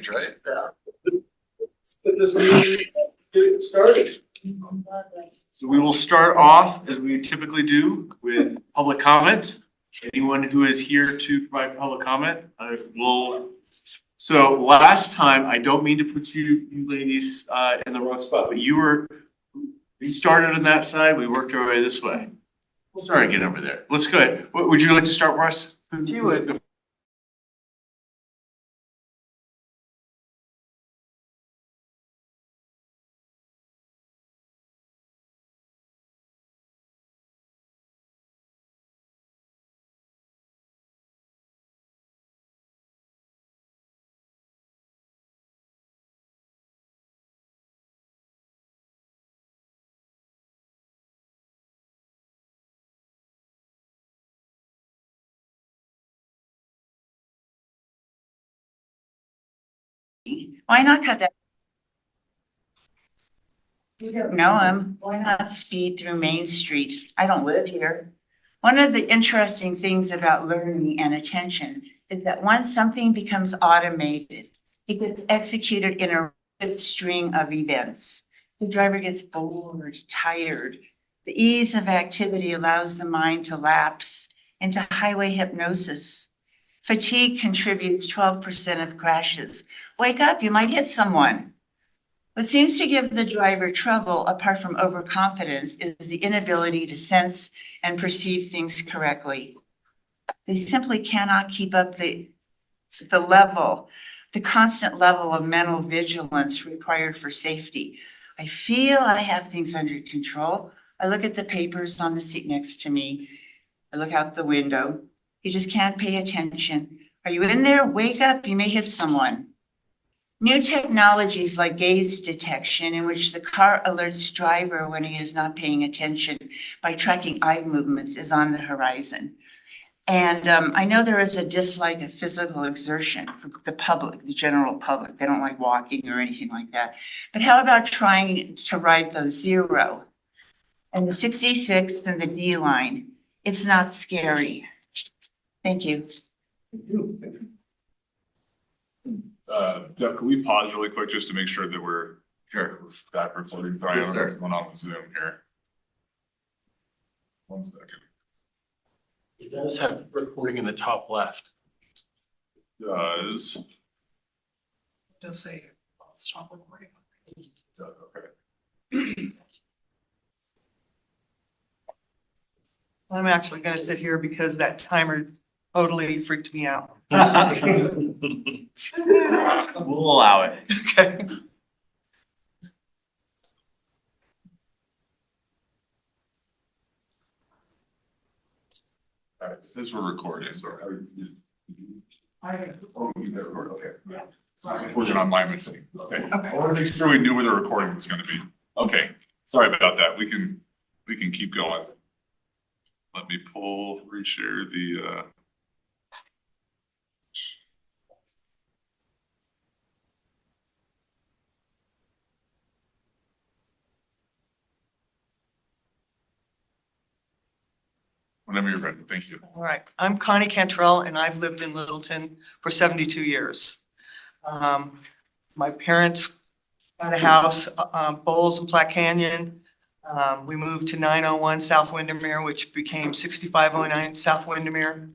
change, right? Yeah. Let's get this meeting started. So we will start off, as we typically do, with public comment. Anyone who is here to provide public comment, will. So last time, I don't mean to put you ladies in the wrong spot, but we started on that side, we worked our way this way. We'll start again over there. Let's go ahead. Would you like to start for us? You would. Why not cut that? You don't know him. Why not speed through Main Street? I don't live here. One of the interesting things about learning and attention is that once something becomes automated, it gets executed in a rapid string of events. The driver gets bored, tired. The ease of activity allows the mind to lapse into highway hypnosis. Fatigue contributes 12% of crashes. Wake up, you might hit someone. What seems to give the driver trouble, apart from overconfidence, is the inability to sense and perceive things correctly. They simply cannot keep up the constant level of mental vigilance required for safety. I feel I have things under control. I look at the papers on the seat next to me. I look out the window. You just can't pay attention. Are you in there? Wake up, you may hit someone. New technologies like gaze detection, in which the car alerts driver when he is not paying attention by tracking eye movements, is on the horizon. And I know there is a dislike of physical exertion for the public, the general public. They don't like walking or anything like that. But how about trying to ride the 0 and the 66 and the D line? It's not scary. Thank you. Jeff, can we pause really quick just to make sure that we're back recording? Sorry, Yes, I don't know sir. what's going on with Zoom here. 1 second. It does have recording in the top left. Does. It does say stop recording. Okay. I'm actually gonna sit here because that timer totally freaked me out. We'll allow it. Okay. All right, since we're recording, so. Oh, you got record, okay. Yeah. Working on my machine, okay. I want to make sure we knew where the recording was gonna be. Okay, sorry about that. We can keep going. Let me reshare the, whenever you're ready, thank you. All right, I'm Connie Cantrell and I've lived in Littleton for 72 years. My parents got a house, Bowles and Platte Canyon. We moved to 901 South Windermere, which became 6509 South Windermere.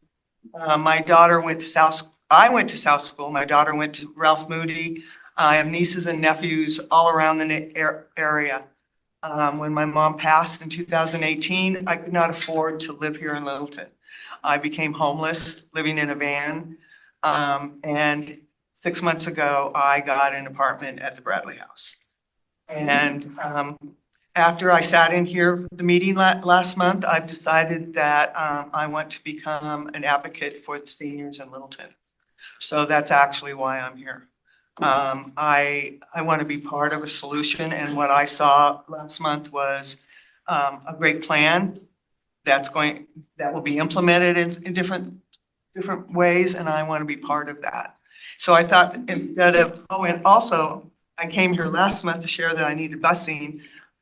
My daughter went to I went to South School. My daughter went to Ralph Moody. I have nieces and nephews all around the area. When my mom passed in 2018, I could not afford to live here in Littleton. I became homeless, living in a van. And 6 months ago, I got an apartment at the Bradley House. And after I sat in here the meeting last month, I've decided that I want to become an advocate for the seniors in Littleton. So that's actually why I'm here. I want to be part of a solution, and what I saw last month was a great plan that will be implemented in different ways, and I want to be part of that. So I thought instead of, and also I came here last month to share that I needed busing.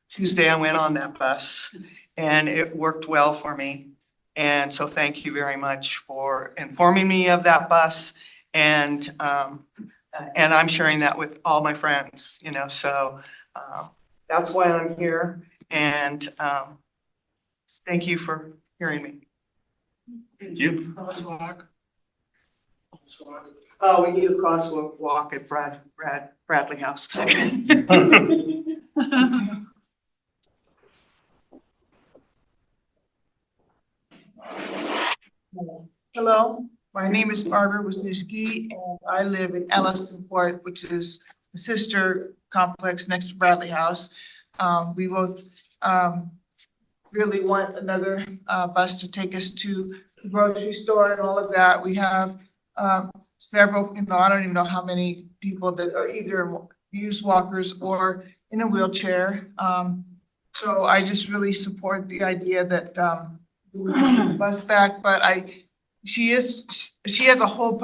Tuesday I went on that bus and it worked well for me. And so thank you very much for informing me of that bus and And I'm sharing that with all my friends, so that's why I'm here. And thank you for hearing me. Thank you. Crosswalk. Oh, we need a crosswalk walk at Bradley House. Hello, my name is Barbara Wisniewski, and I live in Ellisonport, which is the sister complex next to Bradley House. We both really want another bus to take us to the grocery store and all of that. We have several, I don't even know how many people that are either use walkers or in a wheelchair. So I just really support the idea that we bring the bus back, but she has a whole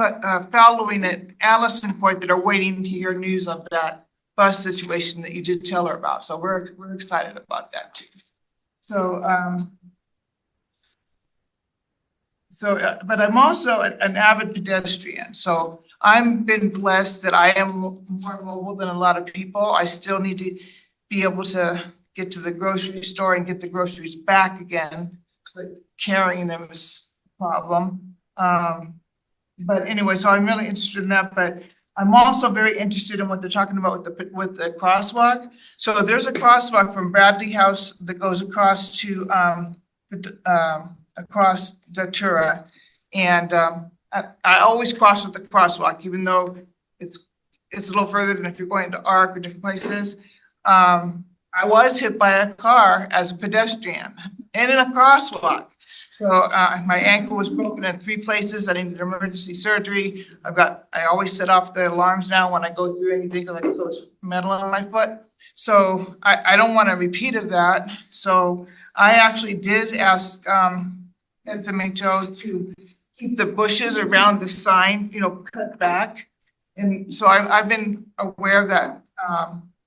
following at Allisonport that are waiting to hear news of that bus situation that you did tell her about. So we're excited about that too. So, but I'm also an avid pedestrian. So I've been blessed that I am more mobile than a lot of people. I still need to be able to get to the grocery store and get the groceries back again. So carrying them is a problem. But anyway, so I'm really interested in that, but I'm also very interested in what they're talking about with the crosswalk. So there's a crosswalk from Bradley House that goes across to, across Datura. And, I always cross with the crosswalk, even though it's a little further than if you're going to ARC or different places. I was hit by a car as a pedestrian and in a crosswalk. So my ankle was broken in 3 places. I needed emergency surgery. I always set off the alarms now when I go through anything like so much metal on my foot. So I don't want a repeat of that. So I actually did ask SMHO to keep the bushes around the sign, cut back. And so I've been aware that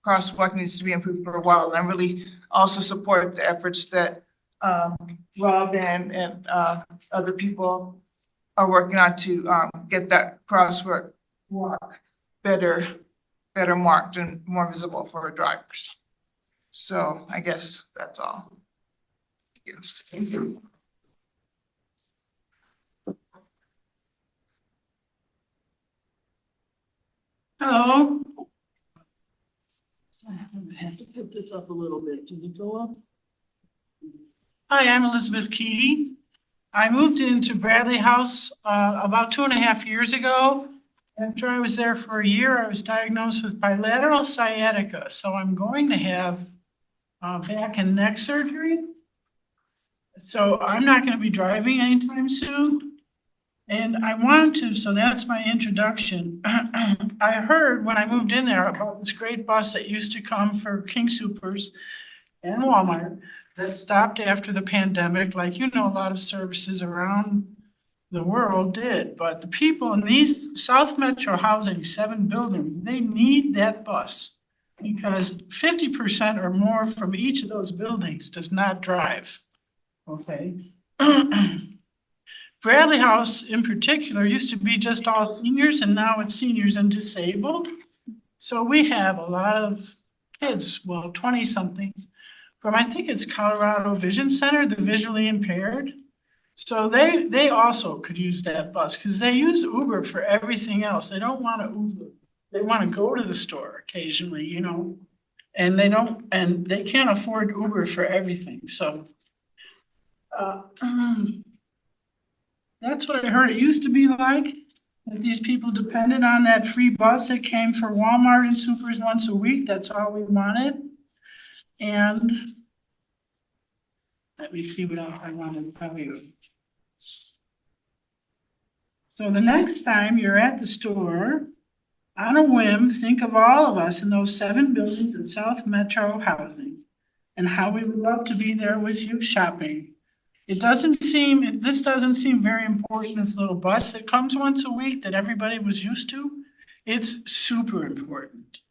crosswalk needs to be improved for a while. And I really also support the efforts that Rob and other people are working on to get that crosswalk better marked and more visible for drivers. So I guess that's all. Yes, thank you. Hello. I have to put this up a little bit. Did it go up? Hi, I'm Elizabeth Keaty. I moved into Bradley House about 2.5 years ago. After I was there for a year, I was diagnosed with bilateral sciatica. So I'm going to have back and neck surgery. So I'm not going to be driving anytime soon. And I wanted to, so that's my introduction. I heard when I moved in there about this great bus that used to come for King Soopers and Walmart that stopped after the pandemic, like, a lot of services around the world did. But the people in these South Metro housing, 7 buildings, they need that bus because 50% or more from each of those buildings does not drive, okay? Bradley House in particular used to be just all seniors, and now it's seniors and disabled. So we have a lot of kids, 20-somethings, from I think it's Colorado Vision Center, the visually impaired. So they also could use that bus because they use Uber for everything else. They don't want to Uber. They want to go to the store occasionally, and they can't afford Uber for everything. So that's what I heard. It used to be like that these people depended on that free bus that came for Walmart and Soopers once a week. That's all we wanted. And let me see what else I want to tell you. So the next time you're at the store, on a whim, think of all of us in those 7 buildings in South Metro housing and how we would love to be there with you shopping. This doesn't seem very important, this little bus that comes once a week that everybody was used to. It's super important.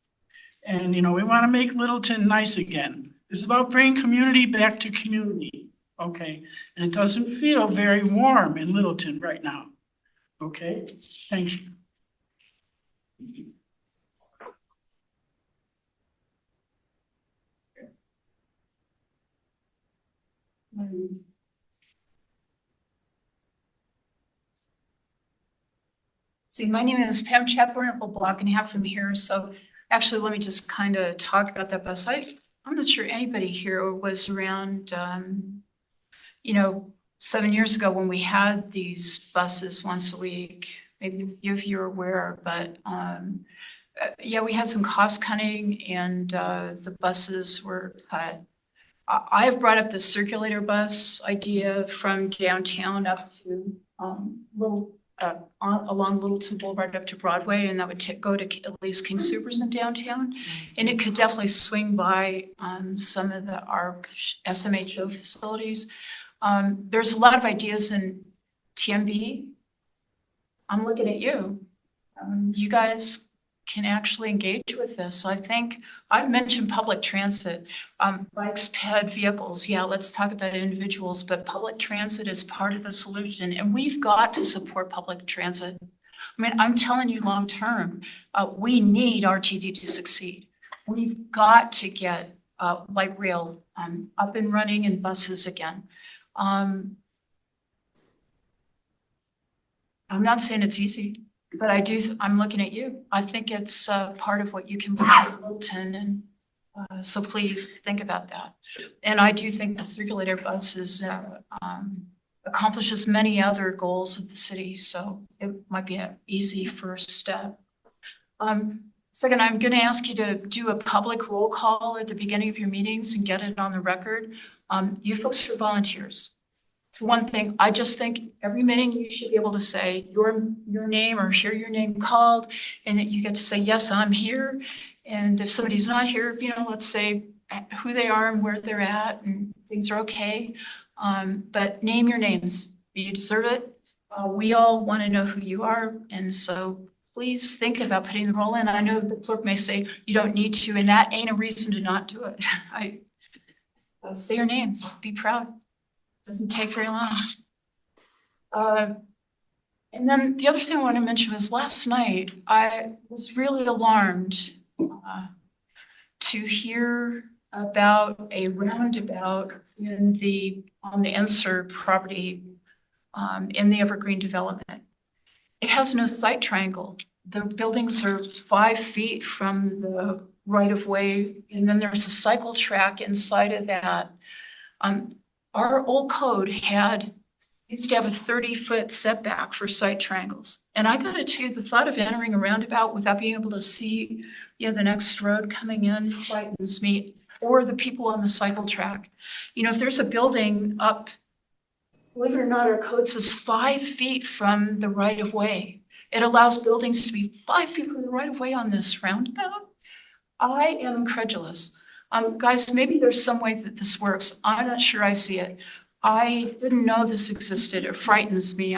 And, we want to make Littleton nice again. It's about bringing community back to community, okay? And it doesn't feel very warm in Littleton right now, okay? Thank you. See, my name is Pam Chapman, a block and a half from here. So actually, let me just kind of talk about that bus. I'm not sure anybody here was around, 7 years ago when we had these buses once a week. Maybe if you're aware, but yeah, we had some cost cutting and the buses were cut. I have brought up the circulator bus idea from downtown up to along Littleton Boulevard up to Broadway, and that would go to at least King Soopers in downtown. And it could definitely swing by some of our SMHO facilities. There's a lot of ideas in TMB. I'm looking at you. You guys can actually engage with this. I think I've mentioned public transit, bikes, ped vehicles. Yeah, let's talk about individuals, but public transit is part of the solution, and we've got to support public transit. I mean, I'm telling you, long term, we need RTD to succeed. We've got to get light rail up and running and buses again. I'm not saying it's easy, but I'm looking at you. I think it's part of what you can bring to Littleton, and so please think about that. And I do think the circulator buses accomplishes many other goals of the city, so it might be an easy first step. Second, I'm going to ask you to do a public roll call at the beginning of your meetings and get it on the record. You folks are volunteers. For one thing, I just think every meeting you should be able to say your name or hear your name called, and that you get to say, yes, I'm here. And if somebody's not here, let's say who they are and where they're at, and things are okay. But name your names. You deserve it. We all want to know who you are. And so please think about putting the roll in. I know the clerk may say you don't need to, and that ain't a reason to not do it. Say your names. Be proud. Doesn't take very long. And then the other thing I want to mention was last night, I was really alarmed to hear about a roundabout on the Enser property in the Evergreen development. It has no sight triangle. The buildings are 5 feet from the right of way, and then there's a cycle track inside of that. Our old code used to have a 30-foot setback for sight triangles. And I gotta tell you, the thought of entering a roundabout without being able to see, the next road coming in frightens me, or the people on the cycle track. If there's a building up, believe it or not, our code says 5 feet from the right of way. It allows buildings to be 5 feet from the right of way on this roundabout. I am incredulous. Guys, maybe there's some way that this works. I'm not sure I see it. I didn't know this existed. It frightens me.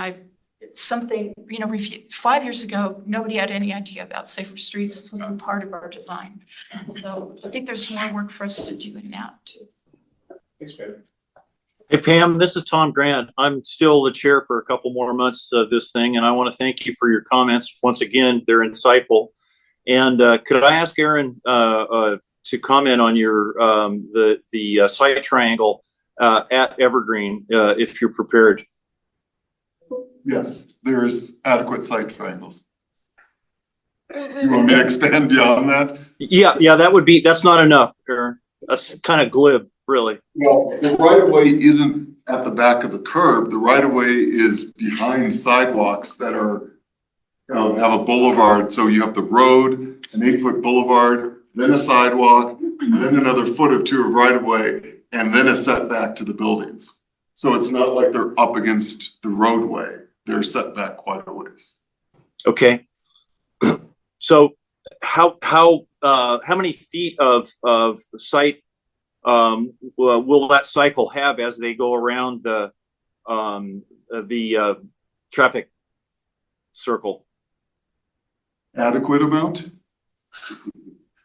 It's something, 5 years ago, nobody had any idea about safer streets. It wasn't part of our design. So I think there's more work for us to do in that too. Thanks, Pam. Hey, Pam, this is Tom Grant. I'm still the chair for a couple more months of this thing, and I want to thank you for your comments. Once again, they're insightful. And could I ask Aaron to comment on your the site triangle at Evergreen, if you're prepared? Yes, there's adequate site triangles. You want me to expand beyond that? Yeah, that's not enough, Aaron. That's kind of glib, really. Well, the right of way isn't at the back of the curb. The right of way is behind sidewalks that are have a boulevard. So you have the road, an 8-foot boulevard, then a sidewalk, then another foot or two of right of way, and then a setback to the buildings. So it's not like they're up against the roadway. They're set back quite a ways. Okay. So how many feet of site will that cycle have as they go around the traffic circle? Adequate amount?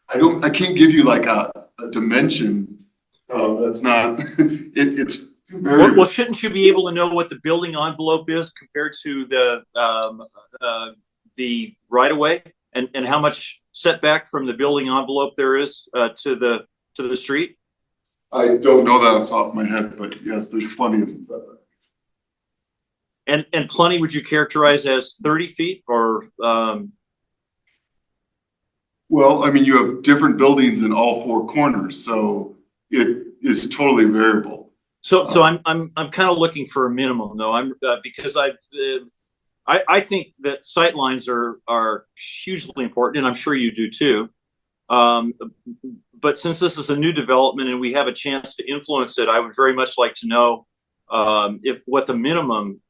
I can't give you like a dimension. That's not, it's very. Well, shouldn't you be able to know what the building envelope is compared to the right of way, and how much setback from the building envelope there is to the street? I don't know that off the top of my head, but yes, there's plenty of setbacks. And plenty would you characterize as 30 feet or, Well, I mean, you have different buildings in all four corners, so it is totally variable. so I'm kind of looking for a minimum though. Because I think that sight lines are hugely important, and I'm sure you do too. But since this is a new development and we have a chance to influence it, I would very much like to know what the minimum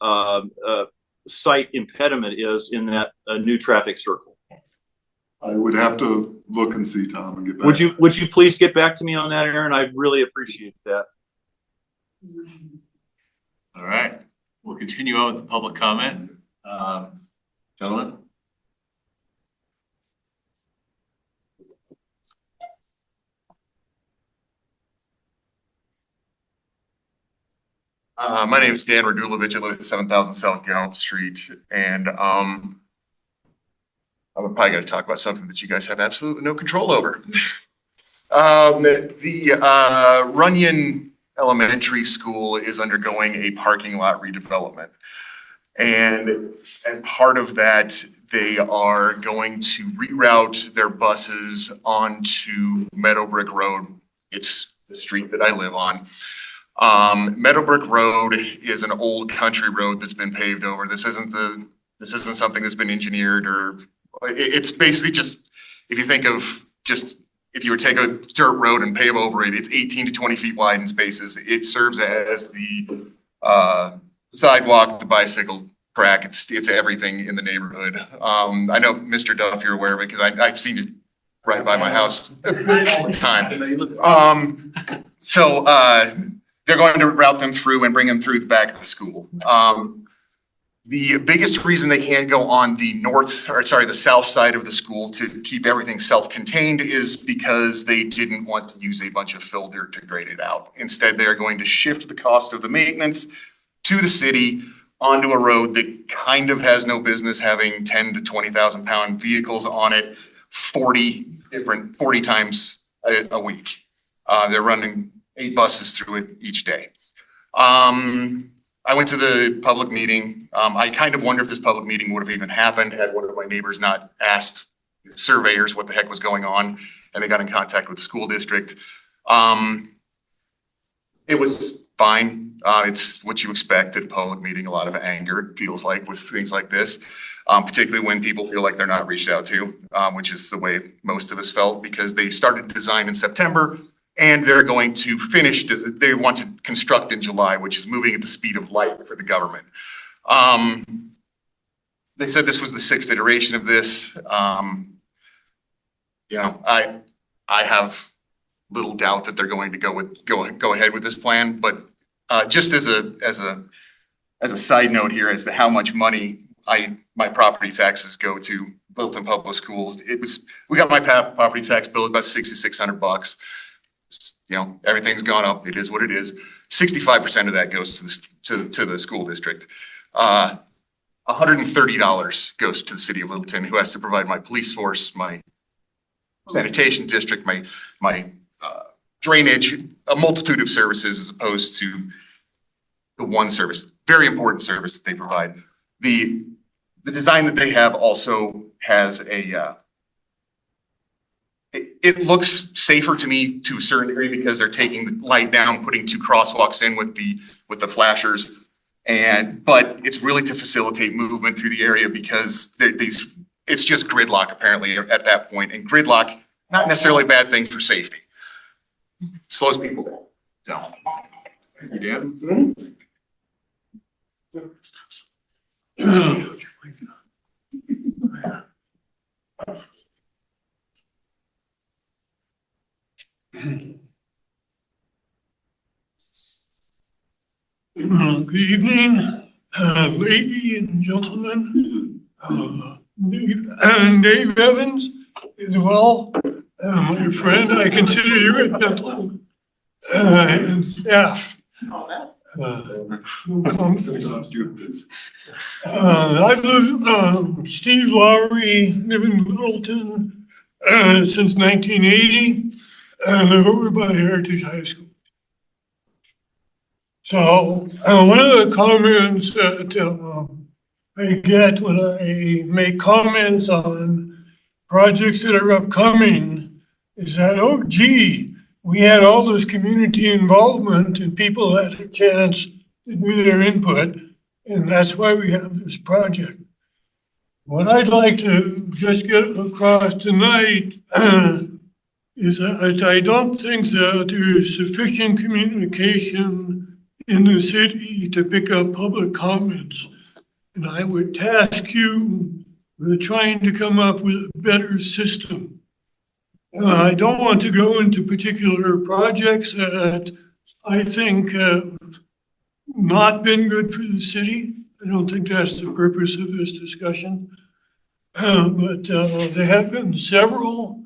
sight impediment is in that new traffic circle. I would have to look and see, Tom, and get back. Would you please get back to me on that, Aaron? I'd really appreciate that. All right, we'll continue on with the public comment. Gentlemen? My name is Dan Radulovich. I live at 7,000 South Gallup Street, and I'm probably going to talk about something that you guys have absolutely no control over. The Runyon Elementary School is undergoing a parking lot redevelopment, and as part of that, they are going to reroute their buses onto Meadowbrook Road. It's the street that I live on. Meadowbrook Road is an old country road that's been paved over. This isn't something that's been engineered, or it's basically just, if you think of just, if you were to take a dirt road and pave over it, it's 18 to 20 feet wide in spaces. It serves as the sidewalk, the bicycle track. It's everything in the neighborhood. I know, Mr. Duff, you're aware of it because I've seen it right by my house all the time. So they're going to route them through and bring them through the back of the school. The biggest reason they can't go on the south side of the school to keep everything self-contained is because they didn't want to use a bunch of fill dirt to grade it out. Instead, they're going to shift the cost of the maintenance to the city onto a road that kind of has no business having 10 to 20,000 pound vehicles on it 40 times a week. They're running 8 buses through it each day. I went to the public meeting. I kind of wonder if this public meeting would have even happened had one of my neighbors not asked surveyors what the heck was going on, and they got in contact with the school district. It was fine. It's what you expect at a public meeting, a lot of anger, it feels like, with things like this, particularly when people feel like they're not reached out to, which is the way most of us felt, because they started design in September, and they're going to finish, they want to construct in July, which is moving at the speed of light for the government. They said this was the 6th iteration of this. I have little doubt that they're going to go ahead with this plan, but just as a side note here as to how much money my property taxes go to Littleton Public Schools, we got my property tax bill about $6,600. Everything's gone up. It is what it is. 65% of that goes to the school district. $130 goes to the city of Littleton, who has to provide my police force, my sanitation district, my drainage, a multitude of services, as opposed to the one service, very important service that they provide. The design that they have also has it looks safer to me to a certain degree because they're taking the light down, putting 2 crosswalks in with the flashers, but it's really to facilitate movement through the area because it's just gridlock apparently at that point, and gridlock not necessarily a bad thing for safety. Slows people down. So, Thank you, Dan. Good evening, lady and gentlemen. Dave Evans as well. My friend, I consider you a gentleman. And staff. I've lived, Steve Lowry, live in Littleton since 1980. I live over by Heritage High School. So, one of the comments that I get when I make comments on projects that are upcoming is that, oh gee, we had all this community involvement and people had a chance to do their input, and that's why we have this project. What I'd like to just get across tonight is that I don't think that there is sufficient communication in the city to pick up public comments. And I would task you with trying to come up with a better system. I don't want to go into particular projects that I think have not been good for the city. I don't think that's the purpose of this discussion. But there have been several,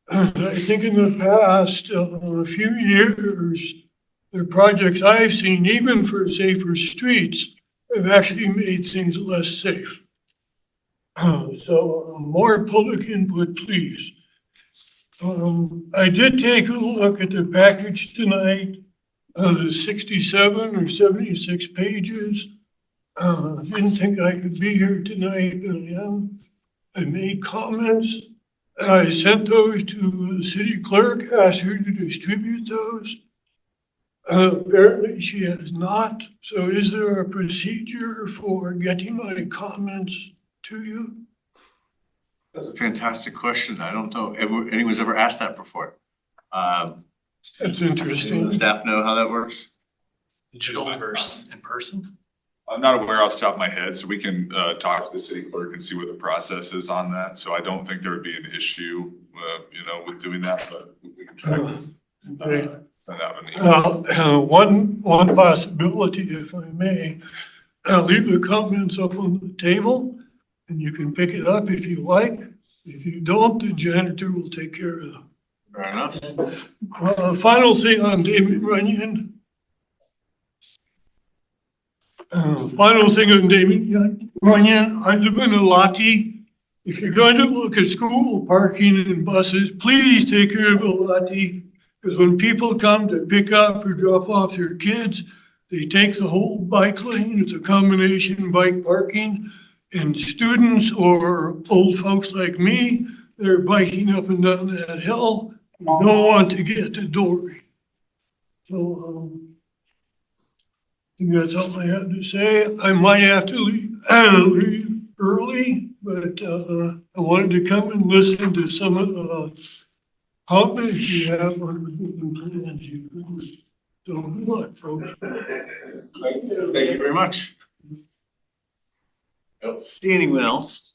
I think in the past few years, the projects I've seen, even for safer streets, have actually made things less safe. So more public input, please. I did take a look at the package tonight, the 67 or 76 pages. Didn't think I could be here tonight, but I am. I made comments. I sent those to the city clerk, asked her to distribute those. Apparently she has not. So is there a procedure for getting my comments to you? That's a fantastic question. I don't know if anyone's ever asked that before. That's Does interesting. the staff know how that works? In person? I'm not aware off the top of my head, so we can talk to the city clerk and see what the process is on that. So I don't think there would be an issue, with doing that, but we can try. Okay. Send out an email. One possibility, if I may, I'll leave the comments up on the table and you can pick it up if you like. If you don't, the janitor will take care of them. Fair enough. Final thing on David Runyon. Final thing on David Runyon, I live in a Lottie. If you're going to look at school parking and buses, please take care of a Lottie. Because when people come to pick up or drop off their kids, they take the whole bike lane. It's a combination bike parking. And students or old folks like me, they're biking up and down that hill. We don't want to get to Dory. So, I think that's all I have to say. I might have to leave early, but I wanted to come and listen to some of the comments you have on the different plans you have. So good luck, folks. Thank you very much. I don't see anyone else.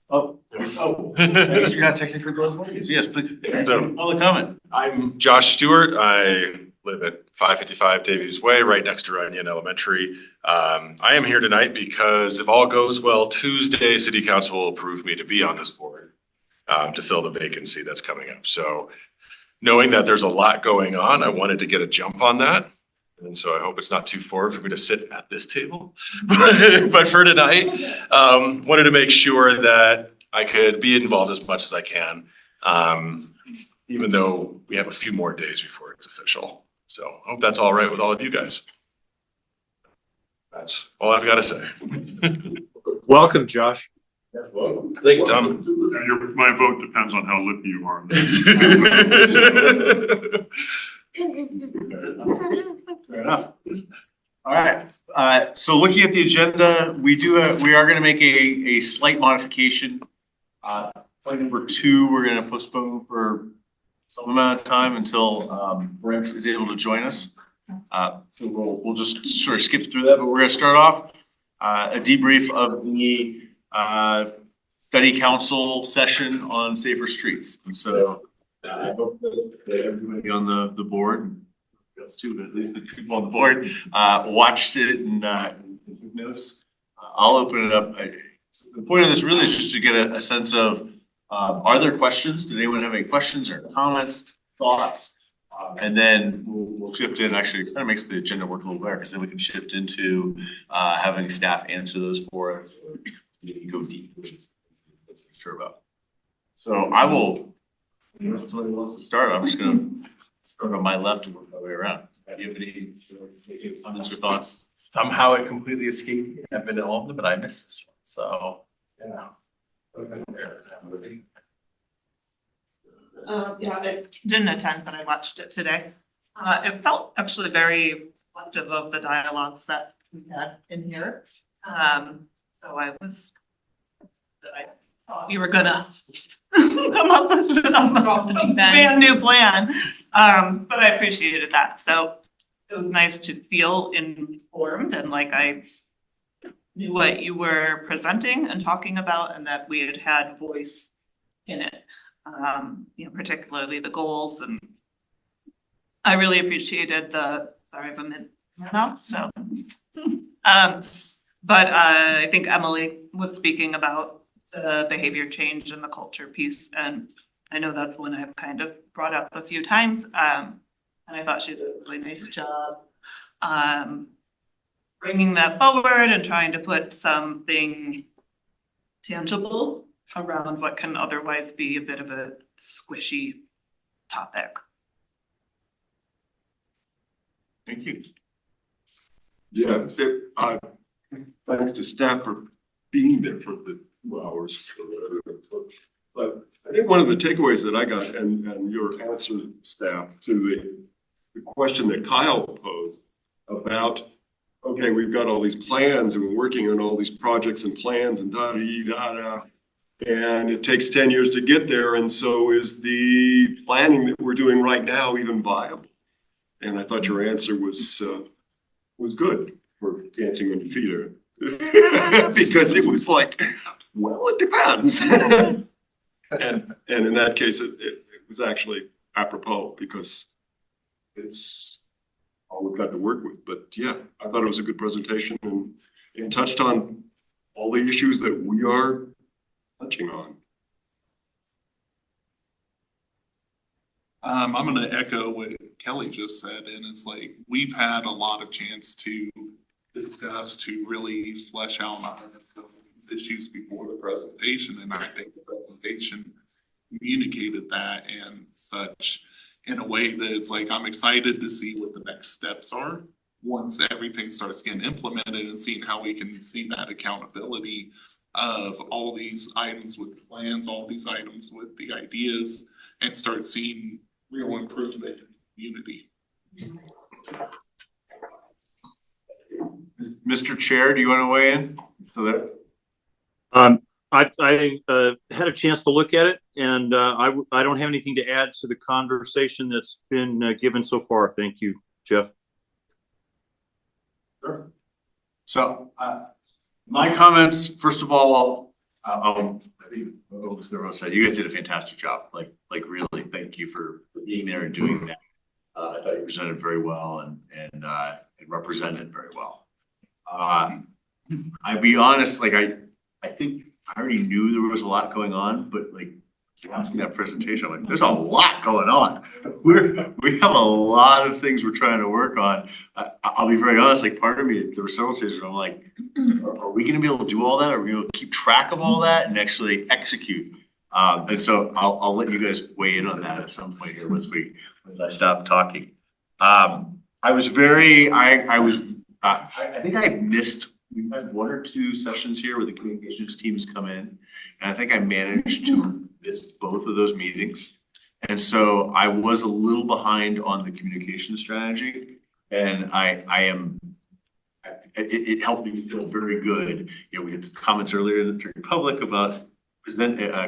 Oh, I guess you're not technically going to. Yes, please. Public comment. I'm Josh Stewart. I live at 555 Davies Way, right next to Runyon Elementary. I am here tonight because if all goes well, Tuesday, City Council will approve me to be on this board to fill the vacancy that's coming up. So knowing that there's a lot going on, I wanted to get a jump on that. And so I hope it's not too forward for me to sit at this table. But for tonight, wanted to make sure that I could be involved as much as I can, even though we have a few more days before it's official. So I hope that's all right with all of you guys. That's all I've got to say. Welcome, Josh. Thank you, Tom. My vote depends on how lippy you are. Fair enough. All right, so looking at the agenda, we are gonna make a slight modification. Point number 2, we're gonna postpone for some amount of time until Brent is able to join us. So we'll just sort of skip through that, but we're gonna start off a debrief of the study council session on safer streets. And so I hope that everybody on the board, us too, but at least the people on the board, watched it and took notes. I'll open it up. The point of this really is just to get a sense of, are there questions? Did anyone have any questions or comments, thoughts? And then we'll shift in. Actually, it kind of makes the agenda work a little better because then we can shift into having staff answer those for us. Go deep. Sure about. So I will. Unless somebody wants to start, I'm just going to start on my left and work my way around. Do you have any comments or thoughts? Somehow it completely escaped me. I've been to all of them, but I missed this one, so, yeah. Yeah, I didn't attend, but I watched it today. It felt actually very reflective of the dialogues that we had in here. So I thought you were gonna come up with a brand new plan. But I appreciated that. So it was nice to feel informed and like I knew what you were presenting and talking about and that we had voice in it. Particularly the goals, and I really appreciated sorry, I have a minute now, so. But I think Emily was speaking about the behavior change and the culture piece, and I know that's one I've kind of brought up a few times, and I thought she did a really nice job bringing that forward and trying to put something tangible around what can otherwise be a bit of a squishy topic. Thank you. Yeah, thanks to staff for being there for the 2 hours. But I think one of the takeaways that I got and your answer, staff, to the question that Kyle posed about, okay, we've got all these plans and we're working on all these projects and plans and da-da-da-da. And it takes 10 years to get there. And so is the planning that we're doing right now even viable? And I thought your answer was good for dancing on your feet. Because it was like, well, it depends. and in that case, it was actually apropos because it's all we've got to work with. But yeah, I thought it was a good presentation and touched on all the issues that we are touching on. I'm gonna echo what Kelly just said, and it's like, we've had a lot of chance to discuss, to really flesh out our issues before the presentation, and I think the presentation communicated that and such in a way that it's like, I'm excited to see what the next steps are once everything starts getting implemented and seeing how we can see that accountability of all these items with the plans, all these items with the ideas, and start seeing real improvement in the community. Mr. Chair, do you want to weigh in? So that. I had a chance to look at it, and I don't have anything to add to the conversation that's been given so far. Thank you, Jeff. Sure. So my comments, first of all, I think said you guys did a fantastic job. Like really, thank you for being there and doing that. I thought you presented very well and represented very well. I'd be honest, like I think I already knew there was a lot going on, but like watching that presentation, I'm like, there's a lot going on. We have a lot of things we're trying to work on. I'll be very honest, like part of me, there were several stages where I'm like, are we gonna be able to do all that? Are we gonna keep track of all that and actually execute? And so I'll let you guys weigh in on that at some point here once I stop talking. I think I missed, we've had 1 or 2 sessions here where the communications teams come in. And I think I managed to miss both of those meetings. And so I was a little behind on the communication strategy. And it helped me feel very good. You know, we had comments earlier in the public about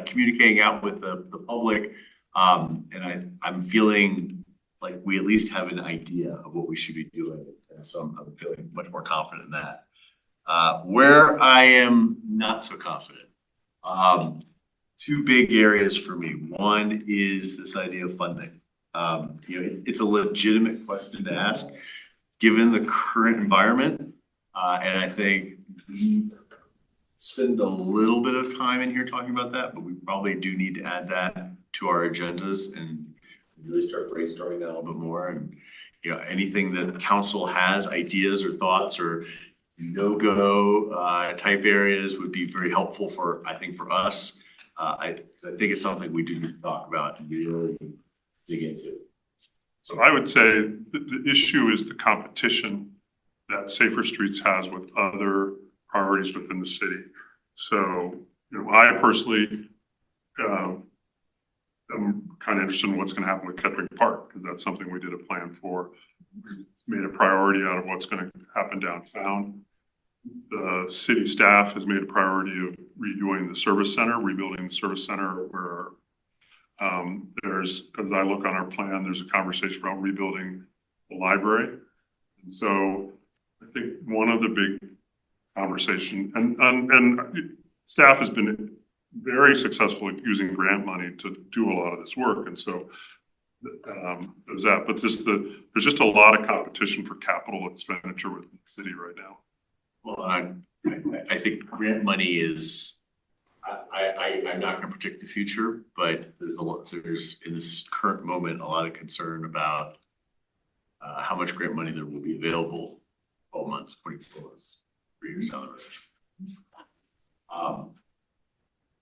communicating out with the public. And I'm feeling like we at least have an idea of what we should be doing. And so I'm feeling much more confident in that. Where I am not so confident, 2 big areas for me. One is this idea of funding. It's a legitimate question to ask, given the current environment. And I think we spend a little bit of time in here talking about that, but we probably do need to add that to our agendas and really start brainstorming that a little bit more. And anything that council has, ideas or thoughts or no-go type areas would be very helpful I think for us. I think it's something we do need to talk about and really dig into. So I would say the issue is the competition that Safer Streets has with other priorities within the city. So, I personally, I'm kind of interested in what's going to happen with Kettering Park, because that's something we did a plan for. Made a priority out of what's going to happen downtown. The city staff has made a priority of redoing the service center, rebuilding the service center where there's, as I look on our plan, there's a conversation about rebuilding the library. And so I think one of the big conversation and staff has been very successful at using grant money to do a lot of this work. And so there's that, but there's just a lot of competition for capital expenditure within the city right now. Well, I think grant money is, I'm not going to predict the future, but there's in this current moment, a lot of concern about how much grant money there will be available 12 months, 24 months, 3 years down the road.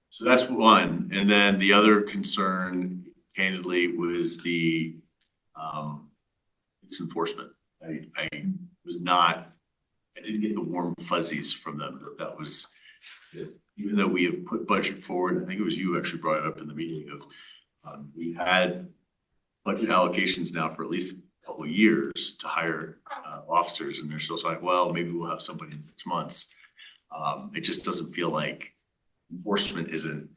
So that's one. And then the other concern, candidly, was the enforcement. I didn't get the warm fuzzies from them. That was, even though we have put budget forward, I think it was you actually brought it up in the meeting of, we've had budget allocations now for at least a couple of years to hire officers, and they're still like, well, maybe we'll have somebody in 6 months. It just doesn't feel like enforcement is a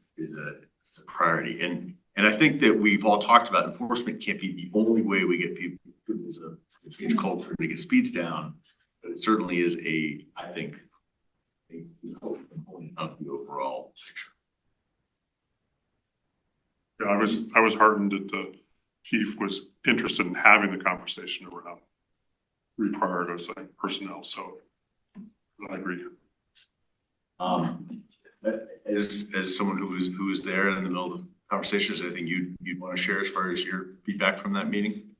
priority. And I think that we've all talked about enforcement can't be the only way we get people to change culture to get speeds down. But it certainly is I think, a component of the overall picture. Yeah, I was heartened that the chief was interested in having the conversation around reprioritizing personnel. So I agree. As someone who was there in the middle of the conversation, is there anything you'd want to share as far as your feedback from that meeting?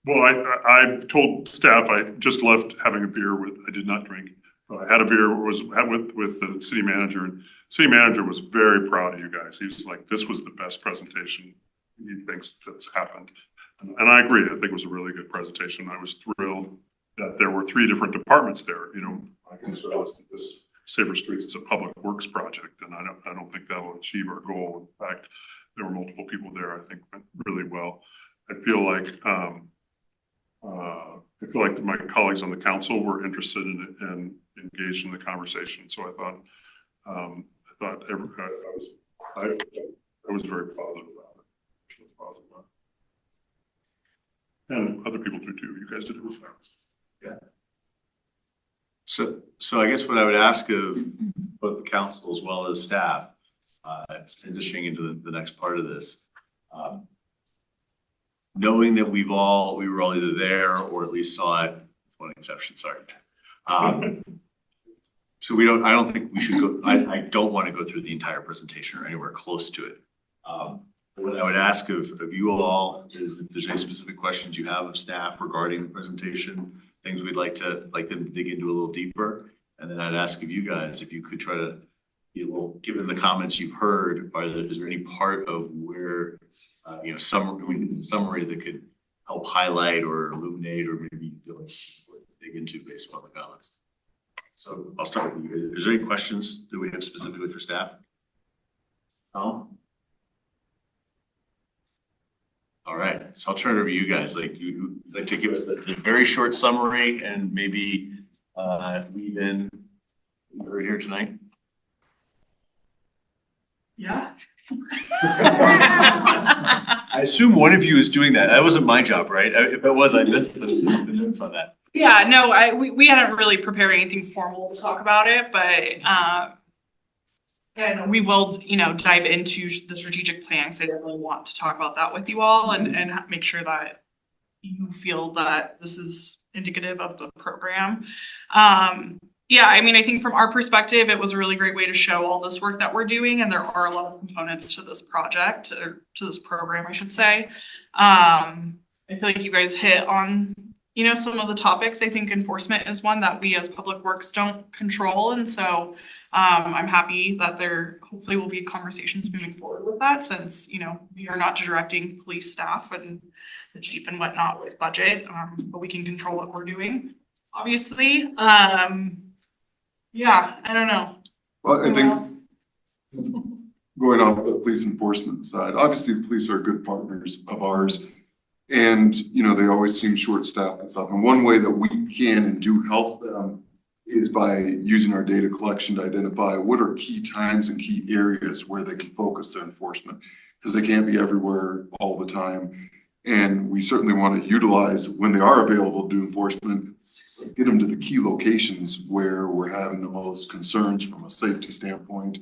Well, I told staff I just left having a beer with, I did not drink. I had a beer with the city manager, and city manager was very proud of you guys. He was like, this was the best presentation he thinks that's happened. And I agree. I think it was a really good presentation. I was thrilled that there were 3 different departments there. I consider this Safer Streets is a public works project, and I don't think that will achieve our goal. In fact, there were multiple people there. I think went really well. I feel like my colleagues on the council were interested in it and engaged in the conversation. So I thought I was very positive about it. And other people do too. You guys did it really well. Yeah. So I guess what I would ask of both the council as well as staff, transitioning into the next part of this, knowing that we were all either there or at least saw it, with one exception, sorry. So I don't think we should go, I don't want to go through the entire presentation or anywhere close to it. What I would ask of you all is if there's any specific questions you have of staff regarding the presentation, things we'd like them to dig into a little deeper. And then I'd ask of you guys if you could try to be a little, given the comments you've heard, is there any part of where, summary that could help highlight or illuminate or maybe dig into based upon the comments? So I'll start with you. Is there any questions that we have specifically for staff? No? All right, so I'll turn it over to you guys. You'd like to give us the very short summary and maybe weave in over here tonight? Yeah. I assume one of you is doing that. That wasn't my job, right? If it was, I missed the notes on that. Yeah, no, we hadn't really prepared anything formal to talk about it, but and we will, dive into the strategic plan because I definitely want to talk about that with you all and make sure that you feel that this is indicative of the program. Yeah, I think from our perspective, it was a really great way to show all this work that we're doing, and there are a lot of components to this project, or to this program, I should say. I feel like you guys hit on some of the topics. I think enforcement is one that we as Public Works don't control. And so I'm happy that there hopefully will be conversations moving forward with that, since, we are not directing police staff and the chief and whatnot with budget, but we can control what we're doing, obviously. Yeah, I don't know. Well, I think going off the police enforcement side, obviously the police are good partners of ours. And, they always seem short-staffed and stuff. And one way that we can and do help them is by using our data collection to identify what are key times and key areas where they can focus their enforcement, because they can't be everywhere all the time. And we certainly want to utilize, when they are available to do enforcement, let's get them to the key locations where we're having the most concerns from a safety standpoint.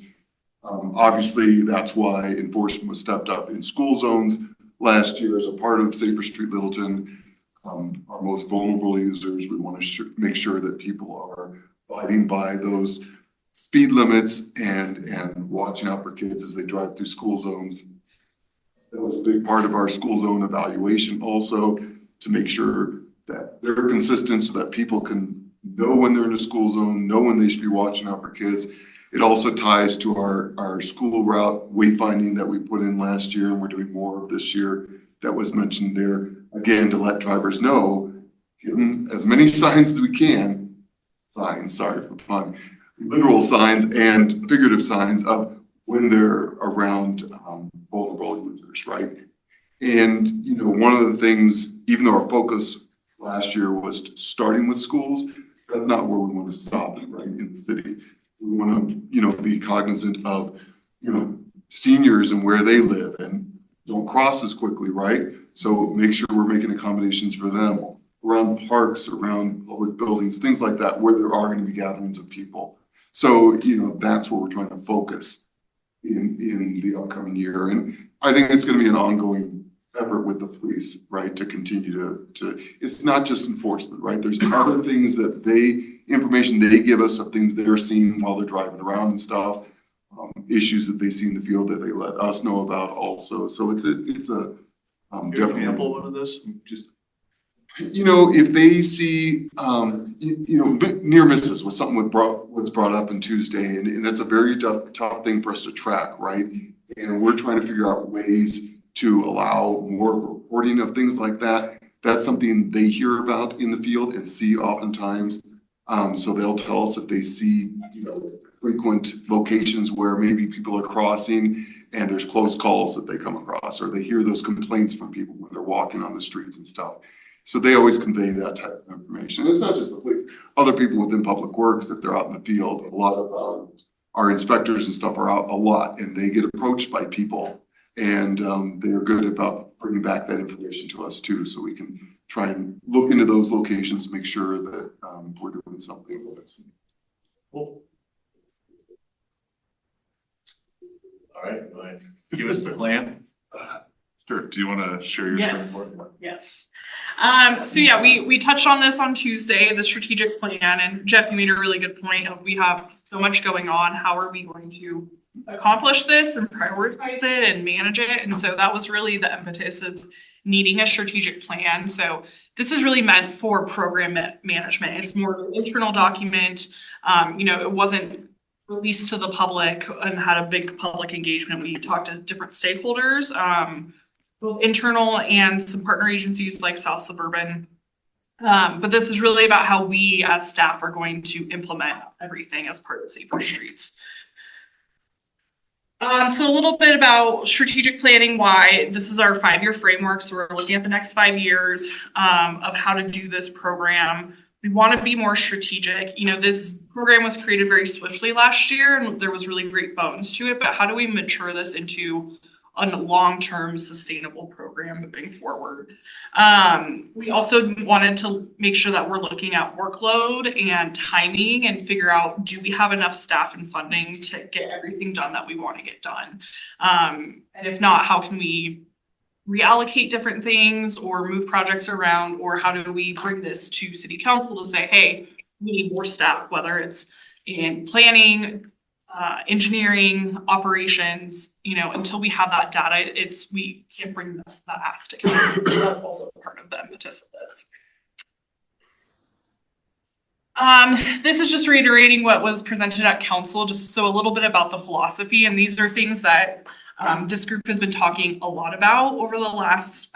Obviously, that's why enforcement was stepped up in school zones last year as a part of Safer Street Littleton. Our most vulnerable users, we want to make sure that people are abiding by those speed limits and watching out for kids as they drive through school zones. That was a big part of our school zone evaluation also, to make sure that they're consistent so that people can know when they're in a school zone, know when they should be watching out for kids. It also ties to our school route wayfinding that we put in last year, and we're doing more of this year. That was mentioned there, again, to let drivers know, give them as many signs as we can, sorry for the pun, literal signs and figurative signs of when they're around vulnerable users, right? And, one of the things, even though our focus last year was starting with schools, that's not where we want to stop it, right, in the city. We want to, be cognizant of, seniors and where they live and don't cross as quickly, right? So make sure we're making accommodations for them around parks, around public buildings, things like that, where there are going to be gatherings of people. So, that's where we're trying to focus in the upcoming year. And I think it's going to be an ongoing effort with the police, right, to continue to it's not just enforcement, right? There's other things that information they give us of things they're seeing while they're driving around and stuff, issues that they see in the field that they let us know about also. So it's a definitely Example one of this, just. If they see, near misses was something was brought up on Tuesday, and that's a very tough thing for us to track, right? And we're trying to figure out ways to allow more reporting of things like that. That's something they hear about in the field and see oftentimes. So they'll tell us if they see, frequent locations where maybe people are crossing and there's close calls that they come across, or they hear those complaints from people when they're walking on the streets and stuff. So they always convey that type of information. It's not just the police, other people within Public Works, if they're out in the field, a lot of our inspectors and stuff are out a lot, and they get approached by people, and they're good about bringing back that information to us too, so we can try and look into those locations, make sure that we're doing something with it. Cool. All right, go ahead. Give us the plan. Sure. Do you want to share your Yes. screen? Yes. So yeah, we touched on this on Tuesday, the strategic plan, and Jeff, you made a really good point of we have so much going on. How are we going to accomplish this and prioritize it and manage it? And so that was really the impetus of needing a strategic plan. So this is really meant for program management. It's more of an internal document. It wasn't released to the public and had a big public engagement. We talked to different stakeholders, both internal and some partner agencies like South Suburban. But this is really about how we as staff are going to implement everything as part of Safer Streets. So a little bit about strategic planning, why this is our 5-year framework. So we're looking at the next 5 years of how to do this program. We want to be more strategic. This program was created very swiftly last year, and there was really great bones to it. But how do we mature this into a long-term sustainable program moving forward? We also wanted to make sure that we're looking at workload and timing and figure out, do we have enough staff and funding to get everything done that we want to get done? And if not, how can we reallocate different things or move projects around, or how do we bring this to city council to say, hey, we need more staff, whether it's in planning, engineering, operations, until we have that data, we can't bring that ask to council. That's also part of the impetus of this. This is just reiterating what was presented at council, just so a little bit about the philosophy, and these are things that this group has been talking a lot about over the last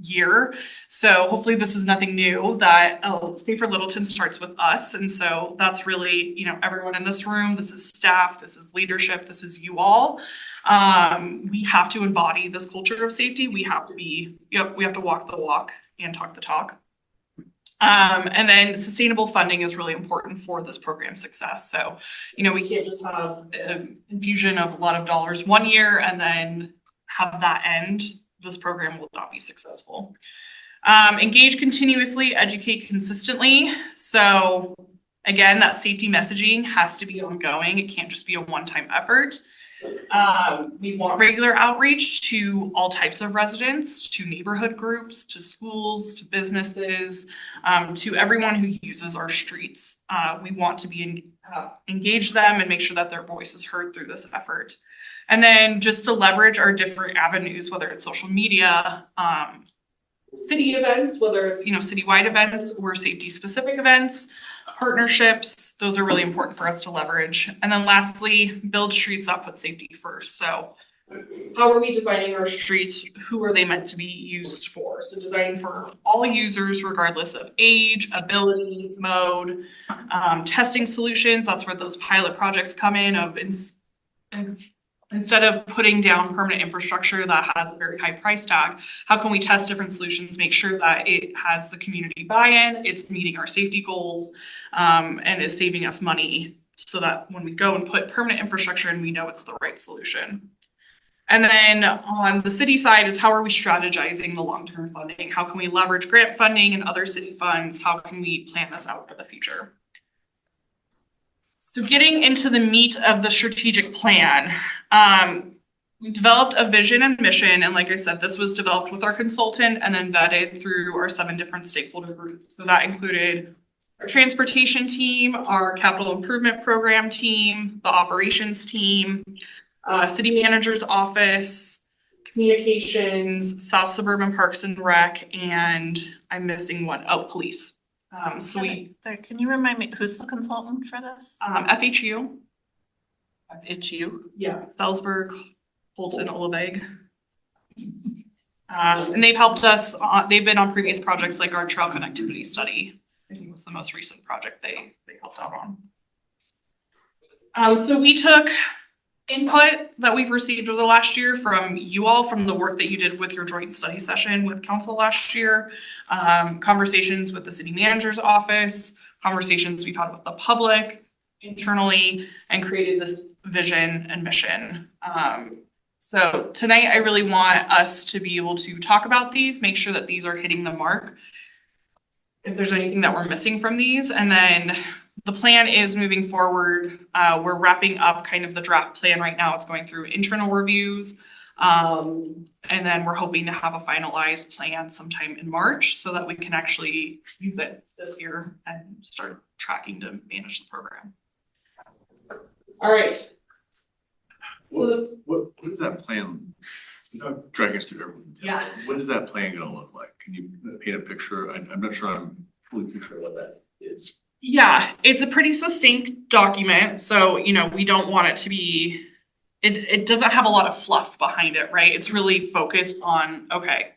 year. So hopefully this is nothing new. That Safer Littleton starts with us, and so that's really, you know, everyone in this room. This is staff, this is leadership, this is you all. We have to embody this culture of safety. We have to be, we have to walk the walk and talk the talk. And then sustainable funding is really important for this program success. So, you know, we can't just have an infusion of a lot of dollars one year and then have that end. This program will not be successful. Engage continuously, educate consistently. So again, that safety messaging has to be ongoing. It can't just be a one-time effort. We want regular outreach to all types of residents, to neighborhood groups, to schools, to businesses, to everyone who uses our streets. We want to be engage them and make sure that their voice is heard through this effort. And then just to leverage our different avenues, whether it's social media, city events, whether it's, you know, citywide events or safety specific events, partnerships, those are really important for us to leverage. And then lastly, build streets that put safety first. So how are we designing our streets? Who are they meant to be used for? So designing for all users, regardless of age, ability, mode, testing solutions. That's where those pilot projects come in of instead of putting down permanent infrastructure that has a very high price tag, how can we test different solutions, make sure that it has the community buy-in, it's meeting our safety goals, and is saving us money so that when we go and put permanent infrastructure in, we know it's the right solution. And then on the city side is how are we strategizing the long-term funding? How can we leverage grant funding and other city funds? How can we plan this out for the future? So getting into the meat of the strategic plan, we developed a vision and mission. And like I said, this was developed with our consultant and then vetted through our 7 different stakeholder groups. So that included our transportation team, our capital improvement program team, the operations team, city manager's office, communications, South Suburban Parks and Rec, and I'm missing one, police. Can you remind me, who's the consultant for this? FHU. FHU? Yeah, Felsberg, Holton, Oliveg. And they've helped us, they've been on previous projects like our trail connectivity study. I think was the most recent project they helped out on. So we took input that we've received over the last year from you all, from the work that you did with your joint study session with council last year, conversations with the city manager's office, conversations we've had with the public internally, and created this vision and mission. So tonight I really want us to be able to talk about these, make sure that these are hitting the mark, if there's anything that we're missing from these, and then the plan is moving forward. We're wrapping up kind of the draft plan right now. It's going through internal reviews. And then we're hoping to have a finalized plan sometime in March so that we can actually use it this year and start tracking to manage the program. All right. So What is that plan? Without dragging us through everything. Yeah. What is that plan gonna look like? Can you paint a picture? I'm not sure I'm fully picturing what that is. Yeah, it's a pretty succinct document. So, you know, we don't want it to be, it doesn't have a lot of fluff behind it, right? It's really focused on, okay,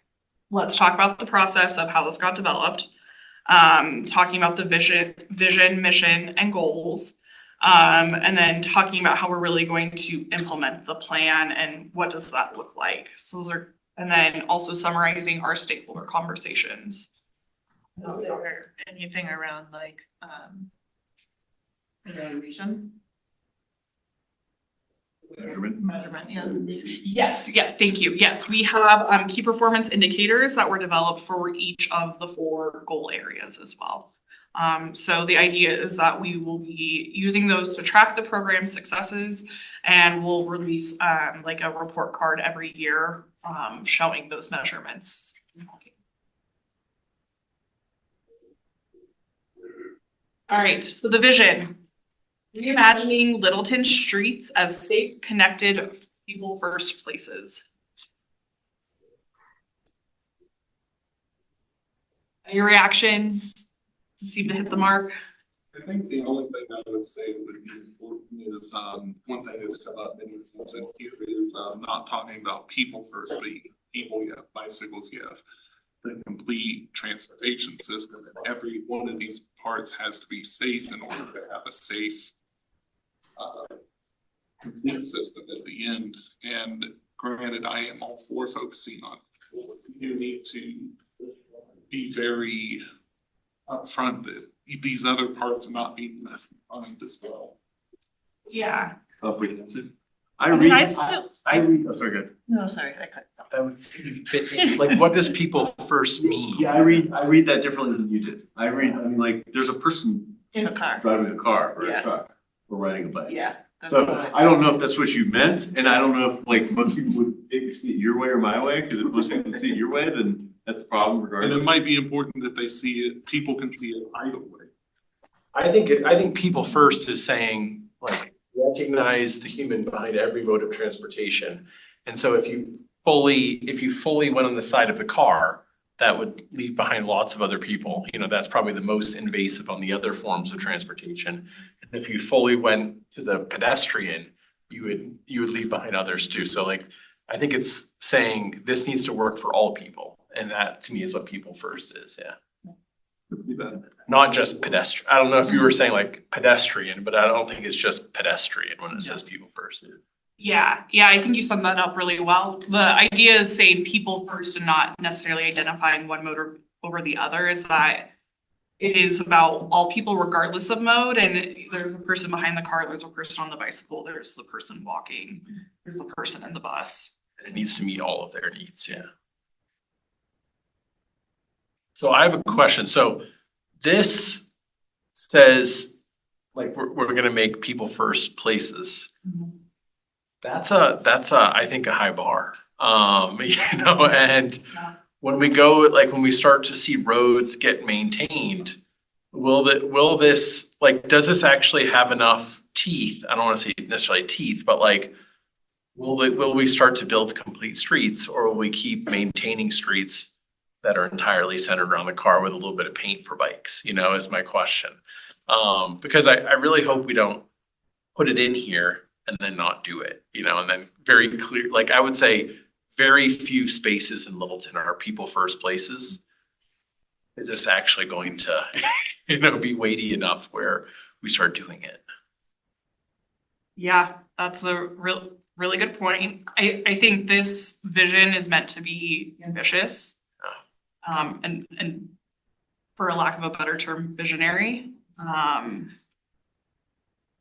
let's talk about the process of how this got developed, talking about the vision, mission, and goals, and then talking about how we're really going to implement the plan and what does that look like. So those are, and then also summarizing our stakeholder conversations. Is there anything around like evaluation? Measurement, yeah. Yes, yeah, thank you. Yes, we have key performance indicators that were developed for each of the 4 goal areas as well. So the idea is that we will be using those to track the program successes, and we'll release like a report card every year showing those measurements. All right, so the vision. Reimagining Littleton streets as safe, connected, people first places. Your reactions seem to hit the mark. I think the only thing I would say would be important is, one thing that's come up many times in here is, not talking about people first, but people, you have bicycles, you have the complete transportation system, and every one of these parts has to be safe in order to have a safe, complete system at the end. And granted, I am all for focusing on people. You need to be very upfront that these other parts are not being left behind as well. Yeah. Comprehensive. I mean, I still, I read, oh, sorry, go ahead. no, sorry, I cut. I would say fit, like, what does people first mean? Yeah, I read that differently than you did. I mean, like, there's a person In a car. driving a car or Yeah. a truck or riding a bike. Yeah. that's So what I don't know if that's what you meant, and I don't know if like most people would maybe see it your way or my way, because if most people see it your way, then that's a problem regardless. And it might be important that they see it, people can see it either way. I think people first is saying, like, recognize the human behind every mode of transportation. And so if you fully went on the side of the car, that would leave behind lots of other people. You know, that's probably the most invasive on the other forms of transportation. And if you fully went to the pedestrian, you would leave behind others too. So like, I think it's saying this needs to work for all people. And that to me is what people first is, yeah. Not just pedestrian. I don't know if you were saying like pedestrian, but I don't think it's just pedestrian when it says people first. Yeah, I think you summed that up really well. The idea is saying people first and not necessarily identifying one mode over the other, is that it is about all people regardless of mode. And there's a person behind the car, there's a person on the bicycle, there's the person walking, there's the person in the bus. And it needs to meet all of their needs, yeah. So I have a question. So this says, like, we're gonna make people first places. That's I think a high bar. You know, and when we go, like, when we start to see roads get maintained, will this, like, does this actually have enough teeth? I don't want to say necessarily teeth, but like, will we start to build complete streets, or will we keep maintaining streets that are entirely centered around the car with a little bit of paint for bikes, you know, is my question. Because I really hope we don't put it in here and then not do it, you know, and then very clear, like I would say very few spaces in Littleton are people first places. Is this actually going to, you know, be weighty enough where we start doing it? Yeah, that's a really good point. I think this vision is meant to be ambitious. And for a lack of a better term, visionary.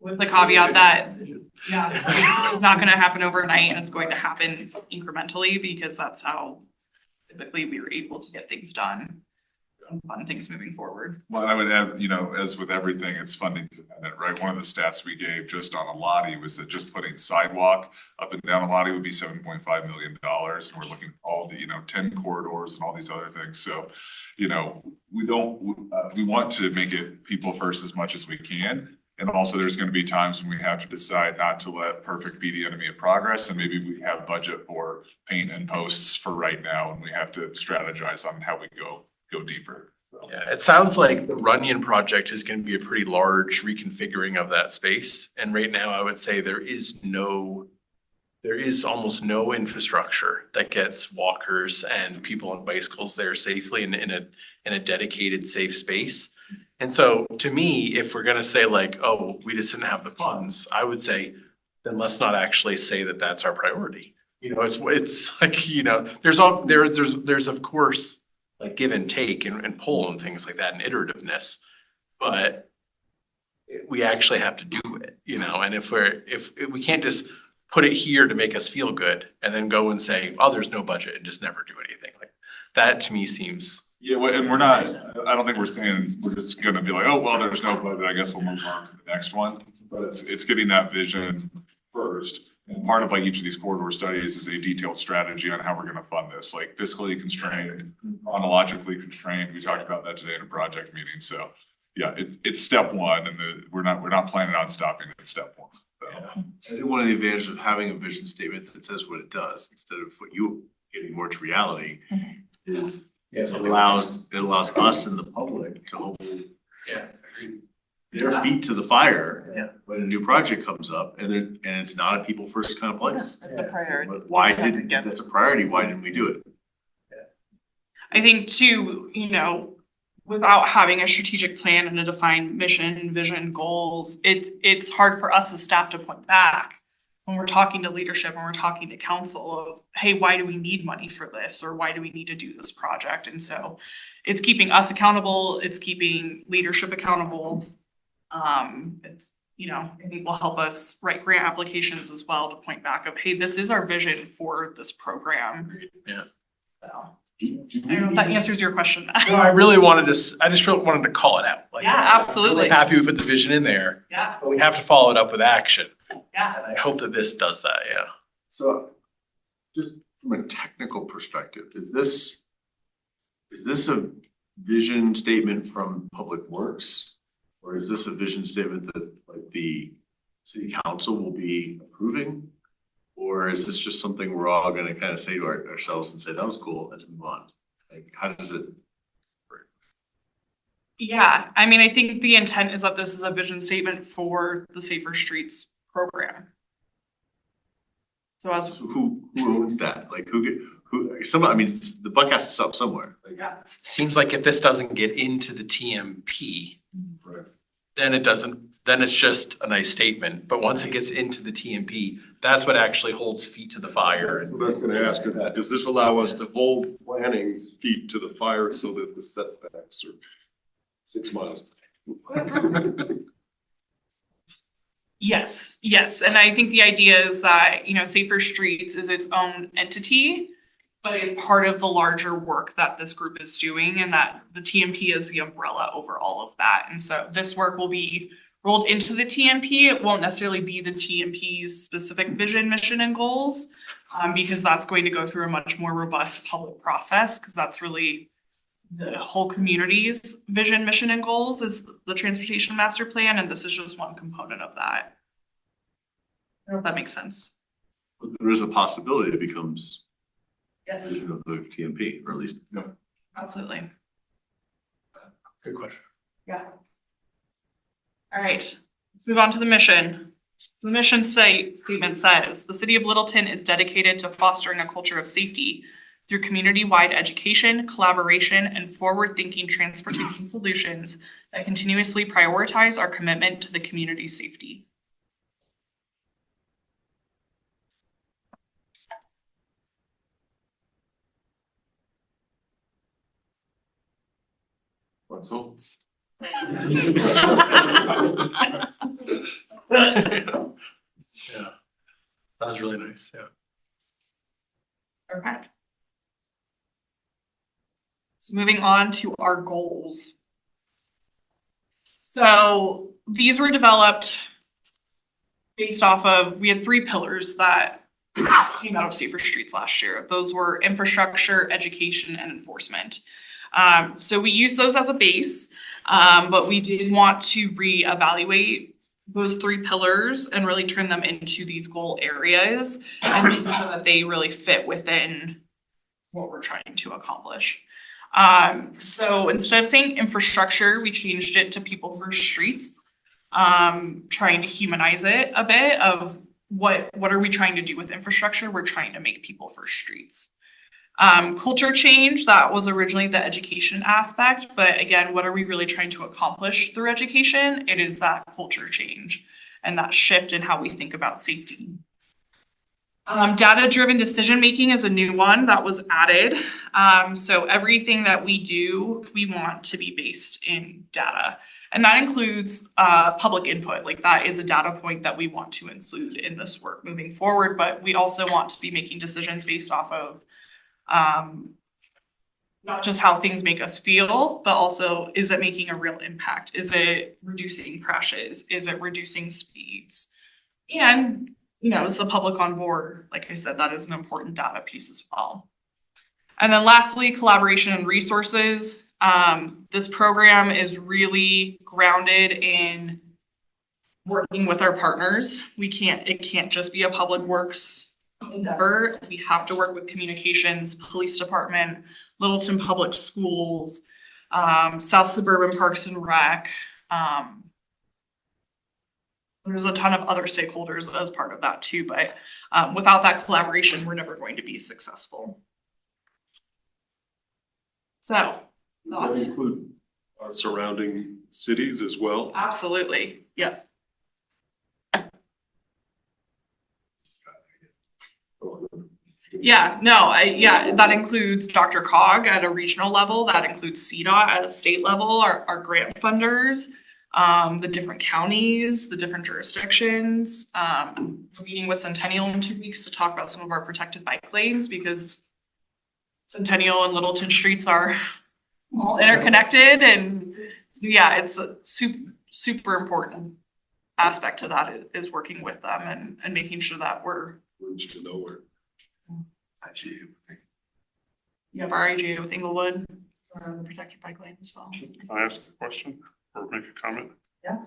With the caveat that, yeah, it's not gonna happen overnight, and it's going to happen incrementally, because that's how typically we were able to get things done and fund things moving forward. Well, I would add, you know, as with everything, it's funding dependent, right? One of the stats we gave just on a Lottie was that just putting sidewalk up and down a Lottie would be $7.5 million. And we're looking at all the, 10 corridors and all these other things. So, we want to make it people first as much as we can. And also there's going to be times when we have to decide not to let perfect be the enemy of progress. And maybe we have budget for paint and posts for right now, and we have to strategize on how we go deeper. So. Yeah, it sounds like the Runyon project is going to be a pretty large reconfiguring of that space. And right now I would say there is almost no infrastructure that gets walkers and people on bicycles there safely in a dedicated safe space. And so to me, if we're going to say like, oh, we just didn't have the funds, I would say, then let's not actually say that that's our priority. It's like, there's of course like give and take and pull and things like that and iterativeness, but we actually have to do it, and if we can't just put it here to make us feel good and then go and say, oh, there's no budget, and just never do anything. Like that to me seems. Yeah, well, and I don't think we're saying we're just gonna be like, oh, well, there's no budget, I guess we'll move on to the next one. But it's getting that vision first. And part of like each of these corridor studies is a detailed strategy on how we're gonna fund this, like fiscally constrained, chronologically constrained. We talked about that today in a project meeting. So yeah, it's step one, and we're not planning on stopping at step one. So. I think one of the advantages of having a vision statement that says what it does instead of what you getting more to reality is it allows us and the public to hopefully their feet to the fire when a new project comes up and it's not a people first kind of place. It's a priority. Why didn't, that's a priority, why didn't we do it? I think too, you know, without having a strategic plan and a defined mission, vision, goals, it's hard for us as staff to point back when we're talking to leadership, when we're talking to council of, hey, why do we need money for this? Or why do we need to do this project? And so it's keeping us accountable. It's keeping leadership accountable. It's, you know, I think will help us write grant applications as well to point back of, hey, this is our vision for this program. Yeah. So I don't know if that answers your question. No, I really wanted to, I just really wanted to call it out. Like, Yeah, absolutely. I'm happy we put the vision in there, Yeah, but we have to follow it up with action. yeah. And I hope that this does that, yeah. So just from a technical perspective, is this a vision statement from Public Works? Or is this a vision statement that like the city council will be approving? Or is this just something we're all gonna kind of say to ourselves and say, that was cool, let's move on? Like, how does it? Yeah, I mean, I think the intent is that this is a vision statement for the Safer Streets program. So as So who owns that? Like I mean, the buck has to stop somewhere. Like, Seems like if this doesn't get into the TMP, then it doesn't, then it's just a nice statement. But once it gets into the TMP, that's what actually holds feet to the fire. That's what I was gonna ask, does this allow us to hold planning feet to the fire so that the setbacks are 6 miles? Yes, yes. And I think the idea is that, you know, Safer Streets is its own entity, but it's part of the larger work that this group is doing and that the TMP is the umbrella over all of that. And so this work will be rolled into the TMP. It won't necessarily be the TMP's specific vision, mission, and goals, because that's going to go through a much more robust public process, because that's really the whole community's vision, mission, and goals is the transportation master plan, and this is just one component of that. I don't know if that makes sense. But there is a possibility it becomes Yes, vision of the TMP, or at least. absolutely. Good question. Yeah. All right, let's move on to the mission. The mission statement says, the city of Littleton is dedicated to fostering a culture of safety through community-wide education, collaboration, and forward-thinking transportation solutions that continuously prioritize our commitment to the community's safety. What's all? Yeah. Sounds really nice, yeah. Okay. So moving on to our goals. So these were developed based off of, we had 3 pillars that came out of Safer Streets last year. Those were infrastructure, education, and enforcement. So we used those as a base, but we did want to reevaluate those 3 pillars and really turn them into these goal areas and make sure that they really fit within what we're trying to accomplish. So instead of saying infrastructure, we changed it to people first streets, trying to humanize it a bit of what are we trying to do with infrastructure? We're trying to make people first streets. Culture change, that was originally the education aspect, but again, what are we really trying to accomplish through education? It is that culture change and that shift in how we think about safety. Data-driven decision-making is a new one that was added. So everything that we do, we want to be based in data. And that includes public input. Like that is a data point that we want to include in this work moving forward, but we also want to be making decisions based off of not just how things make us feel, but also, is it making a real impact? Is it reducing crashes? Is it reducing speeds? And, you know, is the public on board? Like I said, that is an important data piece as well. And then lastly, collaboration and resources. This program is really grounded in working with our partners. It can't just be a public works endeavor. We have to work with communications, police department, Littleton Public Schools, South Suburban Parks and Rec, There's a ton of other stakeholders as part of that too, but without that collaboration, we're never going to be successful. So, That thoughts? include our surrounding cities as well. Absolutely, yep. Yeah, no, that includes Dr. Cog at a regional level, that includes CDOT at a state level, our grant funders, the different counties, the different jurisdictions. We're meeting with Centennial in 2 weeks to talk about some of our protected bike lanes because Centennial and Littleton streets are all interconnected, and so yeah, it's a super important aspect to that is working with them and making sure that we're To nowhere. you have our IGA with Inglewood for the protected bike lane as well. Can I ask a question or make a comment? Yeah.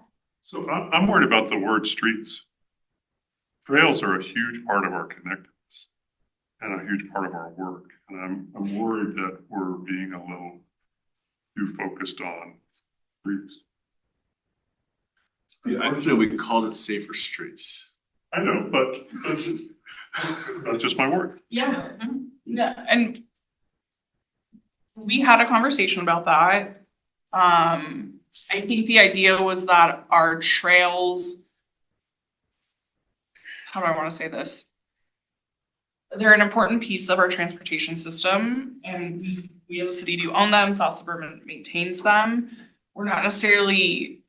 So I'm worried about the word streets. Trails are a huge part of our connectedness and a huge part of our work. And I'm worried that we're being a little too focused on streets. Yeah, unfortunately, we called it safer streets. I know, but that's just my word. Yeah, yeah, and we had a conversation about that. I think the idea was that our trails, how do I want to say this? They're an important piece of our transportation system, and we as a city do own them. South Suburban maintains them. We're not necessarily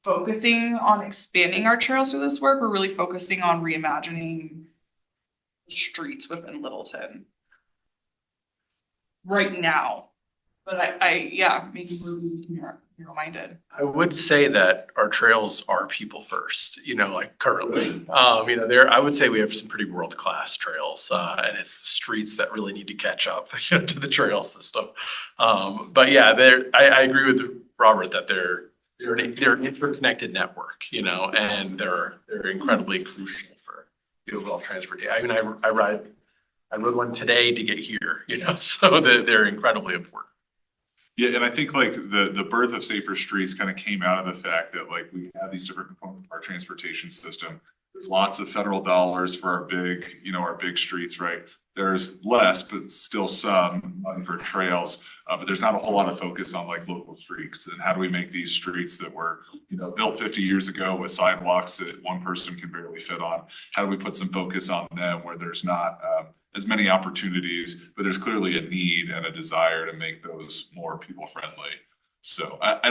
focusing on expanding our trails through this work. We're really focusing on reimagining the streets within Littleton right now. But maybe we're narrow-minded. I would say that our trails are people first, like currently. I would say we have some pretty world-class trails, and it's the streets that really need to catch up to the trail system. But yeah, I agree with Robert that they're an interconnected network, and they're incredibly crucial for the overall transportation. I mean, I rode one today to get here, so they're incredibly important. Yeah, and I think like the birth of safer streets kind of came out of the fact that like we have these different components of our transportation system. There's lots of federal dollars for our big streets, right? There's less, but still some money for trails. But there's not a whole lot of focus on like local streets and how do we make these streets that were, built 50 years ago with sidewalks that one person can barely fit on. How do we put some focus on them where there's not as many opportunities, but there's clearly a need and a desire to make those more people friendly. So I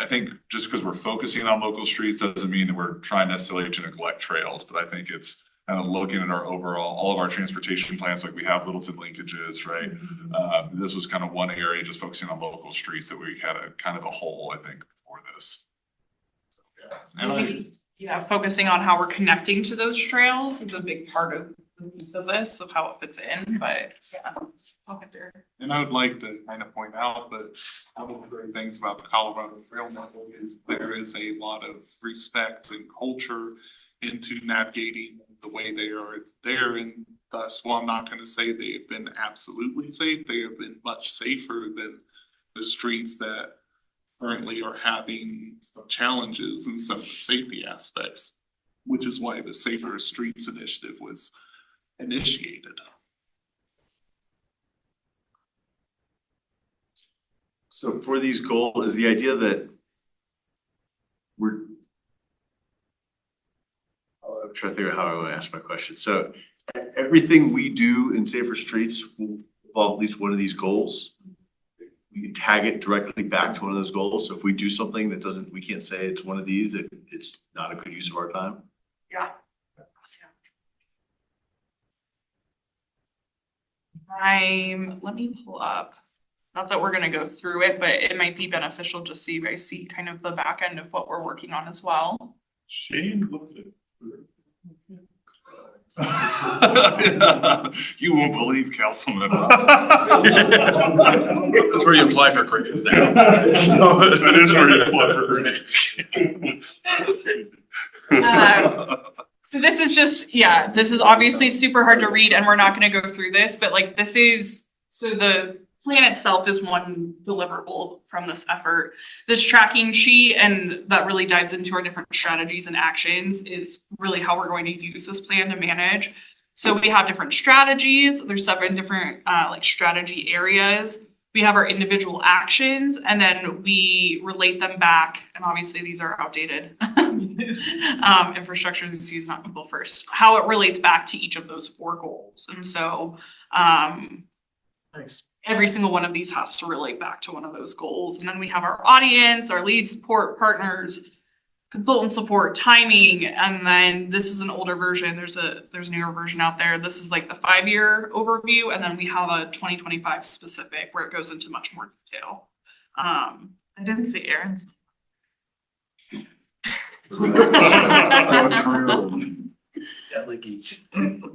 think just because we're focusing on local streets doesn't mean that we're trying necessarily to neglect trails, but I think it's kind of looking at our overall, all of our transportation plans, like we have Littleton linkages, right? This was kind of one area, just focusing on local streets that we had a kind of a hole, I think, for this. Focusing on how we're connecting to those trails is a big part of the piece of this, of how it fits in, but yeah. And I would like to kind of point out that one of the great things about the Colorado Trail Network is there is a lot of respect and culture into navigating the way they are there, and thus, while I'm not going to say they have been absolutely safe, they have been much safer than the streets that currently are having some challenges in some of the safety aspects, which is why the Safer Streets Initiative was initiated. So for these goals, is the idea that I'm trying to figure out how I want to ask my question. So everything we do in Safer Streets will involve at least one of these goals. We can tag it directly back to one of those goals. So if we do something that we can't say it's one of these, it's not a good use of our time. Yeah. Let me pull up, not that we're gonna go through it, but it might be beneficial just so you guys see kind of the back end of what we're working on as well. Shane looked at You won't believe Councilman. That's where you apply for grants now. That is where you apply for grants. So this is just, this is obviously super hard to read and we're not gonna go through this, but like this is, so the plan itself is one deliverable from this effort. This tracking sheet, and that really dives into our different strategies and actions, is really how we're going to use this plan to manage. So we have different strategies. There's 7 different like strategy areas. We have our individual actions, and then we relate them back. And obviously these are outdated. Infrastructure is used, not people first. How it relates back to each of those 4 goals. And so Nice. every single one of these has to relate back to one of those goals. And then we have our audience, our lead support partners, consultant support, timing, and then this is an older version. There's a newer version out there. This is like the 5-year overview, and then we have a 2025 specific where it goes into much more detail. I didn't see Aaron's.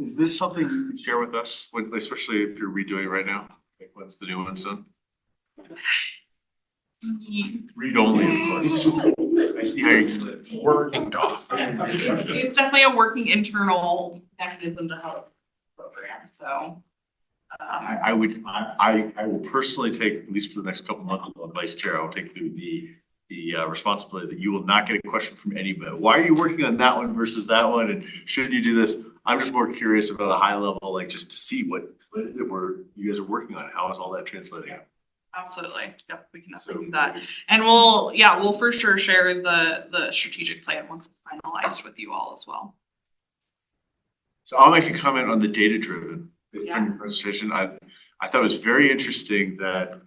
Is this something you could share with us, especially if you're redoing it right now? Like once the new one's done? Read only, of course. I see how you do it. Working doc. It's definitely a working internal mechanism to help program. So I will personally take, at least for the next couple of months, as vice chair, I will take the responsibility that you will not get a question from anybody. Why are you working on that one versus that one? And should you do this? I'm just more curious about a high level, like just to see what is it you guys are working on. How is all that translating out? absolutely. Yep, we can definitely do that. And we'll for sure share the strategic plan once it's finalized with you all as well. So I'll make a comment on the data driven based on your presentation. I thought it was very interesting that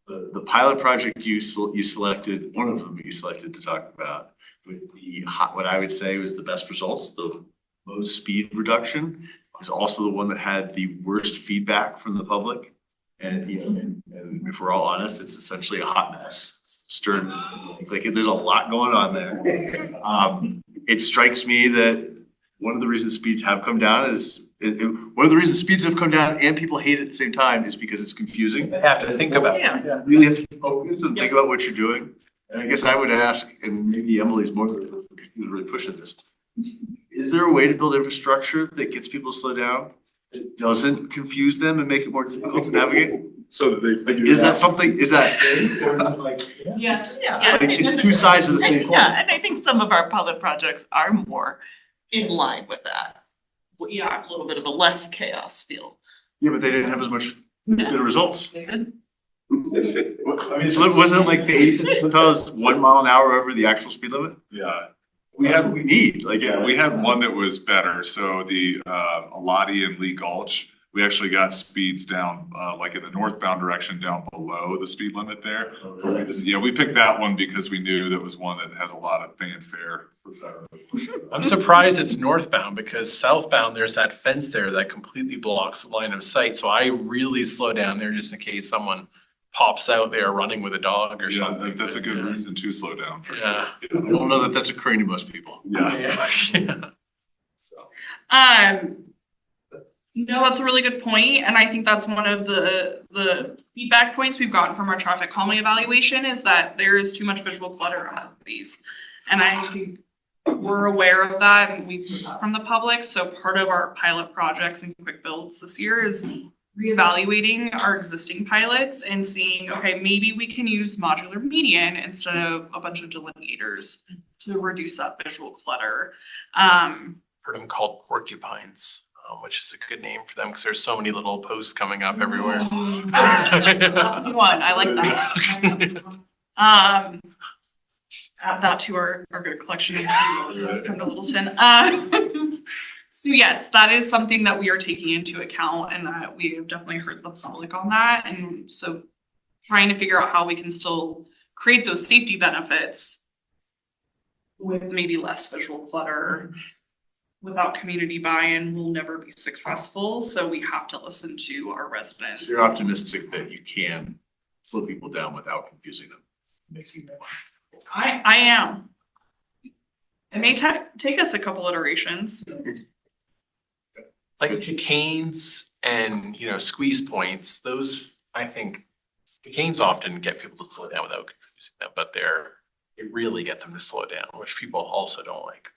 the pilot project you selected, one of them you selected to talk about with what I would say was the best results, the most speed reduction, was also the one that had the worst feedback from the public. And and if we're all honest, it's essentially a hot mess. Stern, like there's a lot going on there. It strikes me that one of the reasons speeds have come down is one of the reasons speeds have come down and people hate it at the same time is because it's confusing. They have to think about it. Yeah. You really have to focus and think about what you're doing. And I guess I would ask, and maybe Emily's more really pushing this. Is there a way to build infrastructure that gets people to slow down? It doesn't confuse them and make it more difficult to navigate? So that they figure Is it out. that something, is that, or is it like, Yes. Yeah. like it's two sides of the same coin? Yeah, and I think some of our pilot projects are more in line with that. Yeah, a little bit of a less chaos feel. Yeah, but they didn't have as much good results. They did. I mean, so wasn't it like the 80 sometimes 1 mile an hour over the actual speed limit? Yeah. That's what we need, like. Yeah, we had one that was better. So the Alati and Lee Gulch, we actually got speeds down, like in the northbound direction down below the speed limit there. Yeah, we picked that one because we knew that was one that has a lot of fanfare. I'm surprised it's northbound because southbound, there's that fence there that completely blocks the line of sight. So I really slow down there just in case someone pops out there running with a dog or Yeah, something. that's a good reason to slow down. For Yeah. I don't know that that's occurring to most people. Yeah. No, that's a really good point, and I think that's one of the feedback points we've gotten from our traffic calming evaluation is that there is too much visual clutter on these. And I think we're aware of that and we've heard that from the public. So part of our pilot projects and quick builds this year is reevaluating our existing pilots and seeing, okay, maybe we can use modular median instead of a bunch of delineators to reduce that visual clutter. Heard them called porcupines, which is a good name for them because there's so many little posts coming up everywhere. That's a new one. I like that. Add that to our good collection from Littleton. So yes, that is something that we are taking into account and that we have definitely heard the public on that. And so trying to figure out how we can still create those safety benefits with maybe less visual clutter. Without community buy-in, we'll never be successful. So we have to listen to our residents. So you're optimistic that you can slow people down without confusing them. I am. It may take us a couple iterations. Like chicanes and, squeeze points, those, I think, chicanes often get people to slow down without confusing them, but they really get them to slow down, which people also don't like.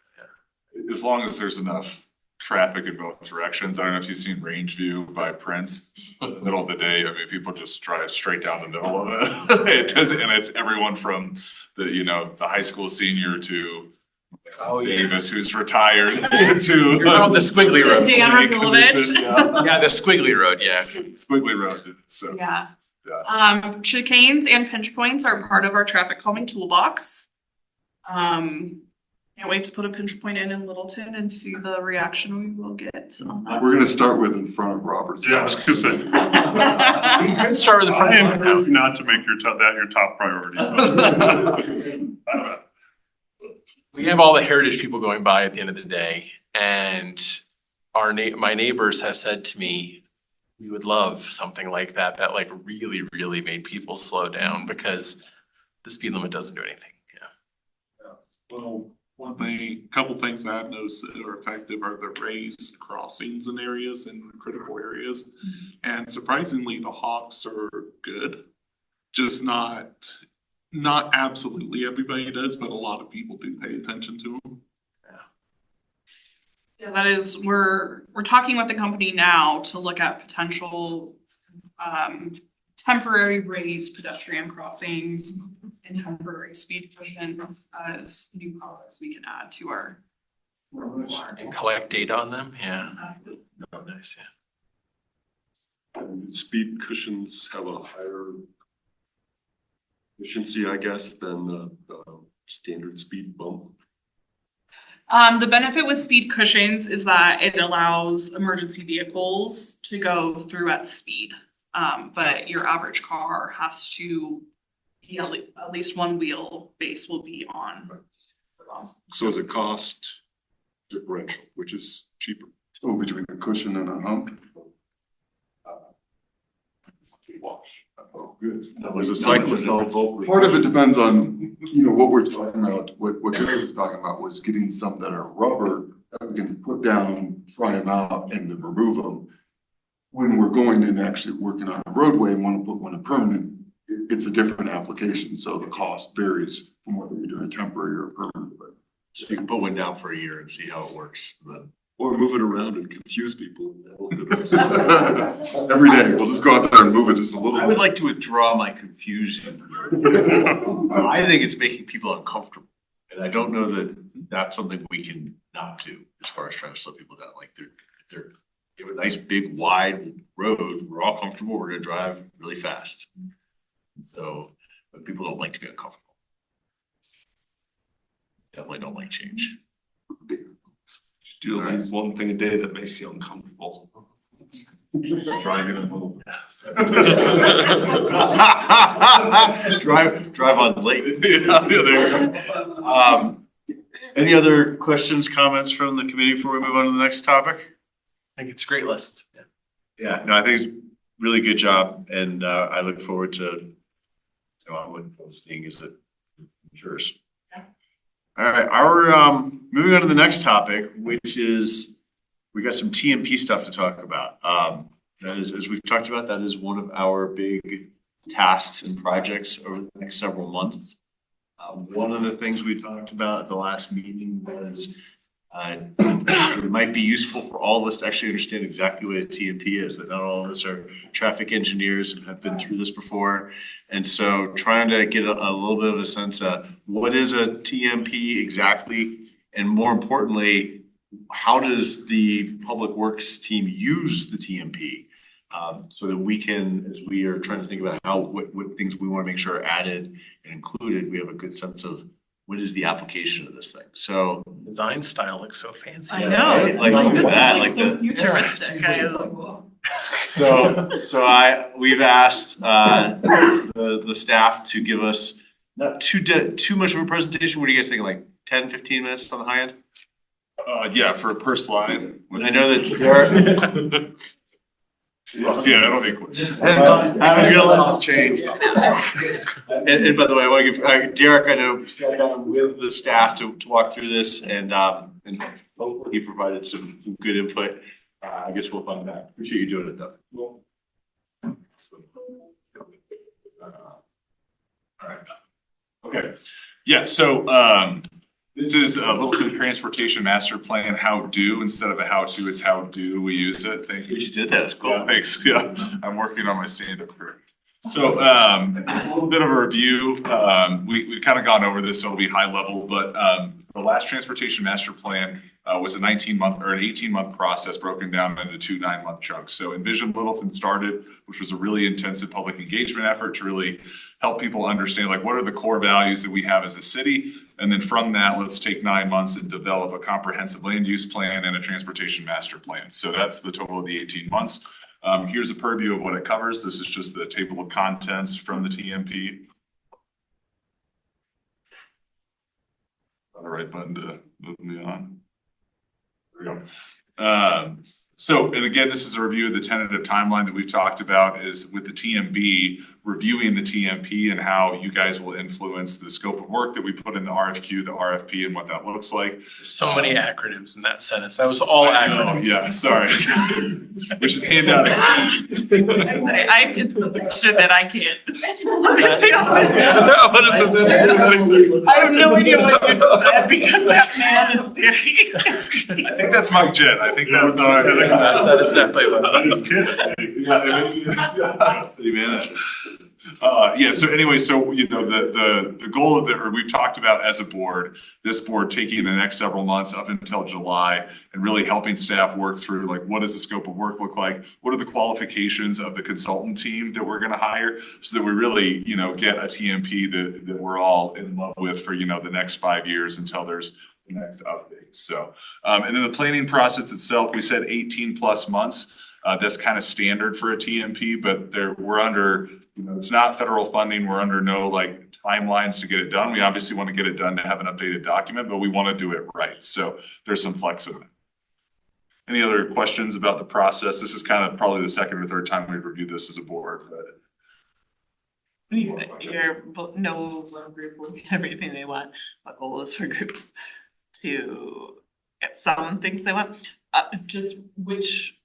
As long as there's enough traffic in both directions. I don't know if you've seen Range View by Prince. In the middle of the day, I mean, people just drive straight down the middle of it. It does, and it's everyone from the, you know, the high school senior to Davis, who's retired, to. You're on the squiggly road. Dan Rabilovich. Yeah, the squiggly road, yeah. Squiggly road, so. Yeah. Chicanes and pinch points are part of our traffic calming toolbox. Can't wait to put a pinch point in Littleton and see the reaction we will get on that. We're gonna start with in front of Robert's. Yeah, I was gonna say. You can start with the front. I encourage you not to make that your top priority. We have all the heritage people going by at the end of the day, and my neighbors have said to me, we would love something like that, that like really, really made people slow down, because the speed limit doesn't do anything. Yeah. Well, couple things that I've noticed that are effective are the raised crossings in areas and critical areas. And surprisingly, the Hawks are good, just not absolutely everybody does, but a lot of people do pay attention to them. Yeah, that is, we're talking with the company now to look at potential temporary raised pedestrian crossings and temporary speed cushions as new products we can add to our. And collect data on them, yeah. Oh, nice, yeah. And speed cushions have a higher efficiency, I guess, than the standard speed bump. The benefit with speed cushions is that it allows emergency vehicles to go through at speed. But your average car has to be at least one wheel base will be on. So is it cost differential, which is cheaper? Oh, between a cushion and a hump? Wash. Oh, good. As a cyclist, Part of it depends on, you know, what we're talking about. What Gary was talking about was getting some that are rubber that we can put down, try them out, and then remove them. When we're going and actually working on a roadway and want to put one in permanent, it's a different application. So the cost varies from whether you're doing temporary or permanent. So you can put one down for a year and see how it works. Or move it around and confuse people. Every day, we'll just go out there and move it just a little bit. I would like to withdraw my confusion. I think it's making people uncomfortable. And I don't know that that's something we can not do as far as trying to slow people down. Like they're you have a nice big wide road. We're all comfortable. We're gonna drive really fast. So, but people don't like to be uncomfortable. Definitely don't like change. Just do at least one thing a day that makes you uncomfortable. Driving a little. Drive on late. Yeah, there you go. Any other questions, comments from the committee before we move on to the next topic? I think it's a great list. Yeah, no, I think it's really good job, and I look forward to seeing as it matures. All right, our moving on to the next topic, which is we got some TMP stuff to talk about. That is, as we've talked about, that is one of our big tasks and projects over the next several months. One of the things we talked about at the last meeting was it might be useful for all of us to actually understand exactly what a TMP is, that not all of us are traffic engineers and have been through this before. And so trying to get a little bit of a sense of what is a TMP exactly, and more importantly, how does the Public Works team use the TMP? So that we can, as we are trying to think about what things we want to make sure are added and included, we have a good sense of what is the application of this thing. So design style looks so fancy. I know. Like look at that, Like like so the futuristic. We've asked the staff to give us not too much of a presentation. What do you guys think? Like 10, 15 minutes on the high end? Yeah, for per slide. And I know that there Yeah, I don't think. I was gonna let it change. And by the way, I want to give Derek, I know, sat down with the staff to walk through this, and hopefully he provided some good input. I guess we'll find out. Appreciate you doing it, Doug. All right. Okay. Yeah. So This is a Littleton Transportation Master Plan, how do, instead of a how to, it's how do we use it. Thank you. You did that, it's cool. Yeah, thanks, yeah, I'm working on my stand-up career. So, a little bit of a review, we've kind of gone over this, so it'll be high level, but, the last Transportation Master Plan, was a 19-month or an 18-month process broken down into 2 9-month chunks. So Envision Littleton started, which was a really intensive public engagement effort to really help people understand, like, what are the core values that we have as a city? And then from that, let's take 9 months and develop a comprehensive land use plan and a transportation master plan. So that's the total of the 18 months. Here's a purview of what it covers. This is just the table of contents from the TMP. On the right button to move me on. There we go. So, and again, this is a review of the tentative timeline that we've talked about is with the TMB, reviewing the TMP and how you guys will influence the scope of work that we put in the RFQ, the RFP, and what that looks like. So many acronyms in that sentence. That was all acronyms. Yeah, sorry. We should hand out. I just picture that I can't. What is it? I have no idea what you said because that man is staring. I think that's Mike Jet. I think that's That is definitely what. City manager. Yeah, so anyway, so, you know, the goal of or we've talked about as a board, this board taking the next several months up until July and really helping staff work through, like, what does the scope of work look like? What are the qualifications of the consultant team that we're gonna hire so that we really, you know, get a TMP that we're all in love with for, you know, the next 5 years until there's the next update. So, and then the planning process itself, we said 18+ months. That's kind of standard for a TMP, but we're under, you know, it's not federal funding. We're under no like timelines to get it done. We obviously want to get it done to have an updated document, but we want to do it right. So there's some flex in it. Any other questions about the process? This is kind of probably the second or third time we've reviewed this as a board. No one group will get everything they want. My goal is for groups to get some things they want. Just which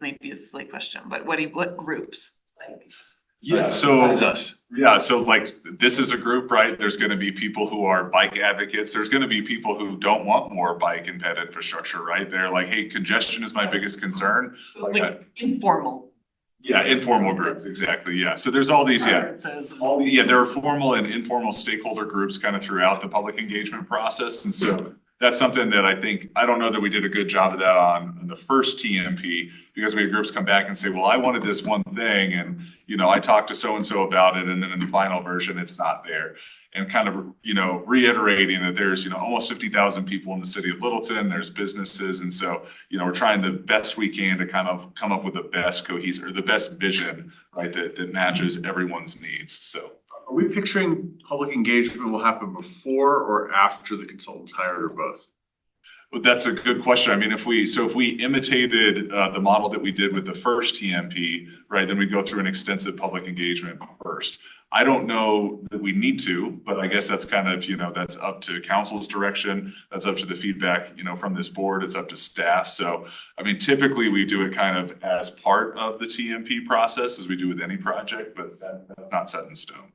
might be a silly question, but what groups? Like, yeah, so like this is a group, right? There's going to be people who are bike advocates. There's going to be people who don't want more bike and ped infrastructure, right? They're like, hey, congestion is my biggest concern. Like informal. Yeah, informal groups, exactly. Yeah, so there's all these. Yeah, there are formal and informal stakeholder groups kind of throughout the public engagement process, and so that's something that I don't know that we did a good job of that on the first TMP because we had groups come back and say, well, I wanted this one thing and, you know, I talked to so-and-so about it. And then in the final version, it's not there. And kind of, you know, reiterating that there's, you know, almost 50,000 people in the city of Littleton, there's businesses. And so, you know, we're trying the best we can to kind of come up with the best cohesive or the best vision, right, that matches everyone's needs. So. Are we picturing public engagement will happen before or after the consultant's hired or both? Well, that's a good question. I mean, if we imitated the model that we did with the first TMP, right, then we'd go through an extensive public engagement first. I don't know that we need to, but I guess that's kind of, you know, that's up to council's direction. That's up to the feedback, you know, from this board. It's up to staff. So, I mean, typically we do it kind of as part of the TMP process as we do with any project, but that's not set in stone.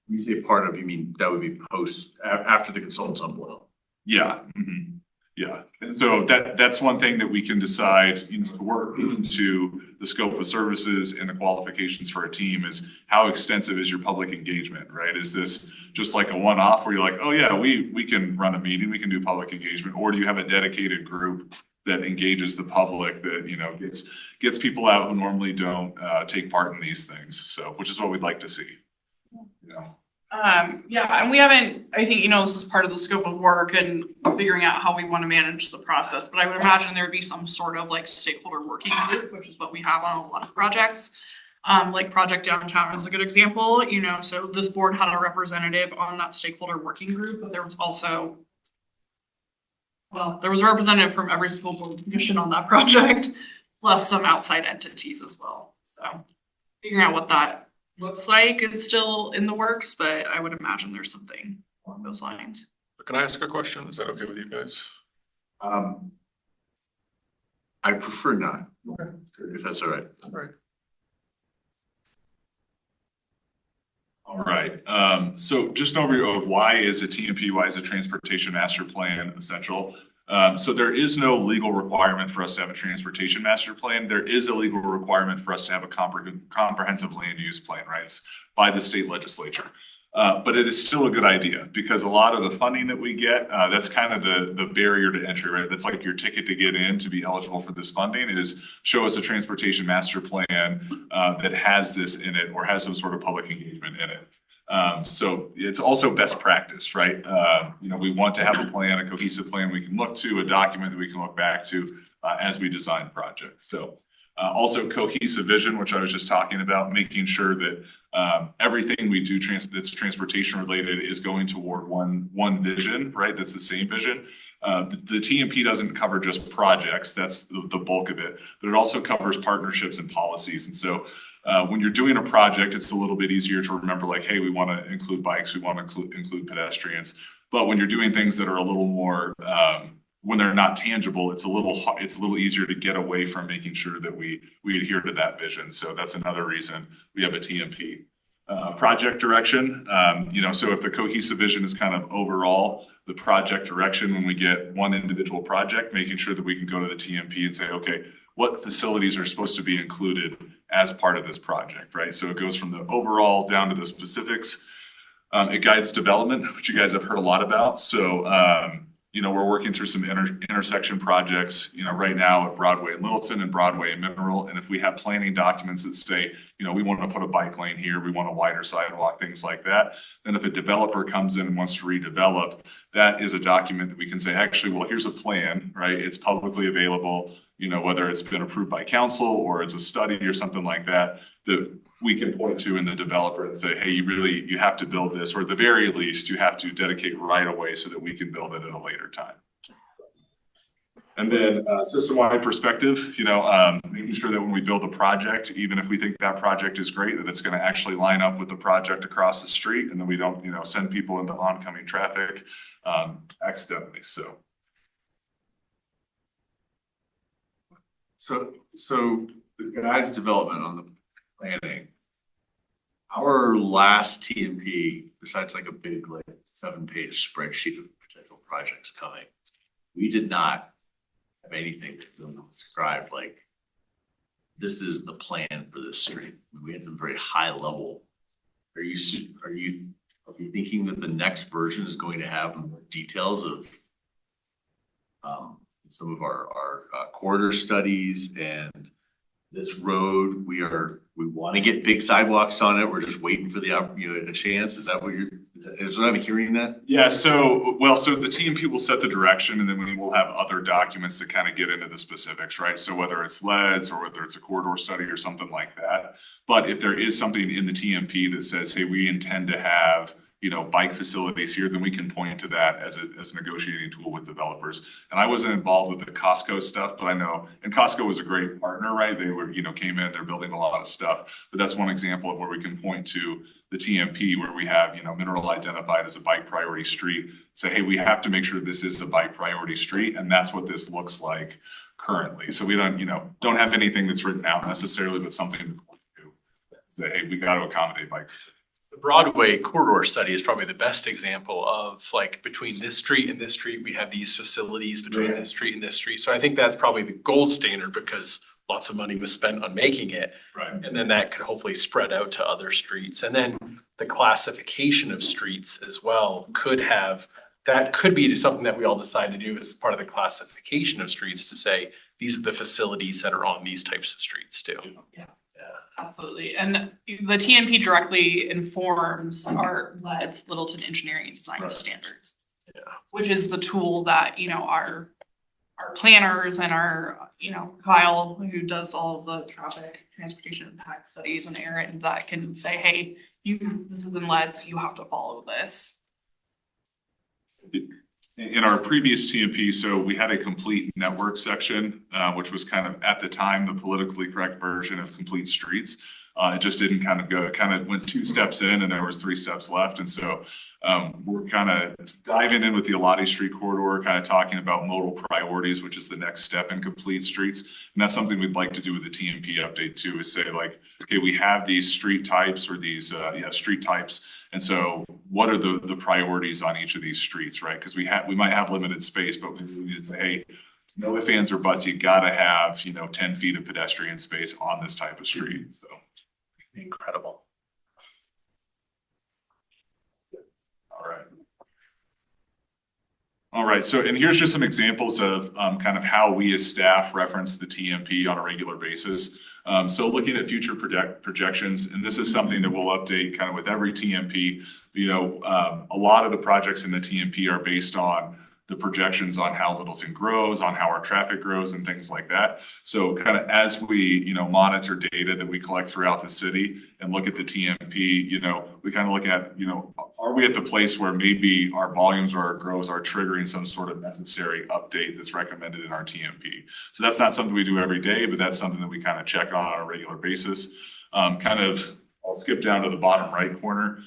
When you say part of, you mean that would be post after the consultant's on board? Yeah. Mm-hmm. Yeah. And so that's one thing that we can decide, you know, to work into the scope of services and the qualifications for a team is how extensive is your public engagement, right? Is this just like a one-off where you're like, oh yeah, we can run a meeting, we can do public engagement, or do you have a dedicated group that engages the public that, you know, gets people out who normally don't take part in these things? So, which is what we'd like to see. Yeah. Yeah, and we haven't, I think, you know, this is part of the scope of work and figuring out how we want to manage the process, but I would imagine there'd be some sort of like stakeholder working group, which is what we have on a lot of projects. Like Project Downtown is a good example, you know, so this board had a representative on that stakeholder working group, but there was also, well, there was a representative from every school board commission on that project, plus some outside entities as well. So figuring out what that looks like is still in the works, but I would imagine there's something along those lines. Can I ask a question? Is that okay with you guys? I prefer not. Okay. If that's all right. All right. All right, so just an overview of why is a TMP, why is a transportation master plan essential? So there is no legal requirement for us to have a transportation master plan. There is a legal requirement for us to have a comprehensive land use plan, right? It's by the state legislature. But it is still a good idea because a lot of the funding that we get, that's kind of the barrier to entry, right? That's like your ticket to get in to be eligible for this funding is show us a transportation master plan that has this in it or has some sort of public engagement in it. So it's also best practice, right? We want to have a plan, a cohesive plan we can look to, a document that we can look back to as we design projects. So also cohesive vision, which I was just talking about, making sure that everything we do that's transportation related is going toward one vision, right? That's the same vision. The TMP doesn't cover just projects, that's the bulk of it, but it also covers partnerships and policies. And so when you're doing a project, it's a little bit easier to remember like, hey, we want to include bikes, we want to include pedestrians. But when you're doing things that are a little more, when they're not tangible, it's a little easier to get away from making sure that we adhere to that vision. So that's another reason we have a TMP. Project direction, so if the cohesive vision is kind of overall, the project direction, when we get one individual project, making sure that we can go to the TMP and say, okay, what facilities are supposed to be included as part of this project, right? So it goes from the overall down to the specifics. It guides development, which you guys have heard a lot about. So, we're working through some intersection projects, right now at Broadway and Littleton and Broadway and Mineral. And if we have planning documents that say, we want to put a bike lane here, we want a wider sidewalk, things like that. Then if a developer comes in and wants to redevelop, that is a document that we can say, actually, well, here's a plan, right? It's publicly available, whether it's been approved by council or it's a study or something like that, that we can point to in the developer and say, hey, you have to build this, or at the very least, you have to dedicate right away so that we can build it at a later time. And then system-wide perspective, making sure that when we build a project, even if we think that project is great, that it's going to actually line up with the project across the street, and then we don't, send people into oncoming traffic accidentally. So the guys' development on the planning, our last TMP, besides like a big 7-page spreadsheet of potential projects coming, we did not have anything to describe like this is the plan for this street. We had some very high level. Are you thinking that the next version is going to have more details of some of our corridor studies and this road? We want to get big sidewalks on it. We're just waiting for a chance. Is that what I'm hearing that? Yeah. So the TMP will set the direction, and then we will have other documents that kind of get into the specifics, right? So whether it's LEDs or whether it's a corridor study or something like that. But if there is something in the TMP that says, hey, we intend to have bike facilities here, then we can point to that as a negotiating tool with developers. And I wasn't involved with the Costco stuff, but I know, and Costco was a great partner, right? They were, came in, they're building a lot of stuff, but that's one example of where we can point to the TMP where we have, Mineral identified as a bike priority street, say, hey, we have to make sure this is a bike priority street. And that's what this looks like currently. So we don't have anything that's written out necessarily, but something to point to say, hey, we got to accommodate bike. The Broadway corridor study is probably the best example of like between this street and this street, we have these facilities between this street and this street. So I think that's probably the gold standard because lots of money was spent on making it. Right. And then that could hopefully spread out to other streets. And then the classification of streets as well could be something that we all decide to do as part of the classification of streets to say, these are the facilities that are on these types of streets too. Yeah. Absolutely. And the TMP directly informs our Littleton engineering design standards, which is the tool that, our planners and our, Kyle, who does all of the traffic transportation impact studies, and Aaron that can say, hey, this is in LEDs, you have to follow this. In our previous TMP, so we had a complete network section, which was kind of at the time the politically correct version of complete streets. It just didn't kind of go, it kind of went 2 steps in and there was 3 steps left. And so we're kind of diving in with the Elati Street corridor, kind of talking about modal priorities, which is the next step in complete streets. And that's something we'd like to do with the TMP update too, is say like, okay, we have these street types or these, street types. And so what are the priorities on each of these streets, right? Because we might have limited space, but we need to say, hey, no ifs, ands, or buts, you gotta have, 10 feet of pedestrian space on this type of street, so. Incredible. All right, so, and here's just some examples of kind of how we as staff reference the TMP on a regular basis. So looking at future projections, and this is something that we'll update kind of with every TMP. A lot of the projects in the TMP are based on the projections on how Littleton grows, on how our traffic grows and things like that. So kind of as we, monitor data that we collect throughout the city and look at the TMP, we kind of look at, are we at the place where maybe our volumes or our growth are triggering some sort of necessary update that's recommended in our TMP? So that's not something we do every day, but that's something that we kind of check on a regular basis. I'll skip down to the bottom right corner.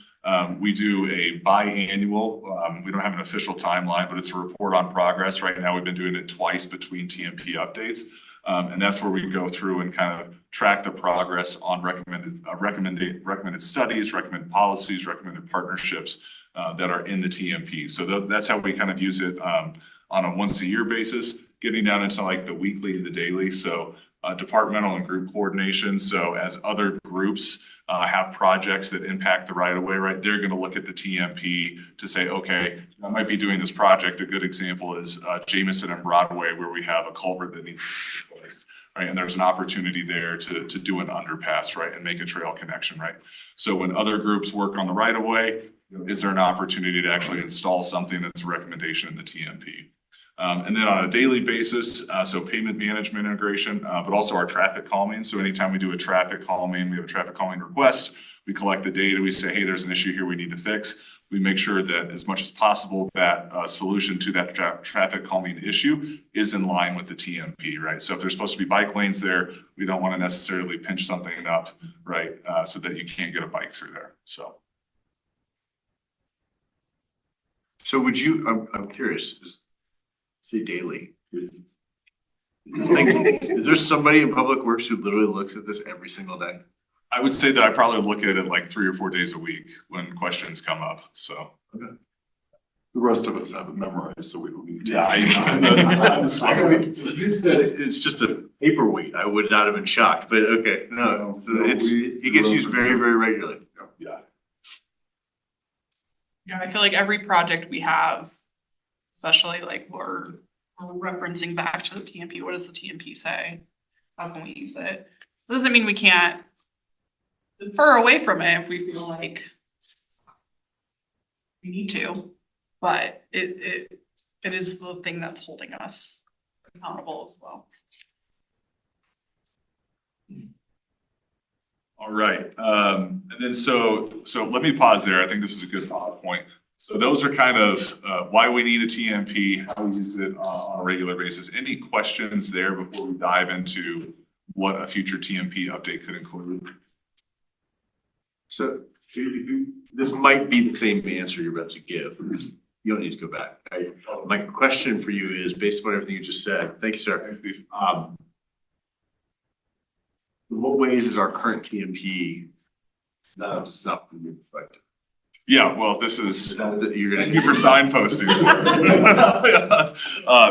We do a biannual, we don't have an official timeline, but it's a report on progress. Right now, we've been doing it twice between TMP updates. And that's where we go through and kind of track the progress on recommended studies, recommended policies, recommended partnerships that are in the TMP. So that's how we kind of use it on a once a year basis, getting down into like the weekly and the daily. So departmental and group coordination. So as other groups have projects that impact the right of way, right, they're going to look at the TMP to say, okay, I might be doing this project. A good example is Jameson and Broadway, where we have a culvert that needs to be replaced, right? And there's an opportunity there to do an underpass, right, and make a trail connection, right? So when other groups work on the right of way, is there an opportunity to actually install something that's a recommendation in the TMP? And then on a daily basis, so payment management integration, but also our traffic calming. So anytime we do a traffic calming, we have a traffic calming request, we collect the data, we say, hey, there's an issue here we need to fix. We make sure that as much as possible, that solution to that traffic calming issue is in line with the TMP, right? So if there's supposed to be bike lanes there, we don't want to necessarily pinch something up, right? So that you can't get a bike through there, so. So would you, I'm curious, say daily. Is there somebody in Public Works who literally looks at this every single day? I would say that I probably look at it like 3 or 4 days a week when questions come up, so. Okay. The rest of us have it memorized, so we don't need to. Yeah, You said it's just a paperweight. I would not have been shocked, but okay, no. So it gets used very, very regularly. Yeah. Yeah, I feel like every project we have, especially like we're referencing back to the TMP. What does the TMP say? How can we use it? It doesn't mean we can't defer away from it if we feel like we need to, but it is the thing that's holding us accountable as well. All right, and then so let me pause there. I think this is a good point. So those are kind of why we need a TMP, how we use it on a regular basis. Any questions there before we dive into what a future TMP update could include? So this might be the same answer you're about to give. You don't need to go back. My question for you is, based on everything you just said, thank you, sir. Thanks, Steve. In what ways is our current TMP not from your perspective? Yeah, well, this is, Thank you for signposting.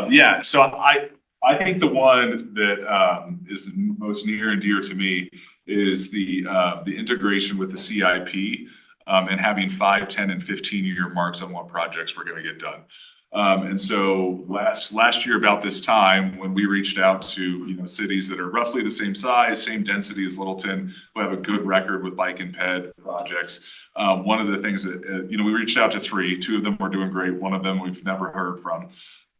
Yeah, so I think the one that is most near and dear to me is the integration with the CIP and having 5, 10, and 15-year marks on what projects we're going to get done. And so last year about this time, when we reached out to cities that are roughly the same size, same density as Littleton, who have a good record with bike and ped projects, one of the things that we reached out to 3. 2 of them were doing great. One of them we've never heard from.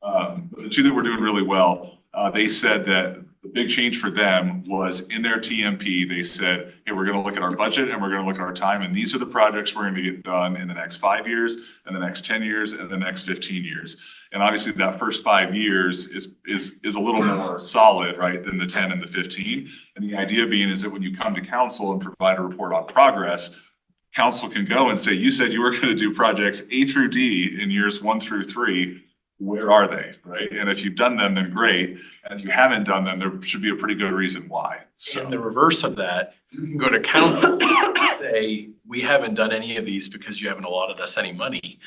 But the 2 that were doing really well, they said that the big change for them was in their TMP, they said, hey, we're gonna look at our budget and we're gonna look at our time, and these are the projects we're gonna get done in the next 5 years, and the next 10 years, and the next 15 years. And obviously that first 5 years is a little more solid, right, than the 10 and the 15. And the idea being is that when you come to council and provide a report on progress, council can go and say, you said you were gonna do projects A through D in years 1 through 3. Where are they, right? And if you've done them, then great. And if you haven't done them, there should be a pretty good reason why. So And the reverse of that, you can go to council and say, we haven't done any of these because you haven't allotted us any money.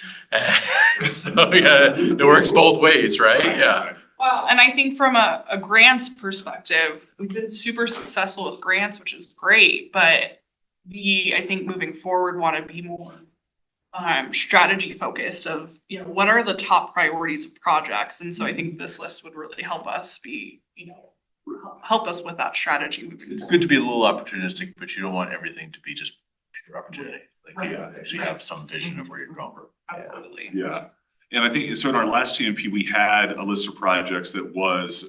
So yeah, it works both ways, right? Yeah. Well, and I think from a grants perspective, we've been super successful with grants, which is great, but we, I think moving forward, want to be more strategy focused of, you know, what are the top priorities of projects? And so I think this list would really help us be, you know, help us with that strategy. It's good to be a little opportunistic, but you don't want everything to be just pure opportunity. Like you actually have some vision of where you're going. Absolutely. yeah. And I think, so in our last TMP, we had a list of projects that was,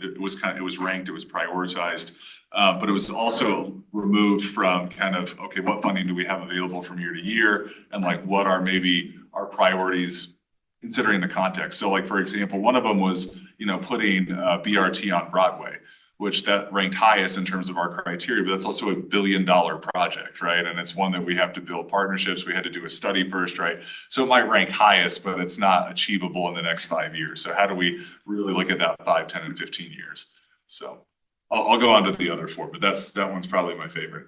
it was ranked, it was prioritized. But it was also removed from kind of, okay, what funding do we have available from year to year? And like, what are maybe our priorities considering the context? So like, for example, one of them was, you know, putting BRT on Broadway, which that ranked highest in terms of our criteria, but that's also $1 billion project, right? And it's one that we have to build partnerships. We had to do a study first, right? So it might rank highest, but it's not achievable in the next 5 years. So how do we really look at that 5, 10, and 15 years? So I'll go on to the other 4, but that one's probably my favorite.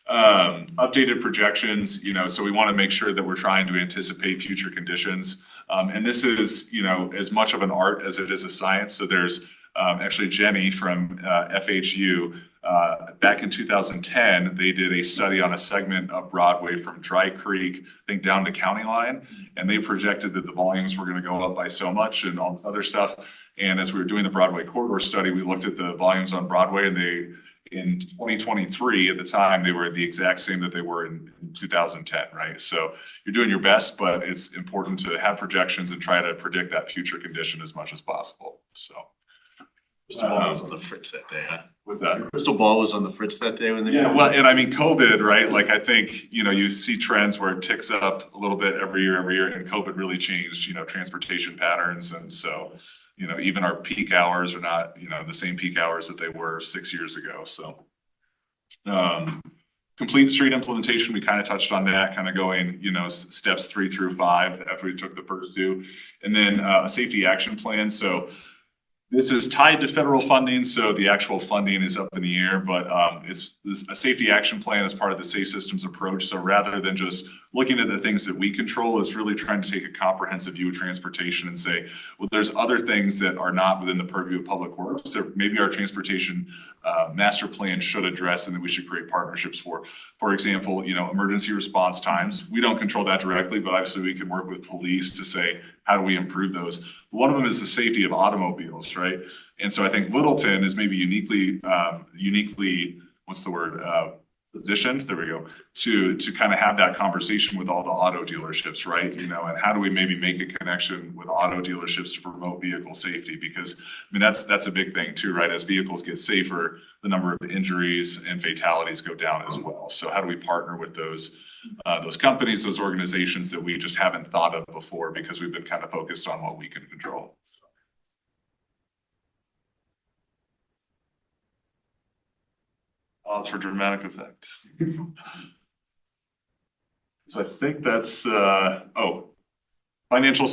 Updated projections, you know, so we want to make sure that we're trying to anticipate future conditions. And this is, you know, as much of an art as it is a science. So there's actually Jenny from FHU, back in 2010, they did a study on a segment of Broadway from Dry Creek, I think down to County Line, and they projected that the volumes were going to go up by so much and all this other stuff. And as we were doing the Broadway corridor study, we looked at the volumes on Broadway, and they, in 2023 at the time, they were the exact same that they were in 2010, right? So you're doing your best, but it's important to have projections and try to predict that future condition as much as possible. So. Crystal ball was on the fritz that day, huh? What's that? Crystal ball was on the fritz that day when they. Yeah, well, and I mean, COVID, right? Like, I think, you know, you see trends where it ticks up a little bit every year, and COVID really changed, you know, transportation patterns. And so, you know, even our peak hours are not, you know, the same peak hours that they were 6 years ago. So, complete street implementation, we kind of touched on that, kind of going, you know, steps 3 through 5 after we took the first 2. And then a safety action plan. So, this is tied to federal funding, so the actual funding is up in the air, but it's a safety action plan as part of the safe systems approach. So rather than just looking at the things that we control, it's really trying to take a comprehensive view of transportation and say, well, there's other things that are not within the purview of public works that maybe our transportation master plan should address and that we should create partnerships for. For example, you know, emergency response times. We don't control that directly, but obviously we can work with police to say, how do we improve those? One of them is the safety of automobiles, right? And so I think Littleton is maybe uniquely, what's the word? Positioned, there we go, to kind of have that conversation with all the auto dealerships, right? You know, and how do we maybe make a connection with auto dealerships to promote vehicle safety? Because I mean, that's a big thing too, right? As vehicles get safer, the number of injuries and fatalities go down as well. So how do we partner with those companies, those organizations that we just haven't thought of before because we've been kind of focused on what we can control? Pause for dramatic effect. So I think that's, financially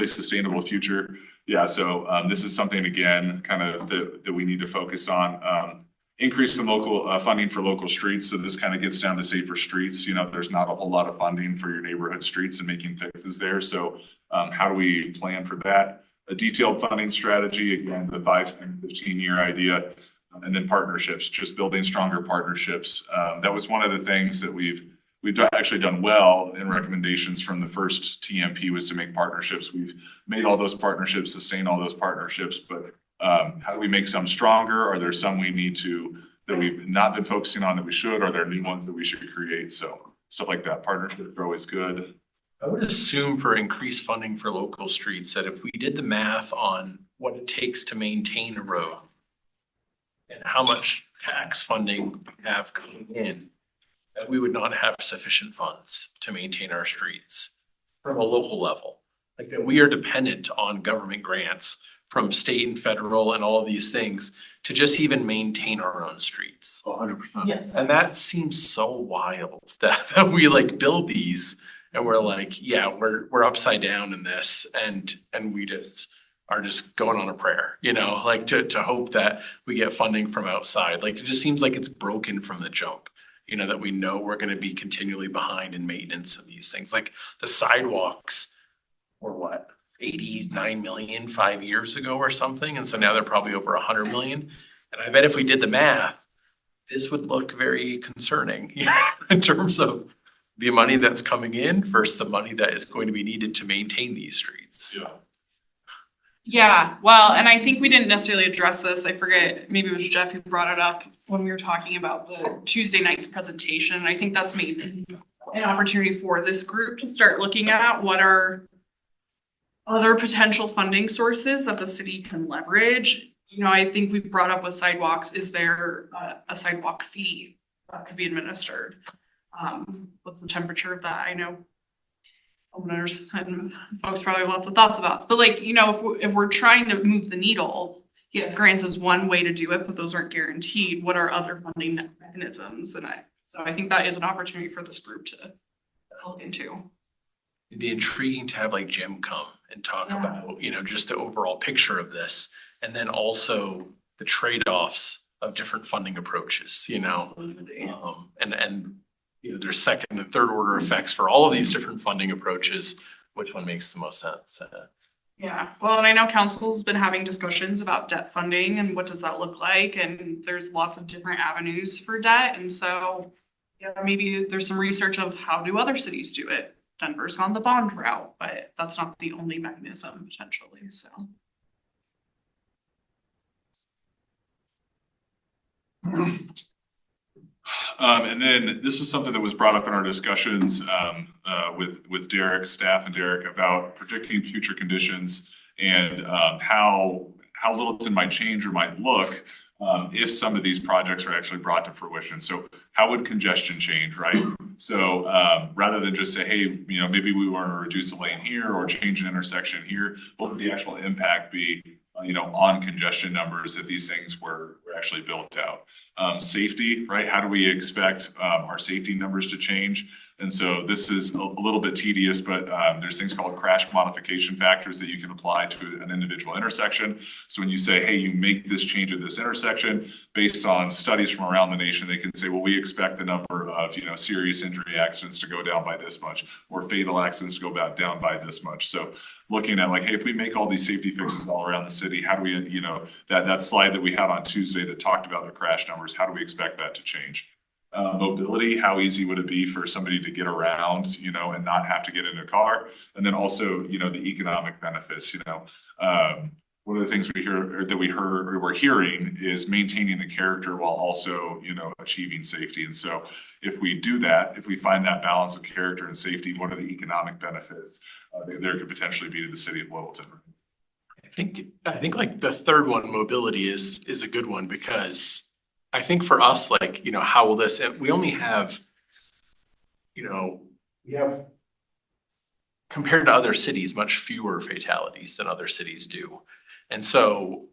sustainable future. Yeah, so this is something, again, kind of that we need to focus on. Increase in local funding for local streets. So this kind of gets down to safer streets. You know, there's not a whole lot of funding for your neighborhood streets and making fixes there. So how do we plan for that? A detailed funding strategy, again, the 5 and 15-year idea. And then partnerships, just building stronger partnerships. That was one of the things that we've actually done well in recommendations from the first TMP was to make partnerships. We've made all those partnerships, sustain all those partnerships, but how do we make some stronger? Are there some that we've not been focusing on that we should? Are there new ones that we should create? So stuff like that. Partnerships are always good. I would assume for increased funding for local streets, that if we did the math on what it takes to maintain a road and how much tax funding we have coming in, that we would not have sufficient funds to maintain our streets from a local level. Like that we are dependent on government grants from state and federal and all of these things to just even maintain our own streets. 100%. Yes. And that seems so wild that we like build these and we're like, yeah, we're upside down in this and we just are just going on a prayer, you know, like to hope that we get funding from outside. Like it just seems like it's broken from the jump, you know, that we know we're gonna be continually behind in maintenance of these things. Like the sidewalks were what, 89 million 5 years ago or something, and so now they're probably over 100 million. And I bet if we did the math, this would look very concerning, you know, in terms of the money that's coming in versus the money that is going to be needed to maintain these streets. Yeah. Yeah, well, and I think we didn't necessarily address this. I forget, maybe it was Jeff who brought it up when we were talking about the Tuesday night's presentation. And I think that's maybe an opportunity for this group to start looking at what are other potential funding sources that the city can leverage. You know, I think we've brought up with sidewalks, is there a sidewalk fee that could be administered? What's the temperature of that? I know homeowners and folks probably have lots of thoughts about, but like, you know, if we're trying to move the needle, yes, grants is one way to do it, but those aren't guaranteed. What are other funding mechanisms? And so I think that is an opportunity for this group to look into. It'd be intriguing to have like Jim come and talk about, you know, just the overall picture of this. And then also the trade-offs of different funding approaches, you know, and you know, there's second and third order effects for all of these different funding approaches. Which one makes the most sense? Yeah, well, and I know council's been having discussions about debt funding and what does that look like? And there's lots of different avenues for debt. And so, yeah, maybe there's some research of how do other cities do it? Denver's gone the bond route, but that's not the only mechanism potentially, so. And then this is something that was brought up in our discussions with Derek, staff and Derek about predicting future conditions and how Littleton might change or might look if some of these projects are actually brought to fruition. So how would congestion change, right? So rather than just say, hey, you know, maybe we want to reduce a lane here or change an intersection here, what would the actual impact be, you know, on congestion numbers if these things were actually built out? Safety, right? How do we expect our safety numbers to change? And so this is a little bit tedious, but there's things called crash modification factors that you can apply to an individual intersection. So when you say, hey, you make this change at this intersection, based on studies from around the nation, they can say, well, we expect the number of, you know, serious injury accidents to go down by this much, or fatal accidents to go down by this much. So looking at like, hey, if we make all these safety fixes all around the city, how do we, you know, that slide that we had on Tuesday that talked about the crash numbers, how do we expect that to change? Mobility, how easy would it be for somebody to get around, you know, and not have to get in a car? And then also, you know, the economic benefits, you know, one of the things we're hearing is maintaining the character while also, you know, achieving safety. And so if we do that, if we find that balance of character and safety, what are the economic benefits there could potentially be to the city of Littleton? I think like the third one, mobility is a good one, because I think for us, like, you know, how will this, we only have, you know, we have, compared to other cities, much fewer fatalities than other cities do. And so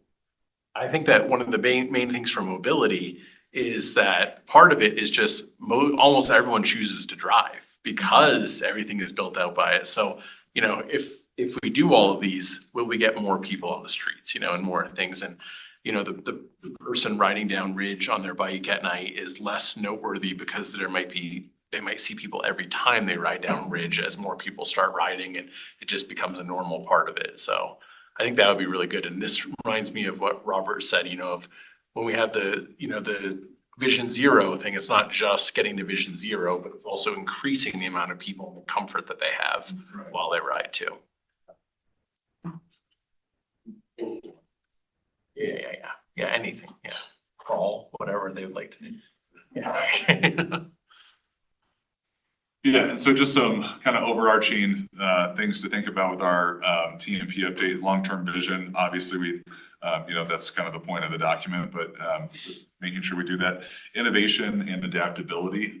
I think that one of the main things for mobility is that part of it is just almost everyone chooses to drive because everything is built out by it. So, you know, if we do all of these, will we get more people on the streets, you know, and more things? And, you know, the person riding down Ridge on their bike at night is less noteworthy because they might see people every time they ride down Ridge as more people start riding, and it just becomes a normal part of it. So I think that would be really good. And this reminds me of what Robert said, you know, of when we had the Vision Zero thing. It's not just getting to Vision Zero, but it's also increasing the amount of people and the comfort that they have while they ride too. Yeah, anything, yeah. Crawl, whatever they would like to do. Yeah. Yeah, and so just some kind of overarching things to think about with our TMP update, long-term vision. Obviously, we, that's kind of the point of the document, but just making sure we do that. Innovation and adaptability.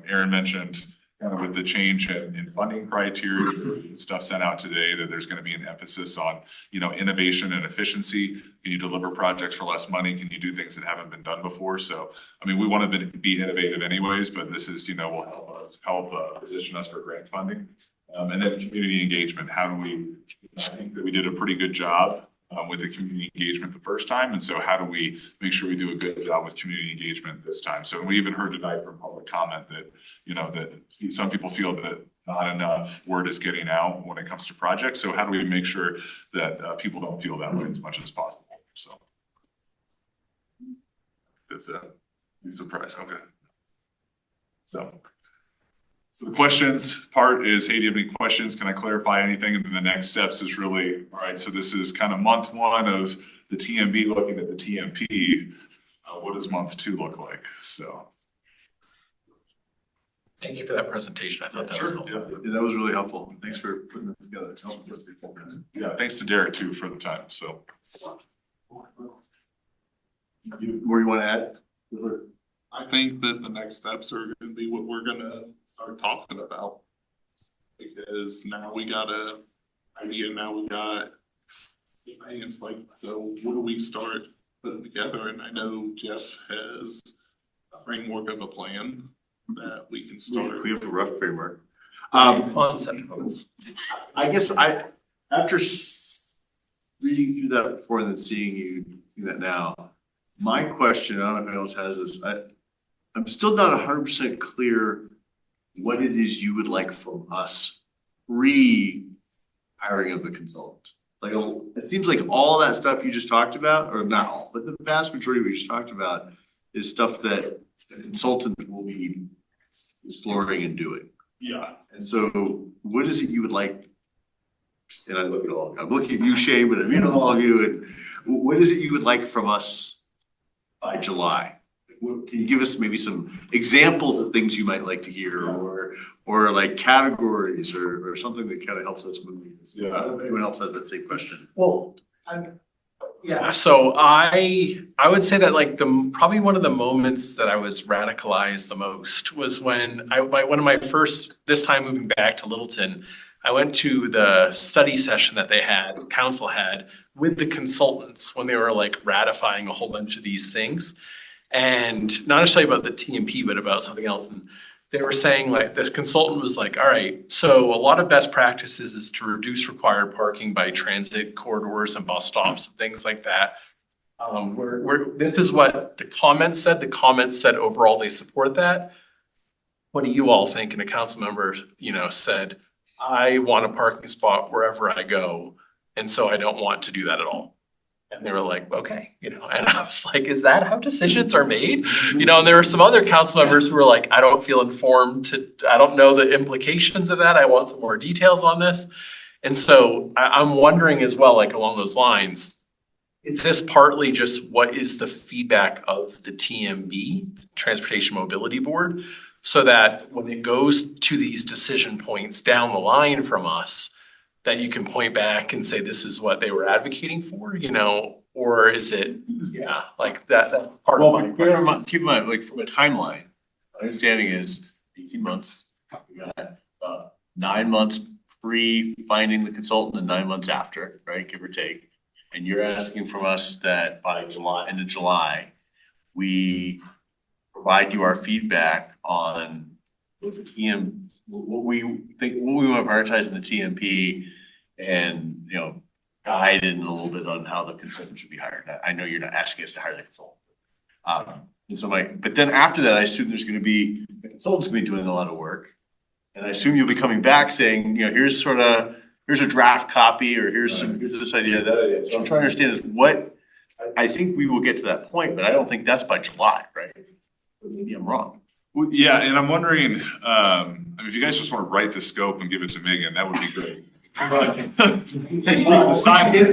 Aaron mentioned kind of with the change in funding criteria, stuff sent out today, that there's going to be an emphasis on, innovation and efficiency. Can you deliver projects for less money? Can you do things that haven't been done before? So, we want to be innovative anyways, but this is, will help position us for grant funding. And then community engagement. How do we, I think that we did a pretty good job with the community engagement the first time. And so how do we make sure we do a good job with community engagement this time? So we even heard tonight from public comment that, that some people feel that not enough word is getting out when it comes to projects. So how do we make sure that people don't feel that way as much as possible? So that's a surprise. Okay. So the questions part is, hey, do you have any questions? Can I clarify anything? And then the next steps is really, all right, so this is kind of month one of the TMB looking at the TMP. What does month 2 look like? So. Thank you for that presentation. I thought that was helpful. Yeah, that was really helpful. Thanks for putting that together. Yeah, thanks to Derek too for the time, so. More you want to add? I think that the next steps are gonna be what we're gonna start talking about. Because now we got a idea, now we got, it's like, so what do we start putting together? And I know Jeff has a framework of a plan that we can start. We have a rough framework. Concept. I guess after reading through that before and then seeing you do that now, my question, I don't know if anyone else has this, I'm still not 100% clear what it is you would like from us hiring of the consultant. Like, it seems like all that stuff you just talked about, or not all, but the vast majority we just talked about is stuff that a consultant will be exploring and doing. Yeah. And so what is it you would like? And I look at all, I'm looking at you, Shane, but I mean all of you, and what is it you would like from us by July? Can you give us maybe some examples of things you might like to hear, or like categories, or something that kind of helps us move? Yeah. I don't know if anyone else has that same question. Well, yeah, so I would say that like probably one of the moments that I was radicalized the most was when one of my first, this time moving back to Littleton, I went to the study session that council had with the consultants when they were like ratifying a whole bunch of these things. And not necessarily about the TMP, but about something else. And they were saying, like, this consultant was like, all right, so a lot of best practices is to reduce required parking by transit corridors and bus stops and things like that. This is what the comments said. The comments said overall they support that. What do you all think? And a council member, said, I want a parking spot wherever I go. And so I don't want to do that at all. And they were like, okay, and I was like, is that how decisions are made? And there were some other council members who were like, I don't feel informed I don't know the implications of that. I want some more details on this. And so I'm wondering as well, like along those lines, is this partly just what is the feedback of the TMB, Transportation Mobility Board, so that when it goes to these decision points down the line from us, that you can point back and say, this is what they were advocating for, or is it, like that part of my question. Keep in mind, like from a timeline, my understanding is 18 months. We got 9 months pre-finding the consultant and 9 months after, right, give or take. And you're asking from us that by end of July, we provide you our feedback on what we want to prioritize in the TMP, and guide in a little bit on how the consultant should be hired. I know you're not asking us to hire the consultant. And so but then after that, I assume the consultant's going to be doing a lot of work, and I assume you'll be coming back saying, here's a draft copy, or here's this idea, that idea. So I'm trying to understand is what I think we will get to that point, but I don't think that's by July, right? But maybe I'm wrong. Well, yeah, and I'm wondering, if you guys just want to write the scope and give it to Megan, that would be great.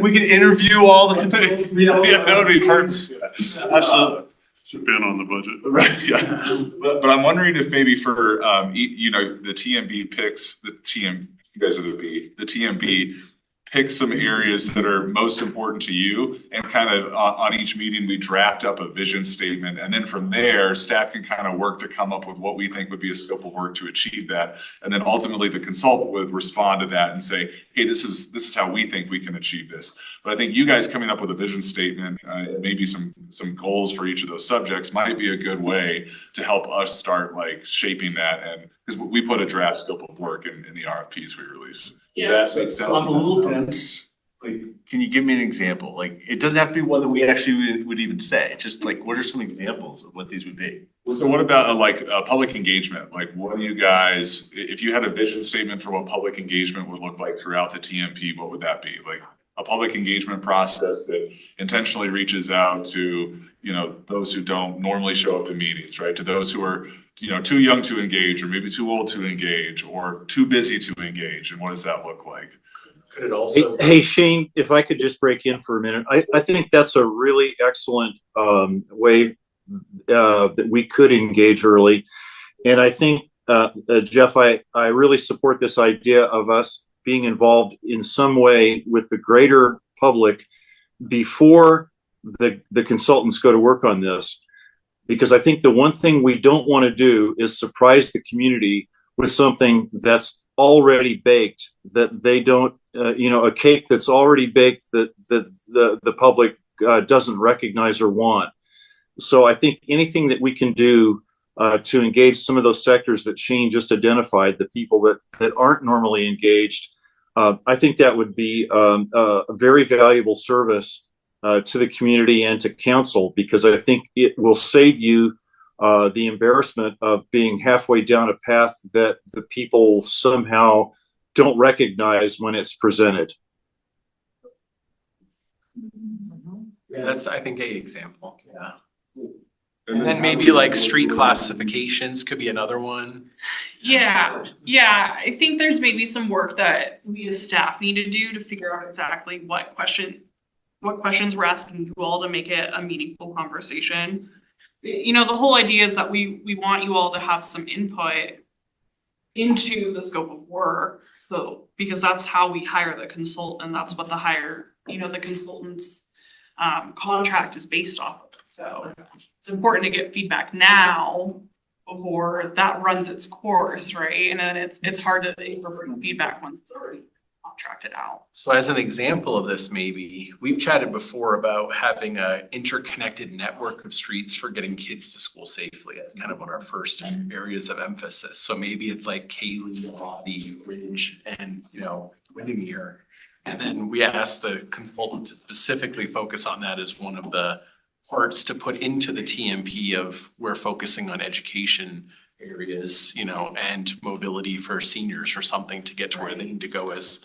We can interview all the consultants. Yeah, that would be perfect. Absolutely. Chip in on the budget. Right, yeah. But I'm wondering if maybe for, you know, the TMB picks, you guys are the TMB picks some areas that are most important to you, and kind of on each meeting, we draft up a vision statement. And then from there, staff can kind of work to come up with what we think would be a scope of work to achieve that. And then ultimately the consultant would respond to that and say, hey, this is how we think we can achieve this. But I think you guys coming up with a vision statement, maybe some goals for each of those subjects might be a good way to help us start like shaping that. And because we put a draft scope of work in the RFPs we release. Yeah, I'm a little tense. Like, can you give me an example? Like, it doesn't have to be one that we actually would even say. Just like, what are some examples of what these would be? So what about public engagement? Like, what do you guys, if you had a vision statement for what public engagement would look like throughout the TMP, what would that be? Like a public engagement process that intentionally reaches out to, you know, those who don't normally show up to meetings, right? To those who are, you know, too young to engage, or maybe too old to engage, or too busy to engage. And what does that look like? Could it also? Hey, Shane, if I could just break in for a minute, I think that's a really excellent way that we could engage early. And I think, Jeff, I really support this idea of us being involved in some way with the greater public before the consultants go to work on this. Because I think the one thing we don't want to do is surprise the community with something that's already baked, that they don't, you know, a cake that's already baked that the public doesn't recognize or want. So I think anything that we can do to engage some of those sectors that Shane just identified, the people that aren't normally engaged, I think that would be a very valuable service to the community and to council, because I think it will save you the embarrassment of being halfway down a path that the people somehow don't recognize when it's presented. Yeah, that's, I think, an example. Yeah. And then maybe like street classifications could be another one. Yeah, I think there's maybe some work that we as staff need to do to figure out exactly what questions we're asking you all to make it a meaningful conversation. You know, the whole idea is that we want you all to have some input into the scope of work. So, because that's how we hire the consultant, that's what the consultant's contract is based off of. So it's important to get feedback now before that runs its course, right? And then it's hard to incorporate feedback once it's already contracted out. So as an example of this, maybe we've chatted before about having a interconnected network of streets for getting kids to school safely. That's kind of one of our first areas of emphasis. So maybe it's like Cayley, Lobby, Ridge, and, you know, Windermere. And then we asked the consultant to specifically focus on that as one of the parts to put into the TMP of we're focusing on education areas, you know, and mobility for seniors or something to get to where they need to go as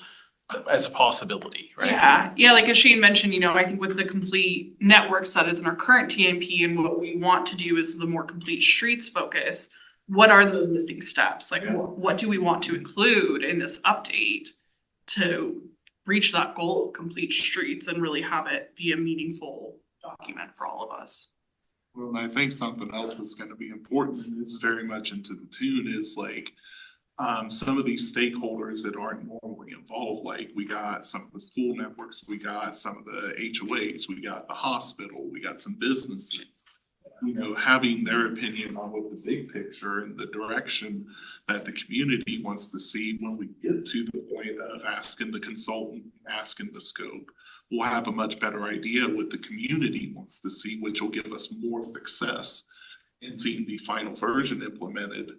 a possibility, right? Yeah, like as Shane mentioned, you know, I think with the complete networks that is in our current TMP and what we want to do is the more complete streets focus. What are those missing steps? Like what do we want to include in this update to reach that goal of complete streets and really have it be a meaningful document for all of us? Well, and I think something else that's going to be important, and it's very much into the tune, is like some of these stakeholders that aren't normally involved. Like we got some of the school networks, we got some of the HOAs, we got the hospital, we got some businesses. You know, having their opinion on what the big picture and the direction that the community wants to see when we get to the point of asking the consultant, asking the scope, we'll have a much better idea what the community wants to see, which will give us more success in seeing the final version implemented.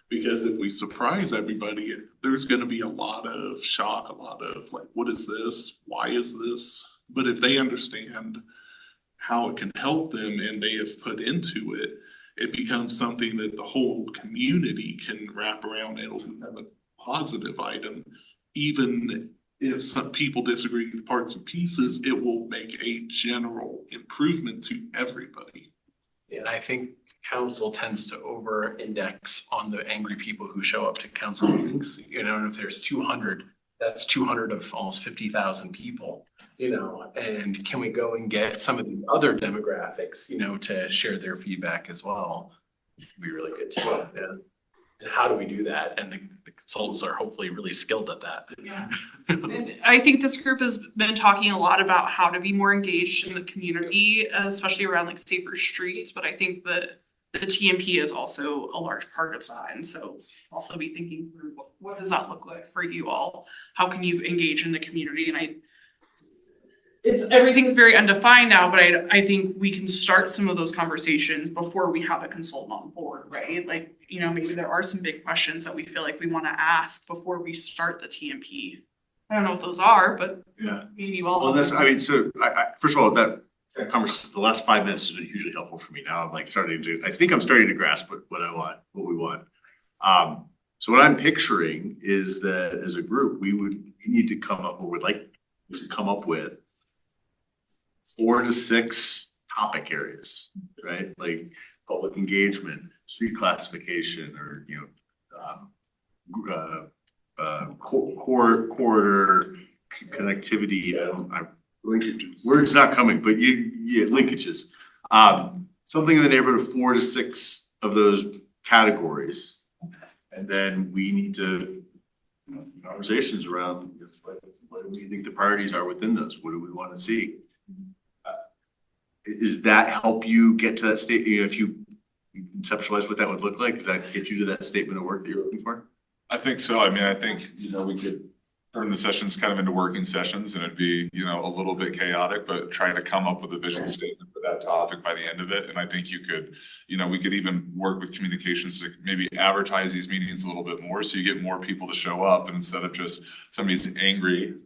Because if we surprise everybody, there's going to be a lot of shock, a lot of like, what is this? Why is this? But if they understand how it can help them and they have put into it, it becomes something that the whole community can wrap around. It'll become a positive item. Even if some people disagree with parts and pieces, it will make a general improvement to everybody. And I think council tends to over index on the angry people who show up to council meetings. You know, and if there's 200 that's 200 of almost 50,000 people, you know, and can we go and get some of the other demographics, you know, to share their feedback as well? Which would be really good too. Yeah. And how do we do that? And the consultants are hopefully really skilled at that. Yeah. And I think this group has been talking a lot about how to be more engaged in the community, especially around like safer streets. But I think that the TMP is also a large part of that. And so also be thinking through what does that look like for you all? How can you engage in the community? And everything's very undefined now, but I think we can start some of those conversations before we have a consultant on board, right? Like, you know, maybe there are some big questions that we feel like we want to ask before we start the TMP. I don't know what those are, but Yeah. maybe you all. Well, that's, I mean, so I first of all, that conversation, the last 5 minutes has been hugely helpful for me. Now I'm like I think I'm starting to grasp what we want. So what I'm picturing is that as a group, we need to come up, or would like to come up with 4 to 6 topic areas, right? Like public engagement, street classification, or, you know, corridor connectivity. Words not coming, but linkages. Something in the neighborhood of 4 to 6 of those categories. And then we need to, you know, conversations around what do we think the priorities are within those? What do we want to see? Does that help you get to that state? You know, if you conceptualize what that would look like, does that get you to that statement of work that you're looking for? I think so. I mean, I think, you know, we could turn the sessions kind of into working sessions, and it'd be, you know, a little bit chaotic, but trying to come up with a vision statement for that topic by the end of it. And I think you could, you know, we could even work with communications to maybe advertise these meetings a little bit more, so you get more people to show up, and instead of just somebody's angry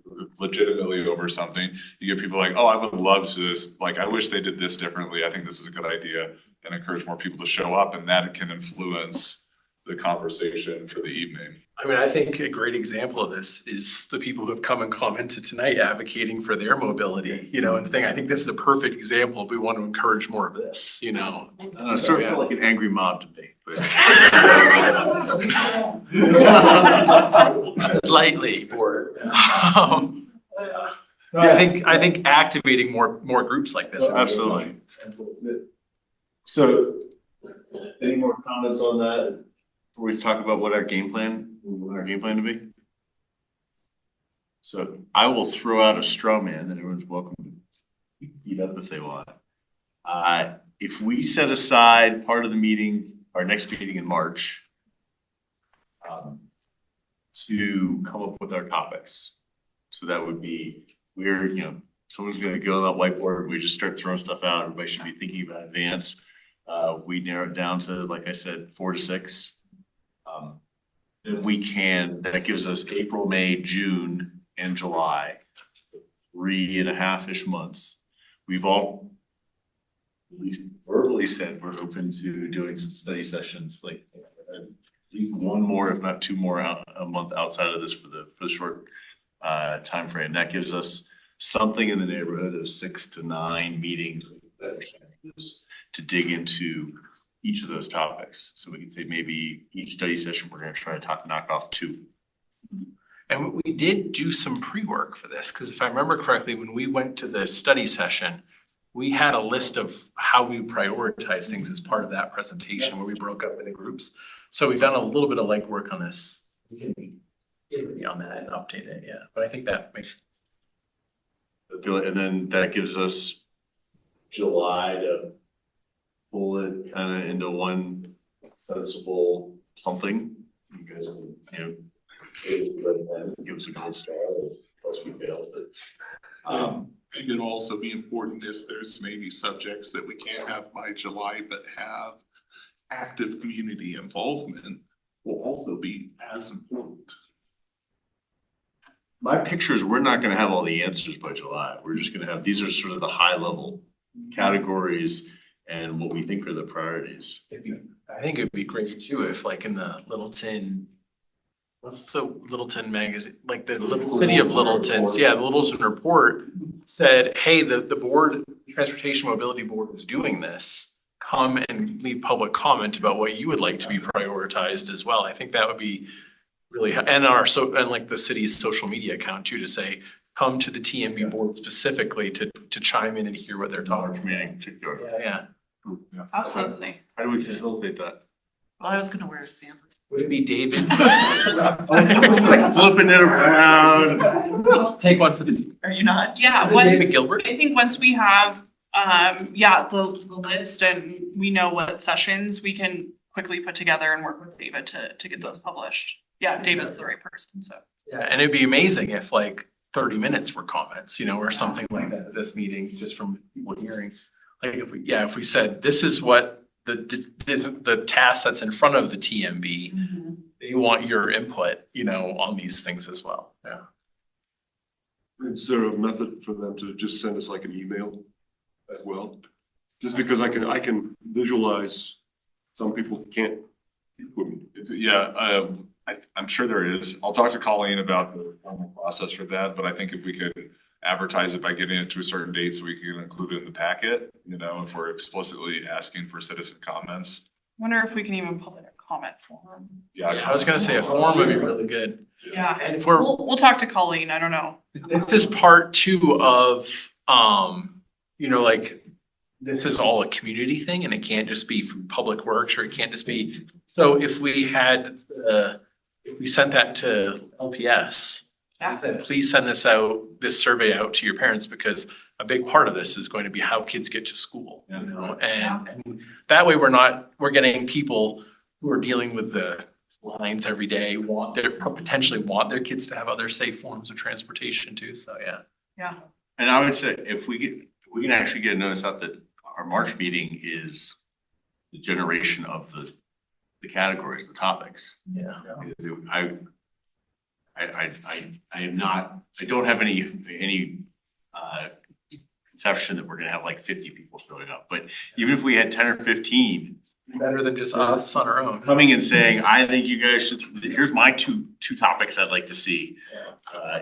legitimately over something, you get people like, oh, I would love to, like, I wish they did this differently. I think this is a good idea, and encourage more people to show up, and that can influence the conversation for the evening. I mean, I think a great example of this is the people who have come and commented tonight advocating for their mobility, you know, and I think this is a perfect example if we want to encourage more of this, you know. Sort of like an angry mob debate. Lightly, or I think activating more groups like this. Absolutely. So, any more comments on that before we talk about what our game plan to be? So I will throw out a straw man that everyone's welcome to eat up if they want. If we set aside part of the meeting, our next meeting in March, to come up with our topics. So that would be, you know, someone's going to go on that whiteboard. We just start throwing stuff out. Everybody should be thinking about it in advance. We narrow it down to, like I said, 4 to 6. Then that gives us April, May, June, and July, 3.5-ish months. We've all at least verbally said we're open to doing some study sessions, like at least 1 more, if not 2 more a month outside of this for the short time frame. That gives us something in the neighborhood of 6 to 9 meetings to dig into each of those topics. So we can say maybe each study session, we're going to try to knock off 2. And we did do some pre-work for this, because if I remember correctly, when we went to the study session, we had a list of how we prioritize things as part of that presentation, where we broke up into groups. So we've done a little bit of legwork on this. We can be on that and update it, yeah. But I think that makes sense. And then that gives us July to pull it kind of into one sensible something. You guys can, give us a gold star, plus we failed. But it could also be important if there's maybe subjects that we can't have by July, but have active community involvement will also be as important. My picture is we're not going to have all the answers by July. We're just going to have, these are sort of the high level categories and what we think are the priorities. I think it'd be great too if, like, in the Littleton, what's the Littleton magazine, like the city of Littleton's, the Littleton report said, hey, the board, Transportation Mobility Board is doing this. Come and leave public comment about what you would like to be prioritized as well. I think that would be really, and and like the city's social media account too, to say, come to the TMB board specifically to chime in and hear what they're talking about. Meeting in particular. Yeah. Absolutely. How do we facilitate that? Well, I was gonna wear a sandal. Would it be David? Like flipping it around. Take one for the team. Are you not? Yeah, Is it once, David Gilbert? I think once we have, the list and we know what sessions, we can quickly put together and work with David to get those published. Yeah, David's the right person, so. Yeah, and it'd be amazing if like 30 minutes were comments, or something like that at this meeting, just from people hearing. Like if we said, this is what the task that's in front of the TMB, they want your input, on these things as well. Yeah. Is there a method for them to just send us like an email as well? Just because I can visualize, some people can't. Yeah, I'm sure there is. I'll talk to Colleen about the formal process for that, but I think if we could advertise it by getting it to a certain date so we can include it in the packet, if we're explicitly asking for citizen comments. Wonder if we can even public a comment form. Yeah, I was gonna say a form would be really good. Yeah, And if we'll talk to Colleen, I don't know. this is part two of, like, this is all a community thing and it can't just be from Public Works, or it can't just be, so if we sent that to LPS, and said, please send this survey out to your parents, because a big part of this is going to be how kids get to school, and that way we're getting people who are dealing with the lines every day, potentially want their kids to have other safe forms of transportation too, so yeah. Yeah. And I would say if we can actually get a notice out that our March meeting is the generation of the categories, the topics. Yeah. I don't have any conception that we're gonna have like 50 people showing up, but even if we had 10 or 15. Better than just us on our own. Coming and saying, I think you guys should, here's my two topics I'd like to see.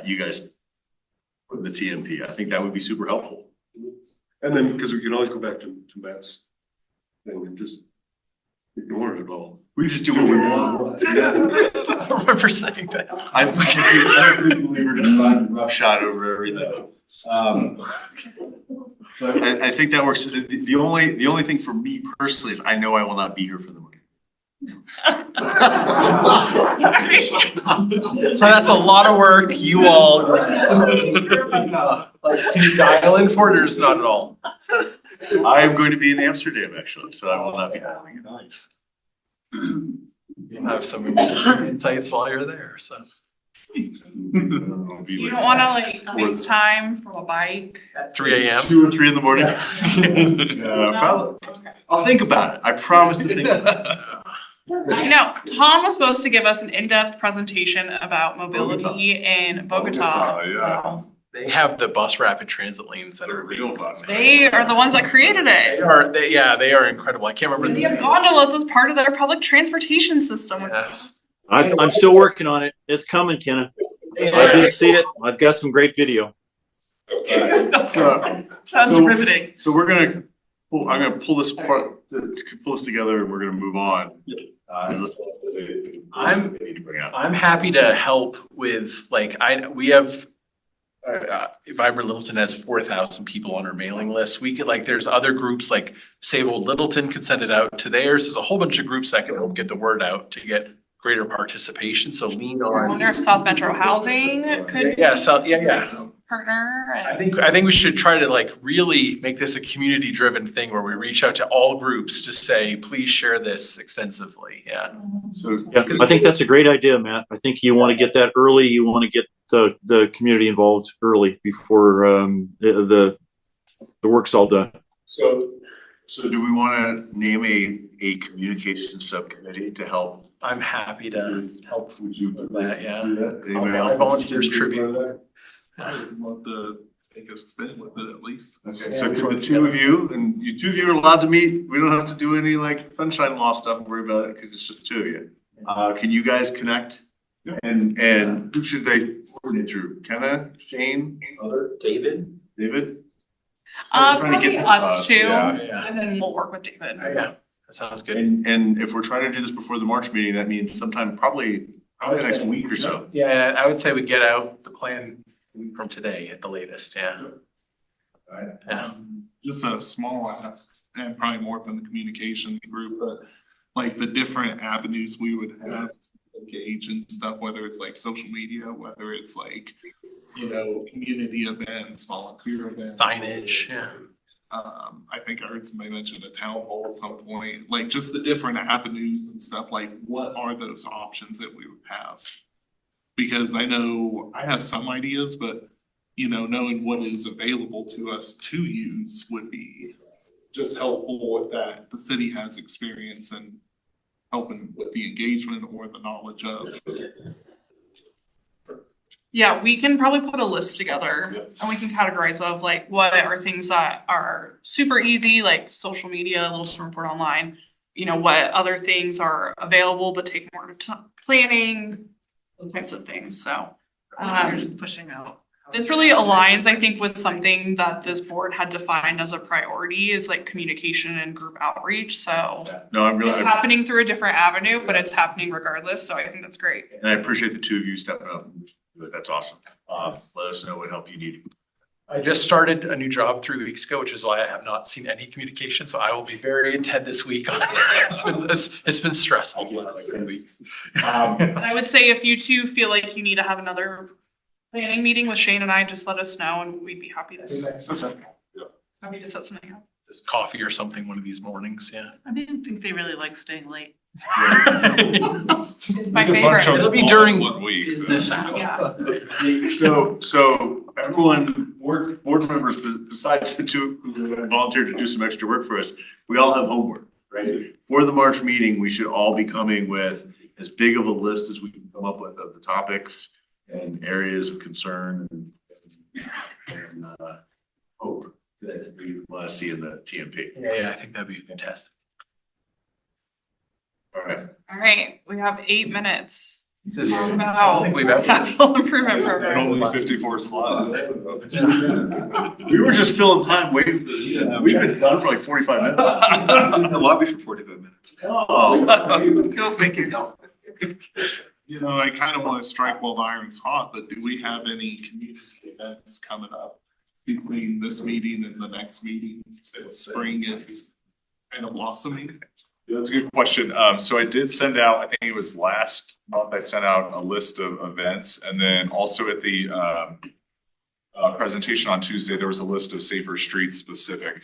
You guys put in the TMP. I think that would be super helpful. And then, because we can always go back to Matt's thing and just ignore it all. We just do what we want. I remember saying that. I'm a believer to find a rough shot over everything. So I think that works. The only thing for me personally is I know I will not be here for the meeting. So that's a lot of work, you all. Can you dial in for it, or is not at all? I am going to be in Amsterdam actually, so I will not be having it. Nice. You'll have some insights while you're there, so. You don't wanna like FaceTime from a bike? At 3 a.m.? 2 or 3 in the morning. Probably. Okay. I'll think about it. I promise to think about it. I know, Tom was supposed to give us an in-depth presentation about mobility in Bogota. Yeah. So They have the bus rapid transit lanes that are Real bus. they are the ones that created it. They are incredible. I can't remember. They have gondolas as part of their public transportation system. Yes. I'm still working on it. It's coming, Kenneth. I did see it. I've got some great video. Sounds riveting. So I'm gonna pull this together and we're gonna move on. I'm happy to help with we have Vibrant Littleton has 4,000 people on our mailing list. We could there's other groups like Save Old Littleton can send it out to theirs. There's a whole bunch of groups that can help get the word out to get greater participation. So lean I on. wonder if South Metro Housing could partner. I think we should try to really make this a community driven thing where we reach out to all groups to say, please share this extensively. Yeah. So Yeah, I think that's a great idea, Matt. I think you want to get that early. You want to get the community involved early before the work's all done. So do we want to name a communication subcommittee to help? I'm happy to help. Would you with that? Yeah. Anybody I'll else? volunteers tribute. I would love to take a spin with it at least. Okay, so could the two of you, and you two of you are allowed to meet. We don't have to do any sunshine law stuff and worry about it because it's just the two of you. Can you guys connect? And who should they coordinate through? Kenna, Shane, David? Probably us too, Yeah. and then we'll work with David. Yeah, that sounds good. And if we're trying to do this before the March meeting, that means sometime probably Probably the next week or so. Yeah, I would say we get out the plan from today at the latest, yeah. Yeah. Just a small ask, and probably more from the communication group, but like the different avenues we would have to engage and stuff, whether it's like social media, whether it's like, you know, community events, volunteer events. Signage, yeah. I think I heard somebody mention the town hall at some point, like just the different avenues and stuff, like what are those options that we would have? Because I know I have some ideas, but you know, knowing what is available to us to use would be just helpful with that. The city has experience in helping with the engagement or the knowledge of. Yeah, we can probably put a list together and we can categorize of like what are things that are super easy, like social media, Littleton Report Online. You know, what other things are available but take more planning, those types of things. So Pushing out. this really aligns, I think, with something that this board had defined as a priority is like communication and group outreach. So No, I'm really, it's happening through a different avenue, but it's happening regardless. So I think that's great. and I appreciate the two of you stepping up. That's awesome. Let us know what help you need. I just started a new job 3 weeks ago, which is why I have not seen any communication. So I will be very intent this week on it. It's been stressful the last 3 weeks. But I would say if you two feel like you need to have another planning meeting with Shane and I, just let us know and we'd be happy to set something up. Just coffee or something one of these mornings, yeah. I didn't think they really like staying late. It's my favorite. It'll be during 1 week. business hours. Yeah. So everyone, board members, besides the two who volunteered to do some extra work for us, we all have homework, right? For the March meeting, we should all be coming with as big of a list as we can come up with of the topics and areas of concern and hope that we want to see in the TMP. Yeah, I think that'd be fantastic. All right. All right, we have 8 minutes. This is, Talk I don't about think we've ever. capital improvement And program. only 54 slides. We were just filling time waiting for, we've been done for like 45 minutes. In the lobby for 45 minutes. Oh. Go figure. You know, I kind of want to strike while the iron's hot, but do we have any community events coming up between this meeting and the next meeting? Since spring is kind of blossoming. Yeah, that's a good question. So I did send out, I think it was last month, I sent out a list of events. And then also at the presentation on Tuesday, there was a list of Safer Streets specific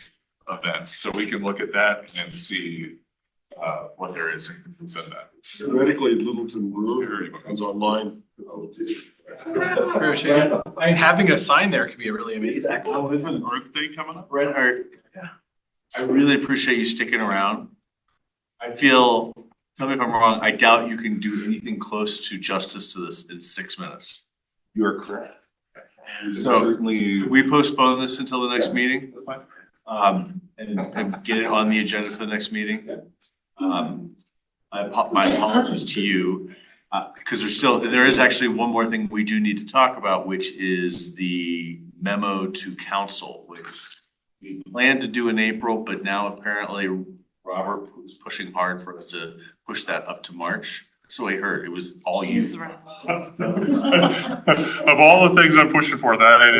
events. So we can look at that and see what there is and send that. Theoretically, Littleton Road comes online. Appreciate it. I mean, having a sign there could be really amazing. Oh, isn't Earth Day coming up? Reinhardt, I really appreciate you sticking around. I feel, tell me if I'm wrong, I doubt you can do anything close to justice to this in 6 minutes. You are correct. So Certainly. we postpone this until the next meeting, and get it on the agenda for the next meeting. My apologies to you, because there is actually one more thing we do need to talk about, which is the memo to council, which we planned to do in April, but now apparently Robert was pushing hard for us to push that up to March. So I heard it was all you. Of all the things I'm pushing for, that ain't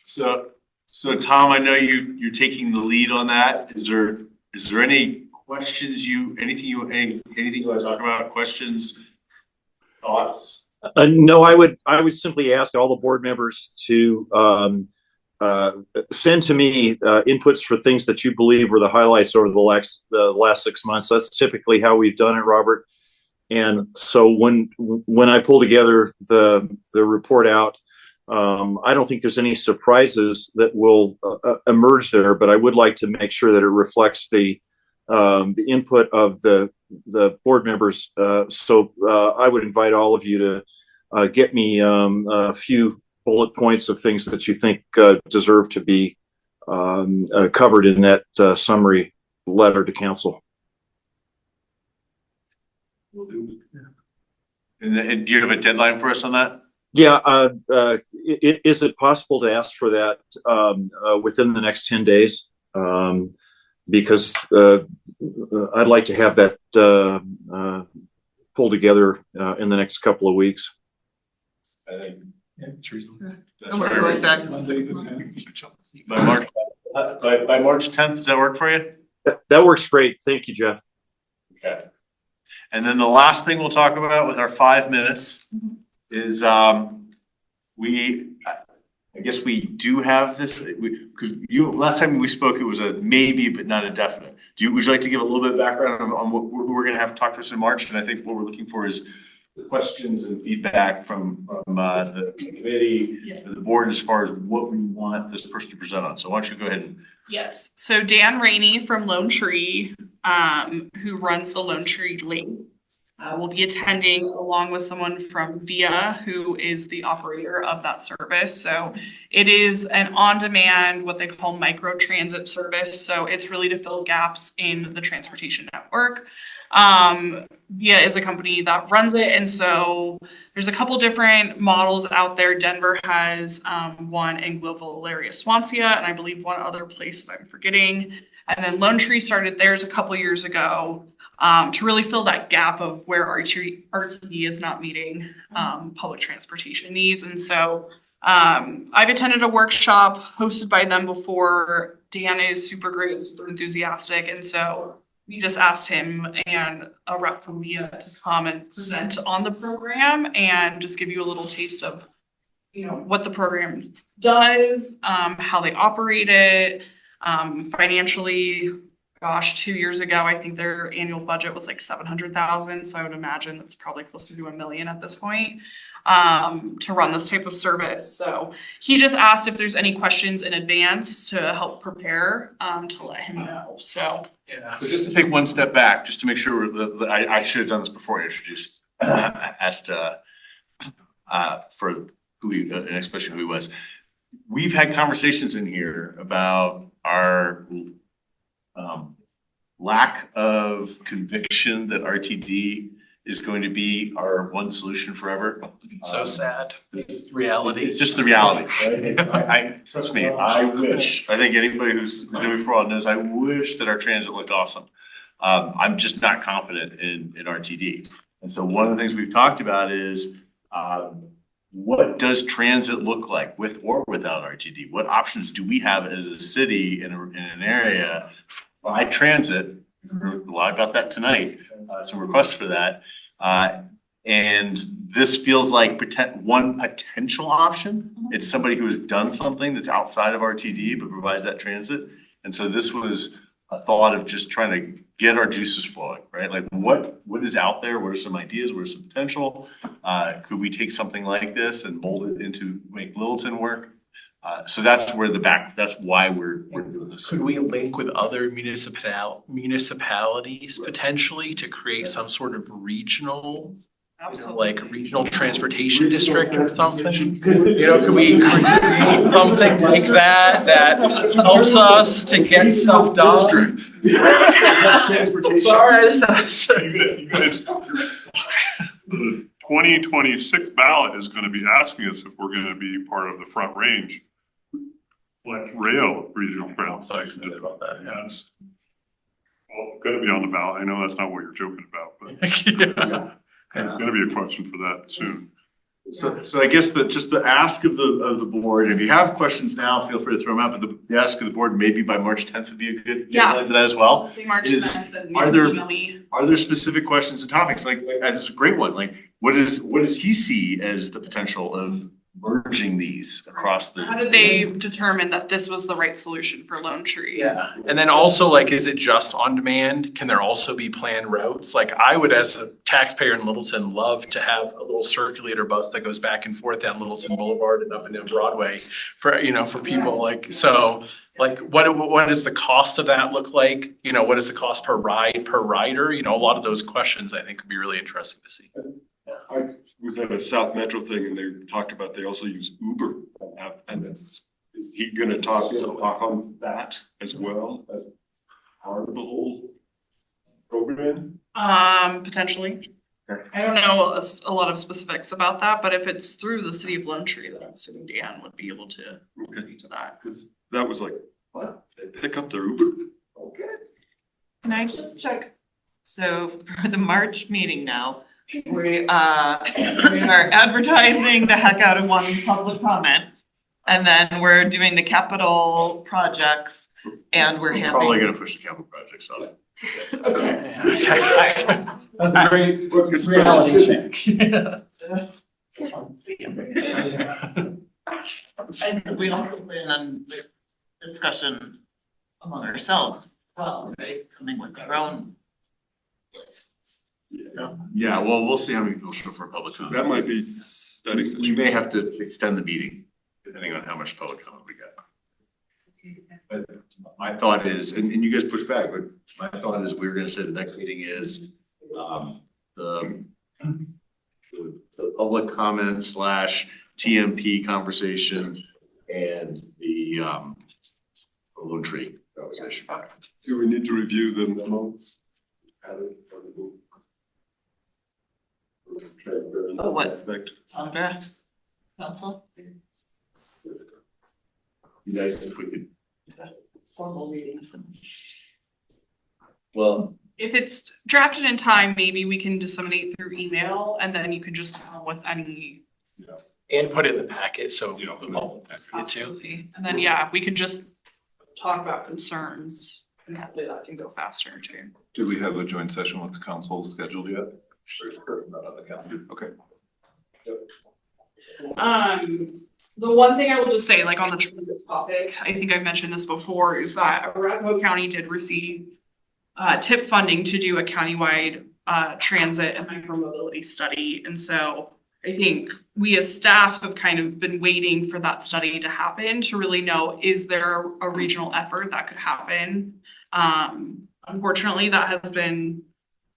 it. So Tom, I know you're taking the lead on that. Is there any questions anything you want to talk about? Questions, thoughts? No, I would simply ask all the board members to send to me inputs for things that you believe were the highlights over the last 6 months. That's typically how we've done it, Robert. And so when I pull together the report out, I don't think there's any surprises that will emerge there, but I would like to make sure that it reflects the input of the board members. So I would invite all of you to get me a few bullet points of things that you think deserve to be covered in that summary letter to council. And do you have a deadline for us on that? Yeah. Is it possible to ask for that within the next 10 days? Because I'd like to have that pulled together in the next couple of weeks. I think, yeah, it's reasonable. I'm working like that. By March 10th, does that work for you? That works great. Thank you, Jeff. Okay. And then the last thing we'll talk about with our 5 minutes is I guess we do have this, because last time we spoke, it was a maybe, but not a definite. Would you like to give a little bit of background on what we're going to have to talk to us in March? And I think what we're looking for is questions and feedback from the committee, the board, as far as what we want this person to present on. So why don't you go ahead and. Yes, so Dan Rainey from Lone Tree, who runs the Lone Tree Lake, will be attending along with someone from VIA, who is the operator of that service. So it is an on-demand, what they call micro transit service. So it's really to fill gaps in the transportation network. VIA is a company that runs it. And so there's a couple different models out there. Denver has one in Global area Swansea, and I believe one other place that I'm forgetting. And then Lone Tree started theirs a couple years ago to really fill that gap of where RTD is not meeting public transportation needs. And so I've attended a workshop hosted by them before. Dan is super great, super enthusiastic. And so we just asked him and a rep from VIA to come and present on the program and just give you a little taste of, what the program does, how they operate it, financially. Gosh, 2 years ago, I think their annual budget was like 700,000. So I would imagine that's probably closer to $1 million at this point to run this type of service. So he just asked if there's any questions in advance to help prepare to let him know. So yeah. So just to take one step back, just to make sure I should have done this before I introduced, asked for the next question, who he was. We've had conversations in here about our lack of conviction that RTD is going to be our one solution forever. So sad. It's reality. It's just the reality. Right? Trust me, I think anybody who's been before all knows, I wish that our transit looked awesome. I'm just not confident in RTD. And so one of the things we've talked about is what does transit look like with or without RTD? What options do we have as a city in an area by transit? We're a lot about that tonight, some requests for that. And this feels like one potential option. It's somebody who has done something that's outside of RTD but provides that transit. And so this was a thought of just trying to get our juices flowing, right? Like what is out there? What are some ideas? What are some potential? Could we take something like this and mold it into make Littleton work? So that's where that's why we're doing this. Could we link with other municipalities potentially to create some sort of regional, regional transportation district or something? Could we create something like that helps us to get stuff done? Transportation. Sorry. The 2026 ballot is going to be asking us if we're going to be part of the Front Range, like rail, regional rail sites. That's going to be on the ballot. I know that's not what you're joking about, but there's going to be a question for that soon. So I guess just the ask of the board, if you have questions now, feel free to throw them out, but the ask of the board, maybe by March 10th would be a good deadline for that as well. Say March 10th and are there specific questions and topics? Like that's a great one. Like what does he see as the potential of merging these across the? How did they determine that this was the right solution for Lone Tree? Yeah, and then also is it just on demand? Can there also be planned routes? Like I would, as a taxpayer in Littleton, love to have a little circulator bus that goes back and forth down Littleton Boulevard and up and down Broadway for people what does the cost of that look like? What is the cost per ride per rider? A lot of those questions I think would be really interesting to see. I was at a South Metro thing and they talked about they also use Uber and is he going to talk on that as well as part of the whole program? Potentially. I don't know a lot of specifics about that, but if it's through the city of Lone Tree, then I'm assuming Dan would be able to speak to that. Because that was like, what? They pick up their Uber? Okay. Can I just check? So for the March meeting now, we are advertising the heck out of one public comment. And then we're doing the capital projects and we're having. Probably gonna push the capital projects on it. Okay. That's a great reality check. Just can't see them. And we don't plan on discussion among ourselves, well, right, coming with our own lists. Yeah, well, we'll see how many people show up for a public comment. That might be study session. We may have to extend the meeting, depending on how much public comment we get. But my thought is, and you guys push back, but my thought is we're gonna say the next meeting is, the public comment / TMP conversation and the Lone Tree conversation. Do we need to review the memo? Oh, what? On drafts, council? Be nice if we could. Formal meeting. Well, If it's drafted in time, maybe we can disseminate through email and then you can just come with any. And put it in the packet, so the public can see it too. Absolutely. And then, yeah, we can just talk about concerns and hopefully that can go faster too. Did we have a joint session with the council scheduled yet? Not on the calendar. Okay. The one thing I will just say, like on the transit topic, I think I've mentioned this before, is that Arapahoe County did receive TIP funding to do a countywide transit and micromobility study. And so I think we as staff have kind of been waiting for that study to happen to really know, is there a regional effort that could happen? Unfortunately, that has been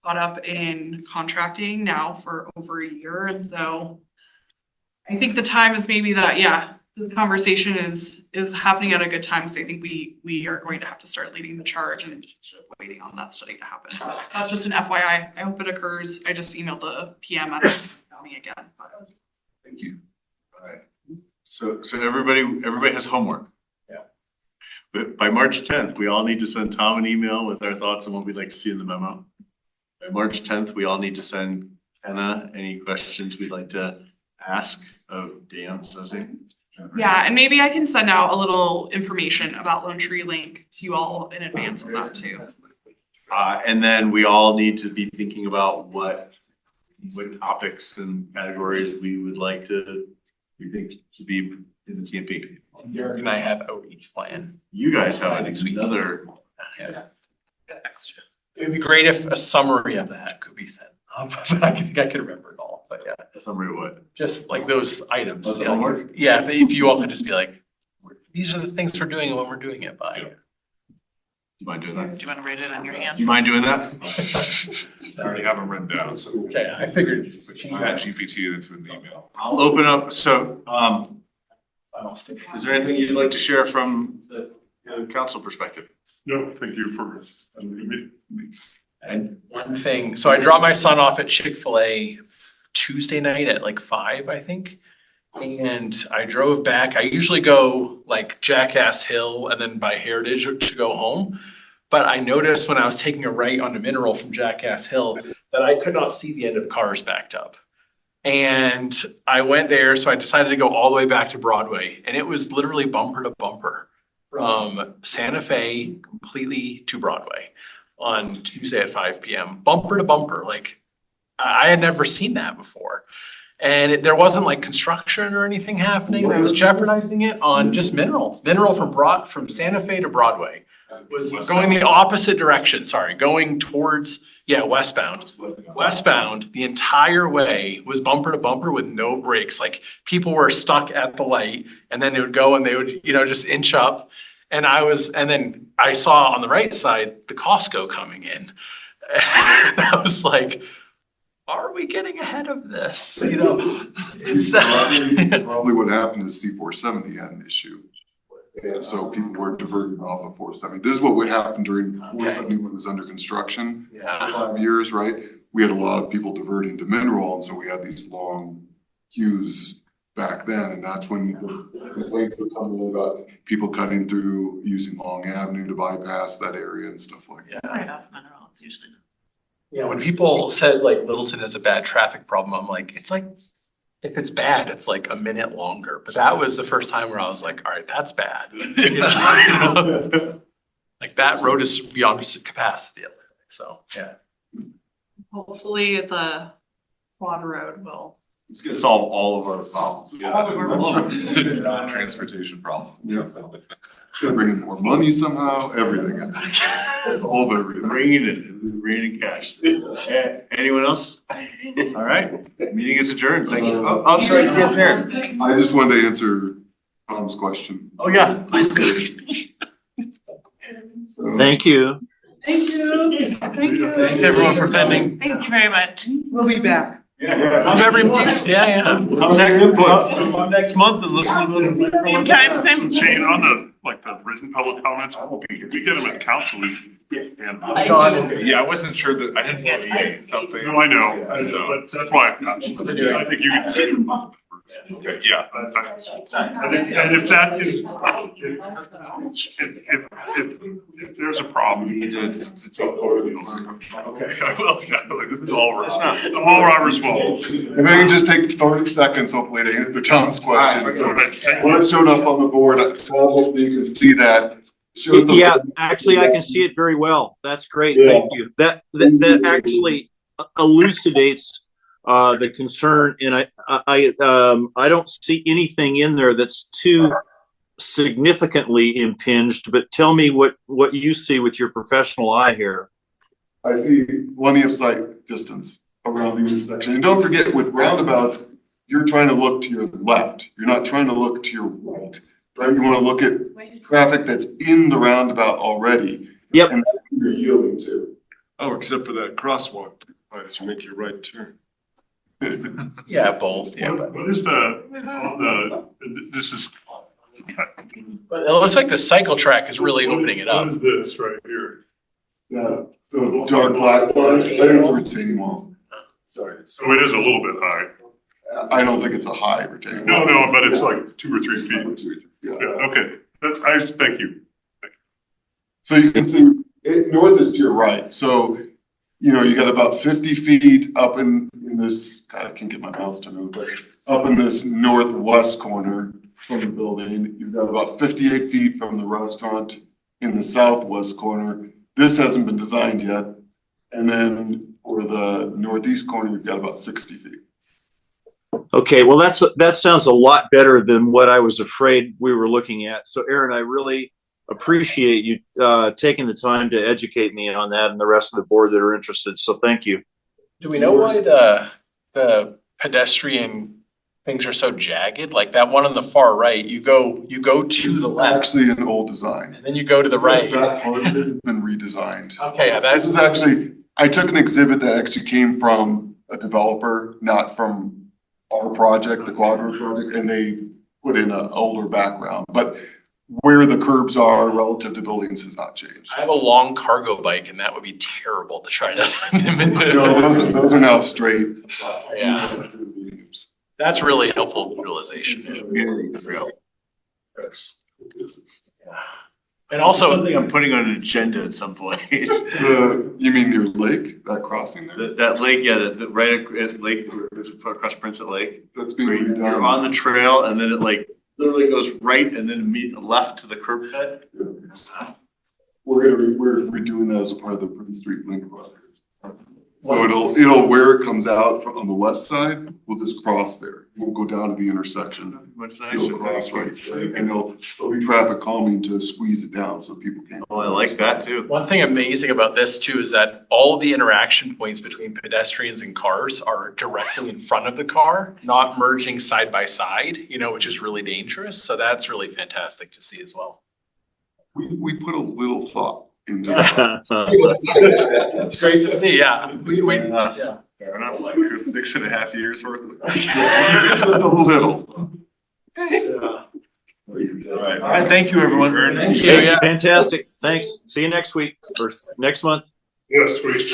caught up in contracting now for over a year. And so I think the time is maybe that, yeah, this conversation is happening at a good time. So I think we are going to have to start leading the charge and waiting on that study to happen. That's just an FYI. I hope it occurs. I just emailed the PM at the county again. thank you. All right. So everybody has homework. Yeah. But by March 10th, we all need to send Tom an email with our thoughts on what we'd like to see in the memo. By March 10th, we all need to send Kenna any questions we'd like to ask of Dan Sussing. Yeah, and maybe I can send out a little information about Lone Tree Link to you all in advance of that too. And then we all need to be thinking about what topics and categories we would like we think should be in the TMP. Derek and I have outreach plan. You guys have Next week. another. Extra. It would be great if a summary of that could be sent. But I think I could remember it all, but yeah. A summary of what? Just like those items. Of the Yeah, homework? yeah, if you all could just be like, these are the things we're doing and when we're doing it by. Do you mind doing that? Do you want to write it on your hand? Do you mind doing that? I already have them written down, so. Okay, I figured. Chat GPT it into an email. I'll open up, so, I'll stick. is there anything you'd like to share from the council perspective? No, thank you for me. And one thing, so I dropped my son off at Chick-fil-A Tuesday night at like 5, I think. And I drove back. I usually go like Jackass Hill and then by Heritage to go home. But I noticed when I was taking a right onto Mineral from Jackass Hill that I could not see the end of cars backed up. And I went there, so I decided to go all the way back to Broadway. And it was literally bumper to bumper from Santa Fe completely to Broadway on Tuesday at 5 p.m. Bumper to bumper. Like I had never seen that before. And there wasn't like construction or anything happening that was jeopardizing it on just Mineral from Santa Fe to Broadway. Was going the opposite direction, going towards, westbound. Westbound, the entire way was bumper to bumper with no brakes. Like people were stuck at the light and then they would go and they would, just inch up. And then I saw on the right side, the Costco coming in. And I was like, are we getting ahead of this? Probably what happened is C470 had an issue. And so people were diverted off of 470. This is what would happen during 470 when it was under construction. Yeah. 5 years, right? We had a lot of people diverting to Mineral, and so we had these long queues back then, and that's when the complaints would come in about people cutting through, using Long Avenue to bypass that area and stuff like that. Right off Mineral, it's usually. Yeah, when people said like Littleton has a bad traffic problem, I'm like, it's like, if it's bad, it's like a minute longer. But that was the first time where I was like, all right, that's bad. You know? Like that road is beyond capacity. So, yeah. Hopefully the quad road will. It's gonna solve all of our problems. All of our Transportation problem. Yeah. Should bring in more money somehow, everything. Solve everything. Bringing in cash. Anyone else? All right, meeting is adjourned. Thank you. Oh, I'm sorry, yes, Aaron. I just wanted to answer Tom's question. Oh, yeah. Please. So, Thank you. Thank you. Thank you. Thanks everyone for pending. Thank you very much. We'll be back. Come every month. Yeah. Come back input. Come next month and listen to. Same time, same. Shane, on the, like, the written public comments, I won't be here. We get them at council. We can. Yeah, I wasn't sure that, I didn't know something. No, I know, but that's why I think you can. Okay, yeah. And if that is, if there's a problem, you need to talk over the owner. Okay, I will, like, this is all, Robert's fault. if I can just take 30 seconds, hopefully, to answer Tom's question. Right. When it showed up on the board, so hopefully you can see that. Shows the- Yeah, actually, I can see it very well. That's great. Yeah. Thank you. That actually elucidates the concern, and I don't see anything in there that's too significantly impinged. But tell me what you see with your professional eye here. I see plenty of sight distance around the intersection. And don't forget, with roundabouts, you're trying to look to your left. You're not trying to look to your right. Right? You want to look at traffic that's in the roundabout already. Yep. And that's what you're yielding to. Oh, except for that crosswalk, right, as you make your right turn. Yeah, both. Yeah. What is this is. But it looks like the cycle track is really opening it up. What is this right here? Yeah, so dark black lines, I think it's a retaining wall. Sorry. So it is a little bit high. I don't think it's a high retaining wall. No, but it's like 2 or 3 feet. Yeah. Yeah, okay. Thank you. So you can see, north is to your right, so, you know, you got about 50 feet up in this, God, I can't get my mouse to move, but up in this northwest corner from the building. You've got about 58 feet from the restaurant in the southwest corner. This hasn't been designed yet. And then for the northeast corner, you've got about 60 feet. Okay, well, that sounds a lot better than what I was afraid we were looking at. So, Aaron, I really appreciate you taking the time to educate me on that and the rest of the board that are interested. So, thank you. Do we know why the pedestrian things are so jagged? Like that one on the far right, you go to the left, Actually, an old design. and then you go to the right. That part of it has been redesigned. Okay, yeah, This is actually, I took an exhibit that actually came from a developer, not from our project, the Quadrant project, and they put in an older background. But where the curbs are relative to buildings has not changed. I have a long cargo bike, and that would be terrible to try to. No, those are now straight. Yeah, that's really helpful visualization. And also, Something I'm putting on an agenda at some point. You mean your lake, that crossing there? That lake, yeah, the right at Lake, across Princess Lake. That's being Where redone. you're on the trail and then it like literally goes right and then left to the curb cut. We're redoing that as a part of the Prince Street Link project. So it'll where it comes out from on the west side, we'll just cross there. We'll go down to the intersection. Much nicer. It'll cross right, and there'll be traffic calming to squeeze it down so people can't. Oh, I like that too. one thing amazing about this too is that all of the interaction points between pedestrians and cars are directly in front of the car, not merging side by side, which is really dangerous. So that's really fantastic to see as well. We put a little thought into that. It's great to see. Yeah. Fair enough, like 6.5 years worth of. Just a little. All right, thank you, everyone. Thank you. Hey, Yeah. fantastic. Thanks. See you next week or next month. Yes, sweet.